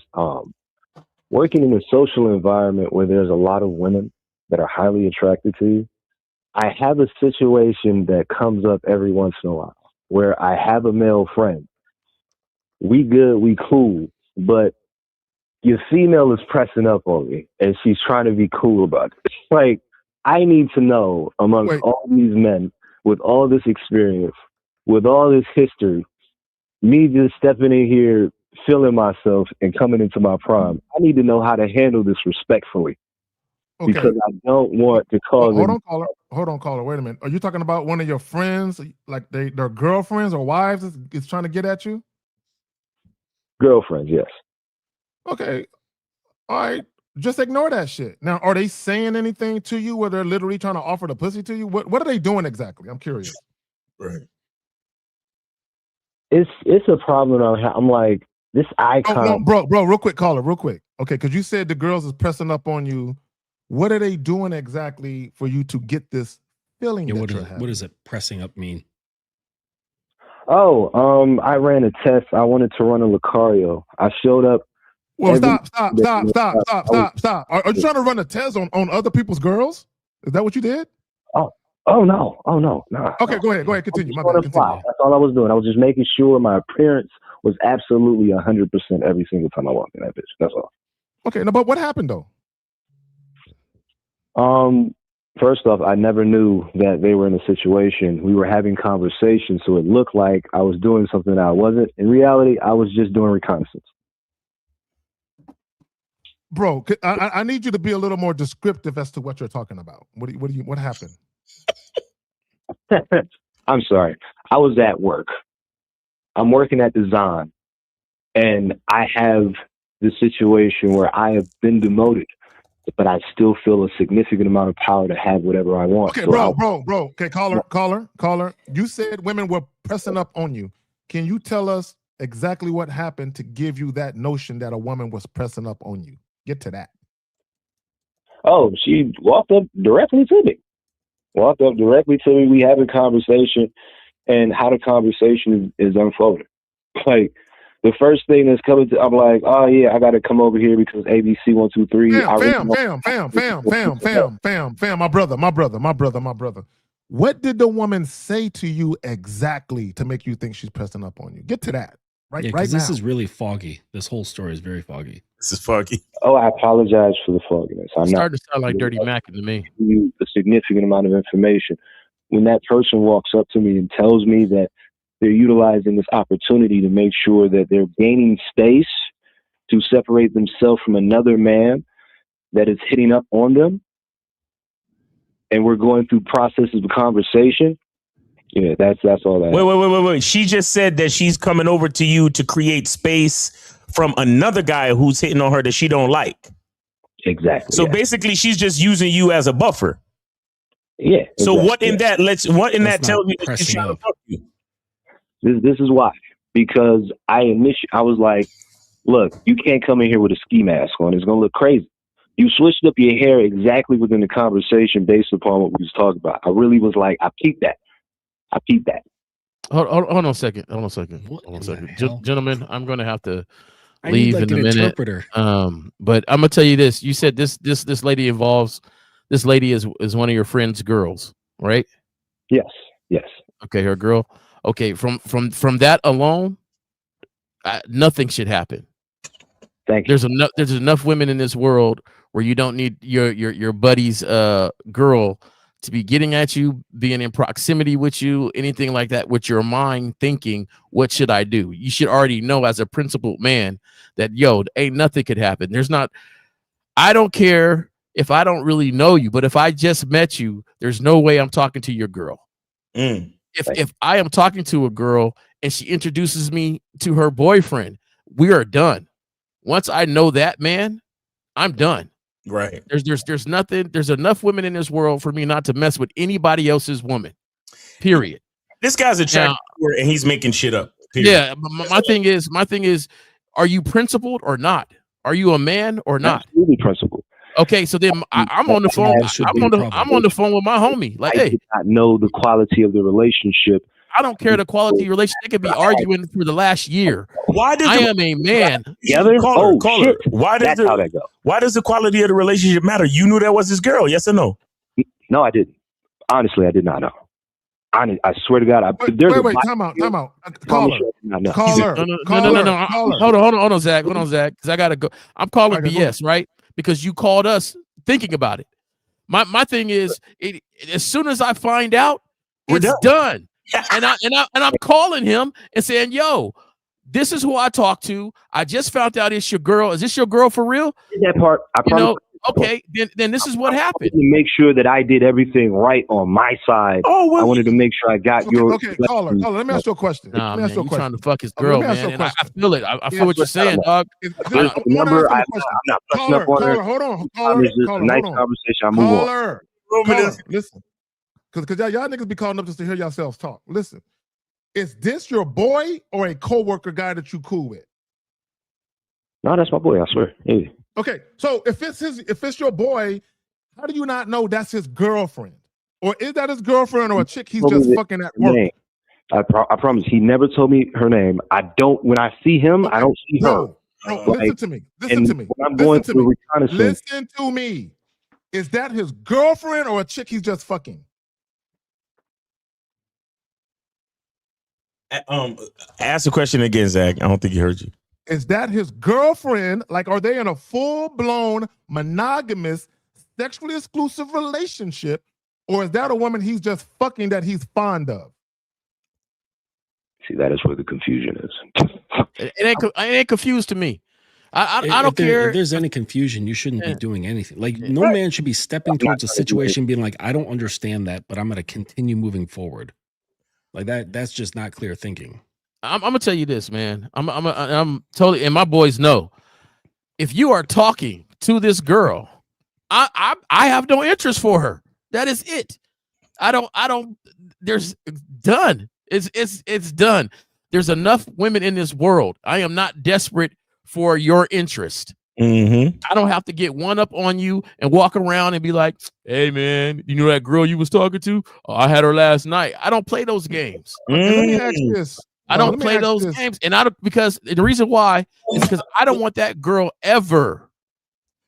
working in a social environment where there's a lot of women that are highly attracted to you. I have a situation that comes up every once in a while where I have a male friend. We good, we cool, but your female is pressing up on me and she's trying to be cool about it. Like, I need to know amongst all these men with all this experience, with all this history, me just stepping in here feeling myself and coming into my prime. I need to know how to handle this respectfully. Okay. Because I don't want to cause. Hold on, caller. Wait a minute. Are you talking about one of your friends, like their girlfriends or wives, is trying to get at you? Girlfriends, yes. Okay. All right. Just ignore that shit. Now, are they saying anything to you where they're literally trying to offer the pussy to you? What are they doing exactly? I'm curious. Right. It's a problem. I'm like, this icon. Oh, no, bro, real quick, caller, real quick. Okay, because you said the girls is pressing up on you. What are they doing exactly for you to get this feeling that you're having? What does it pressing up mean? Oh, I ran a test. I wanted to run a Lucario. I showed up. Well, stop. Are you trying to run a test on other people's girls? Is that what you did? Oh no. Nah. Okay, go ahead, continue. My bad, continue. That's all I was doing. I was just making sure my appearance was absolutely 100% every single time I walked in that bitch. That's all. Okay, no, but what happened though? First off, I never knew that they were in a situation. We were having conversations, so it looked like I was doing something that I wasn't. In reality, I was just doing reconnaissance. Bro, I need you to be a little more descriptive as to what you're talking about. What happened? I'm sorry. I was at work. I'm working at Design, and I have the situation where I have been demoted, but I still feel a significant amount of power to have whatever I want. Okay, so bro. Okay, caller. You said women were pressing up on you. Can you tell us exactly what happened to give you that notion that a woman was pressing up on you? Get to that. Oh, she walked up directly to me. We have a conversation, and how the conversation is unfolding. Like, the first thing that's coming to, I'm like, oh yeah, I got to come over here because ABC 1 2 3. Fam, my brother. What did the woman say to you exactly to make you think she's pressing up on you? Get to that right now. This is really foggy. This whole story is very foggy. This is foggy. Oh, I apologize for the fogginess. I'm starting to sound like Dirty Mac to me. You a significant amount of information. When that person walks up to me and tells me that they're utilizing this opportunity to make sure that they're gaining space to separate themselves from another man that is hitting up on them, and we're going through processes of conversation. Yeah, that's all that. Wait. She just said that she's coming over to you to create space from another guy who's hitting on her that she don't like. Exactly. So basically, she's just using you as a buffer. Yeah. So what in that tells me that she's trying to fuck you? This is why. Because I was like, look, you can't come in here with a ski mask on. It's gonna look crazy. You switched up your hair exactly within the conversation based upon what we was talking about. I really was like, I peeped that. Hold on a second. Gentlemen, I'm going to have to leave in a minute. Interpreter. But I'm gonna tell you this. You said this lady is one of your friend's girls, right? Yes. Okay, her girl. Okay, from that alone, nothing should happen. Thank you. There's enough women in this world where you don't need your buddy's girl to be getting at you, being in proximity with you, anything like that, with your mind thinking, what should I do? You should already know as a principled man that, ain't nothing could happen. I don't care if I don't really know you, but if I just met you, there's no way I'm talking to your girl. If I am talking to a girl and she introduces me to her boyfriend, we are done. Once I know that man, I'm done. Right. There's nothing. There's enough women in this world for me not to mess with anybody else's woman. Period. This guy's a track and he's making shit up. Period. Yeah. My thing is, are you principled or not? Are you a man or not? Absolutely principled. Okay, so then I'm on the phone. I'm on the phone with my homie. Like, I did not know the quality of the relationship. I don't care the quality of the relationship. They could be arguing for the last year. I am a man. Caller. Shit. That's how that go. Why does the quality of the relationship matter? You knew that was his girl, yes or no? No, I didn't. Honestly, I did not know. I swear to God. Wait, time out. Caller. No. Hold on, Zach. Because I gotta go. I'm calling BS, right? Because you called us thinking about it. My thing is, as soon as I find out, it's done. And I'm calling him and saying, this is who I talk to. I just found out it's your girl. Is this your girl for real? That part, I promise. Okay, then this is what happened. To make sure that I did everything right on my side. Oh, well, I wanted to make sure I got your. Okay, caller, let me ask you a question. Nah, man, you trying to fuck his Let girl, me ask you man. a And I question. feel it. I feel what you're saying, dog. Remember, I'm not pushing up on her. Hold on, It's just a nice conversation. I move on. Caller, listen, because y'all niggas be calling up just to hear yourselves talk. Listen, is this your boy or a coworker guy that you cool with? No, that's my boy. I swear. Hey. Okay, so if it's your boy, how do you not know that's his girlfriend? Or is that his girlfriend or a chick he's just fucking at work? Name. I promise. He never told me her name. I don't. When I see him, I don't see her. No, listen to me. Listen to me. When I'm going through reconnaissance. Listen to me. Is that his girlfriend or a chick he's just fucking? Ask the question again, Zach. I don't think he heard you. Is that his girlfriend? Like, are they in a full-blown monogamous, sexually exclusive relationship, or is that a woman he's just fucking that he's fond of? See, that is where the confusion is. It ain't confused to me. I don't care. If there's any confusion, you shouldn't be doing anything. Like, no man should be stepping towards a situation being like, I don't understand that, but I'm going to continue moving forward. Like that's just not clear thinking. I'm gonna tell you this, man. I'm totally, and my boys know. If you are talking to this girl, I have no interest for her. That is it. I don't. There's done. It's done. There's enough women in this world. I am not desperate for your interest. Mm-hmm. I don't have to get one up on you and walk around and be like, hey, man, you know that girl you was talking to? Oh, I had her last night. I don't play those games. Okay, let me ask this. I don't play those games. And because the reason why is because I don't want that girl ever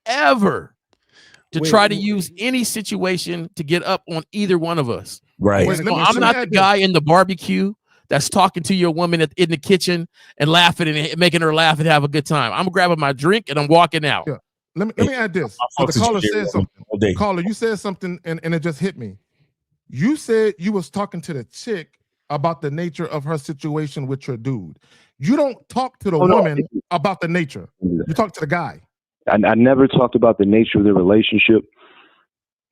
to try to use any situation to get up on either one of us. Right. I'm not the guy in the barbecue that's talking to your woman in the kitchen and laughing and making her laugh and have a good time. I'm grabbing my drink and I'm walking out. Yeah. Let me add this. So the caller said something. Caller, you said something and it just hit me. You said you was talking to the chick about the nature of her situation with your dude. You don't talk to the woman about the nature. You talk to the guy. I never talked about the nature of the relationship.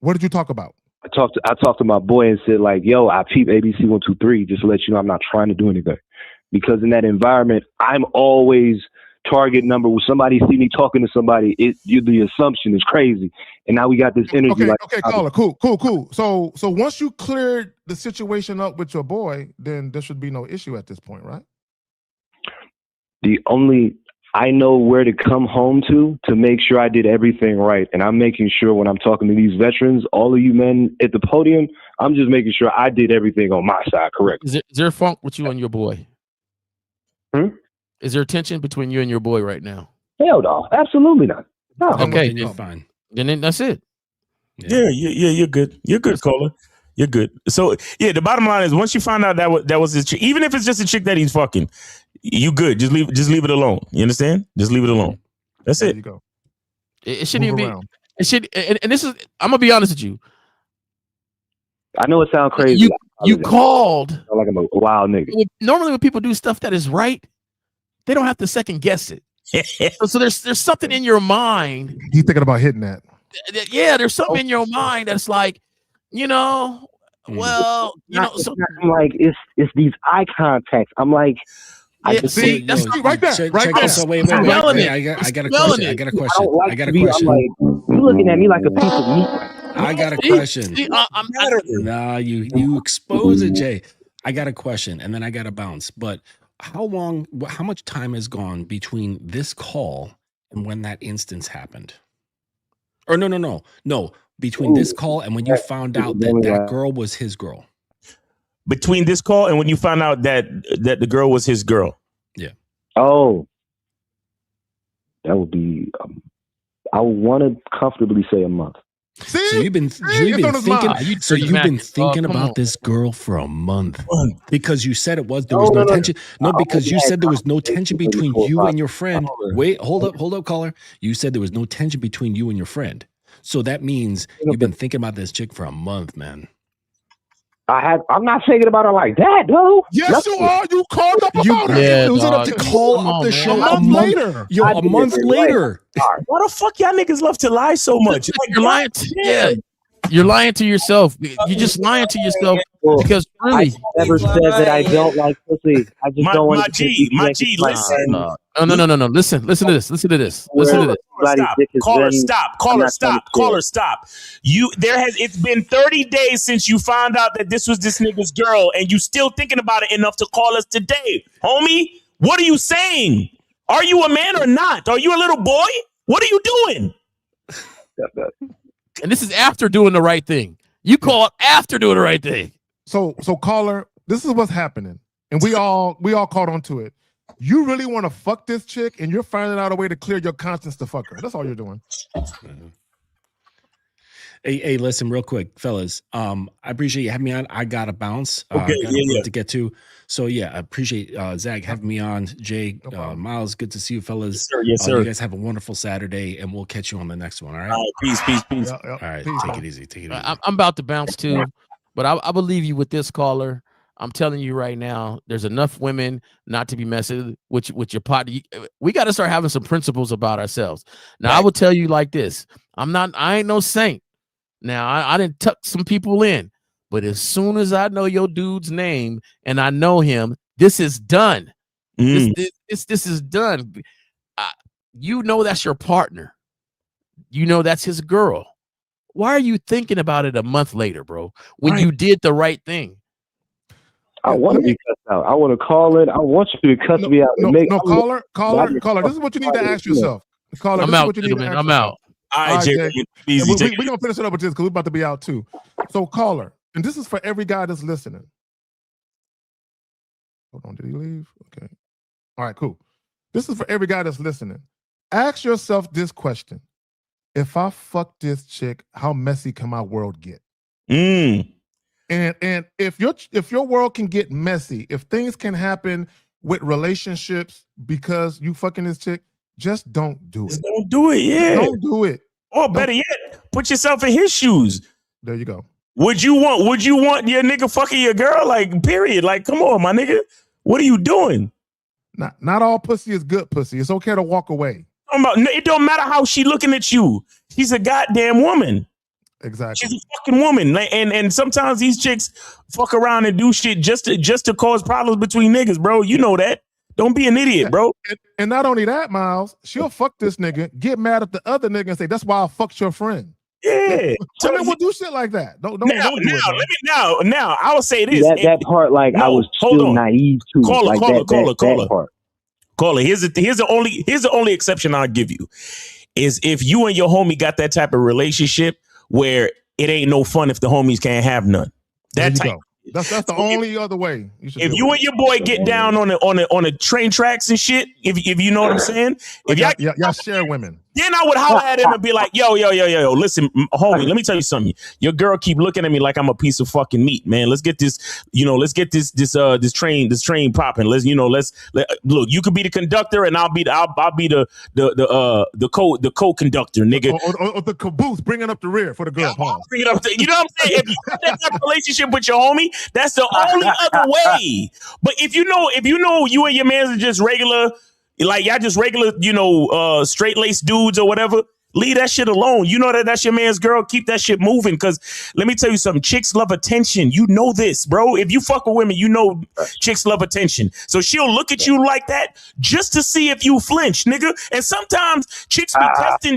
What did you talk about? I talked to my boy and said, like, yo, I peep ABC 123 just to let you know I'm not trying to do anything. Because in that environment, I'm always target number. When somebody see me talking to somebody, the assumption is crazy. And now we got this energy. Okay, caller, cool. So once you cleared the situation up with your boy, then there should be no issue at this point, right? I know where to come home to make sure I did everything right. And I'm making sure when I'm talking to these veterans, all of you men at the podium, I'm just making sure I did everything on my side correct. Is there funk with you and your boy? Is there tension between you and your boy right now? Hell no, absolutely not. No. Okay, then you're fine. Then that's it. Yeah, you're good. You're good, caller. You're good. So yeah, the bottom line is once you find out that was his chick, even if it's just a chick that he's fucking, you good. Just leave it alone. You understand? Just leave it alone. That's there it. You go. It shouldn't even be. It should. And this is. I'm gonna be honest with you. I know it sounds crazy. You called like I'm a wild nigga. Normally, when people do stuff that is right, they don't have to second guess it. so there's something in your mind. He's thinking about hitting that. Yeah, there's something in your mind that's like, well, so, I'm like, it's these eye contacts. I'm like, that's right there. Right there. So wait. I got a question. I got a question. I'm like, you looking at me like a piece of meat. I got a question. Nah, you expose it, Jay. I got a question, and then I got to bounce. But how much time has gone between this call and when that instance happened? Or no. Between this call and when you found out that girl was his girl. Between this call and when you found out that the girl was his girl. Yeah. Oh, that would be. I want to comfortably say a month. See? So you've been thinking about this girl for a month because you said there was no tension. No, because you said there was no tension between you and your friend. Wait, hold up, caller. You said there was no tension between you and your friend. So that means you've been thinking about this chick for a month, man. I'm not thinking about it like that, though. Yes, you are. You called up You about it. Yeah, it was dog. enough to call Come up on, the man. show A month later. Yo, a month later. Why the fuck y'all niggas love to lie so much? Like, You're lying. Yeah, you're lying to yourself. You're just lying to yourself because really, I never said that I don't like pussy. I just don't want my G, listen. no. Listen to this. Listen to this. Stop. Caller, stop. It's been 30 days since you found out that this was this nigga's girl, and you still thinking about it enough to call us today, homie. What are you saying? Are you a man or not? Are you a little boy? What are you doing? And this is after doing the right thing. You call it after doing the right thing. So caller, this is what's happening, and we all caught onto it. You really want to fuck this chick, and you're finding out a way to clear your conscience to fuck her. That's all you're doing. Hey, listen, real quick, fellas. I appreciate you having me on. I got to bounce. Okay, got a point to get to. So yeah, I appreciate Zach having me on. Jay, Miles, good to see you, fellas. Yes, sir. You guys have a wonderful Saturday, and we'll catch you on the next one. All right. All right, peace. All right, take it easy. I'm about to bounce too, but I believe you with this caller. I'm telling you right now, there's enough women not to be messing with your pot. We got to start having some principles about ourselves. Now, I will tell you like this. I ain't no saint. Now, I didn't tuck some people in, but as soon as I know your dude's name and I know him, this is done. This is done. You know that's your partner. You know that's his girl. Why are you thinking about it a month later, bro? When you did the right thing. I want to be cussed out. I want to call it. I want you to cuss me out. Caller. This is what you need to ask yourself. Caller, I'm out, gentlemen. I'm out. All right, Jay. We're going to finish it up with this because we're about to be out too. So, caller, and this is for every guy that's listening. Hold on, did he leave? Okay. All right, cool. This is for every guy that's listening. Ask yourself this question. If I fuck this chick, how messy can my world get? And if your world can get messy, if things can happen with relationships because you fucking this chick, just don't do it. Don't do it, yeah. Don't do it. Or better yet, put yourself in his shoes. There you go. Would you want your nigga fucking your girl? Like, period. Like, come on, my nigga. What are you doing? Not all pussy is good pussy. It's okay to walk away. It don't matter how she looking at you. She's a goddamn woman. Exactly. She's a fucking woman. And sometimes these chicks fuck around and do shit just to cause problems between niggas, bro. You know that. Don't be an idiot, bro. And not only that, Miles, she'll fuck this nigga, get mad at the other nigga and say, that's why I fucked your friend. Yeah. So we'll do shit like that. Don't do it. Now, I will say this. That part, like, I was still naive to. Caller. Here's the only exception I'll give you is if you and your homie got that type of relationship where it ain't no fun if the homies can't have none. That type. That's the only other way. If you and your boy get down on the train tracks and shit, if you know what I'm saying, if y'all share women, then I would holler at him and be like, yo, listen, homie, let me tell you something. Your girl keep looking at me like I'm a piece of fucking meat, man. Let's get this, this train popping. Look, you could be the conductor and I'll be the co-conductor, nigga. Or the caboose bringing up the rear for the girl. Bring it up you know what I'm saying? If you have that type of relationship with your homie, that's the only other way. But if you know you and your man are just regular, like y'all just regular, straight-laced dudes or whatever, leave that shit alone. You know that's your man's girl. Keep that shit moving. Because let me tell you something. Chicks love attention. You know this, bro. If you fuck with women, you know chicks love attention. So she'll look at you like that just to see if you flinch, nigga. And sometimes chicks be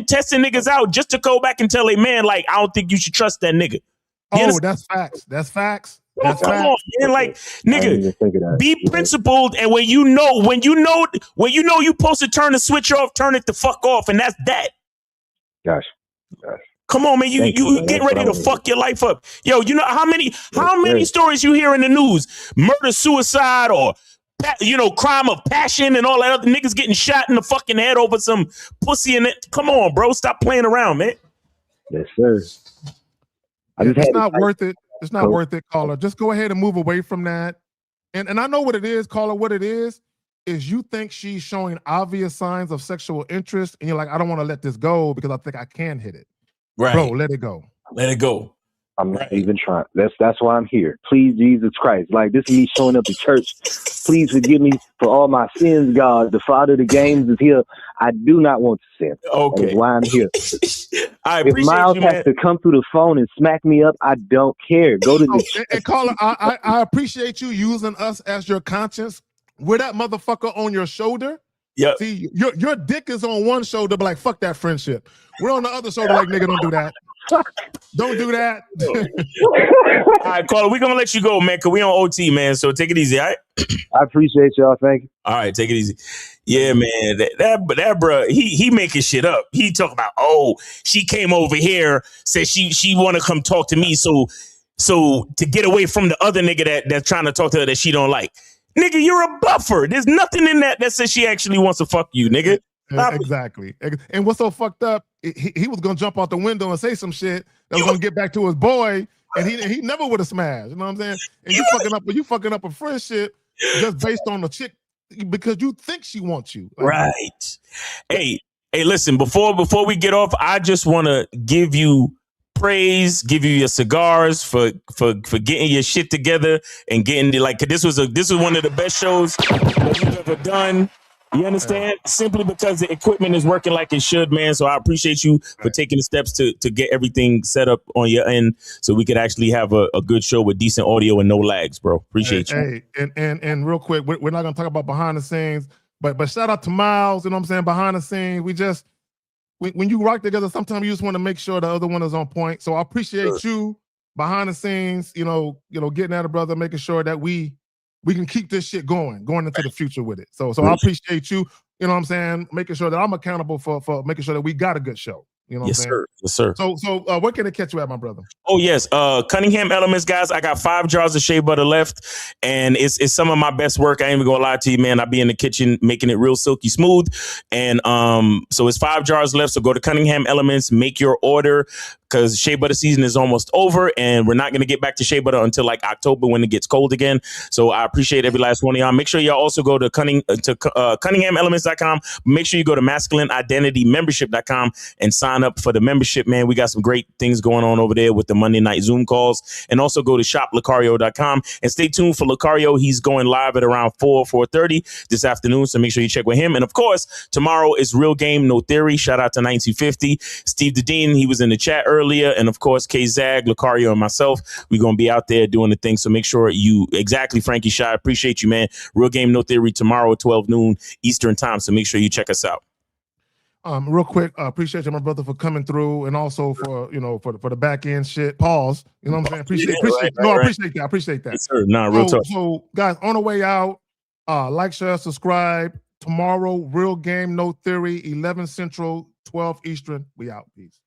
testing niggas out just to go back and tell a man, like, I don't think you should trust that nigga. That's facts. That's facts. Come on, man. Like, nigga, be principled, and when you know you supposed to turn the switch off, turn it the fuck off, and that's that. Gosh. Come on, man. You get ready to fuck your life up. Yo, you know how many stories you hear in the news? Murder, suicide, or crime of passion and all that other niggas getting shot in the fucking head over some pussy and it. Come on, bro. Stop playing around, man. Yes, sir. It's not worth it. It's not worth it, caller. Just go ahead and move away from that. And I know what it is, caller. What it is you think she's showing obvious signs of sexual interest, and you're like, I don't want to let this go because I think I can hit it. Right. Bro, let it go. Let it go. I'm not even trying. That's why I'm here. Please, Jesus Christ. Like, this is me showing up to church. Please forgive me for all my sins, God. The Father of the games is here. I do not want to sin. Okay. That is why I'm here. I If appreciate Miles you, has man. to come through the phone and smack me up, I don't care. Go to the And caller, I appreciate you using us as your conscience. With that motherfucker on your shoulder. Yeah. See, your dick is on one shoulder, but like, fuck that friendship. We're on the other shoulder, like, nigga, don't do that. Don't do that. All right, caller, we're gonna let you go, man, because we on OT, man. So take it easy, all right? I appreciate y'all. Thank you. All right, take it easy. Yeah, man. That bro, he making shit up. He talking about, oh, she came over here, said she wanna come talk to me, so to get away from the other nigga that's trying to talk to her that she don't like. Nigga, you're a buffer. There's nothing in that says she actually wants to fuck you, nigga. Exactly. And what's so fucked up, he was gonna jump out the window and say some shit that was gonna get back to his boy, and he never would have smashed. You know what I'm saying? And you fucking up a friendship just based on the chick because you think she wants you. Like, right. Hey, listen, before we get off, I just want to give you praise, give you your cigars for getting your shit together and getting this was one of the best shows that we've ever done. You understand? Simply because the equipment is working like it should, man. So I appreciate you for taking the steps to get everything set up on your end so we could actually have a good show with decent audio and no lags, bro. Appreciate you. Hey, and real quick, we're not gonna talk about behind the scenes, but shout out to Miles, you know what I'm saying? Behind the scenes, when you rock together, sometimes you just want to make sure the other one is on point. So I appreciate you behind the scenes, you know, getting at a brother, making sure that we can keep this shit going into the future with it. So I appreciate you, you know what I'm saying, making sure that I'm accountable for making sure that we got a good show. You know what I'm saying? Yes, sir. So where can they catch you at, my brother? Oh, yes. Cunningham Elements, guys. I got 5 jars of shea butter left, and it's some of my best work. I ain't even gonna lie to you, man. I be in the kitchen making it real silky smooth. And so it's 5 jars left. So go to Cunningham Elements, make your order, because shea butter season is almost over, and we're not going to get back to shea butter until like October when it gets cold again. So I appreciate every last one of y'all. Make sure y'all also go to CunninghamElements.com. Make sure you go to MasculineIdentityMembership.com and sign up for the membership, man. We got some great things going on over there with the Monday night Zoom calls. And also go to shoplucario.com and stay tuned for Lucario. He's going live at around 4:30 this afternoon. So make sure you check with him. And of course, tomorrow is Real Game, No Theory. Shout out to 1950. Steve the Dean, he was in the chat earlier. And of course, K-Zag, Lucario, and myself, we're going to be out there doing the thing. So make sure exactly, Frankie Shy. Appreciate you, man. Real Game, No Theory tomorrow at 12 noon Eastern time. So make sure you check us out. Real quick, appreciate you, my brother, for coming through, and also for for the back end shit. Pause. You know what I'm saying? Appreciate that. I appreciate that. Yes, sir. Nah, real talk. So guys, on the way out, like, share, subscribe. Tomorrow, Real Game, No Theory, 11 Central, 12 Eastern. We out. Peace.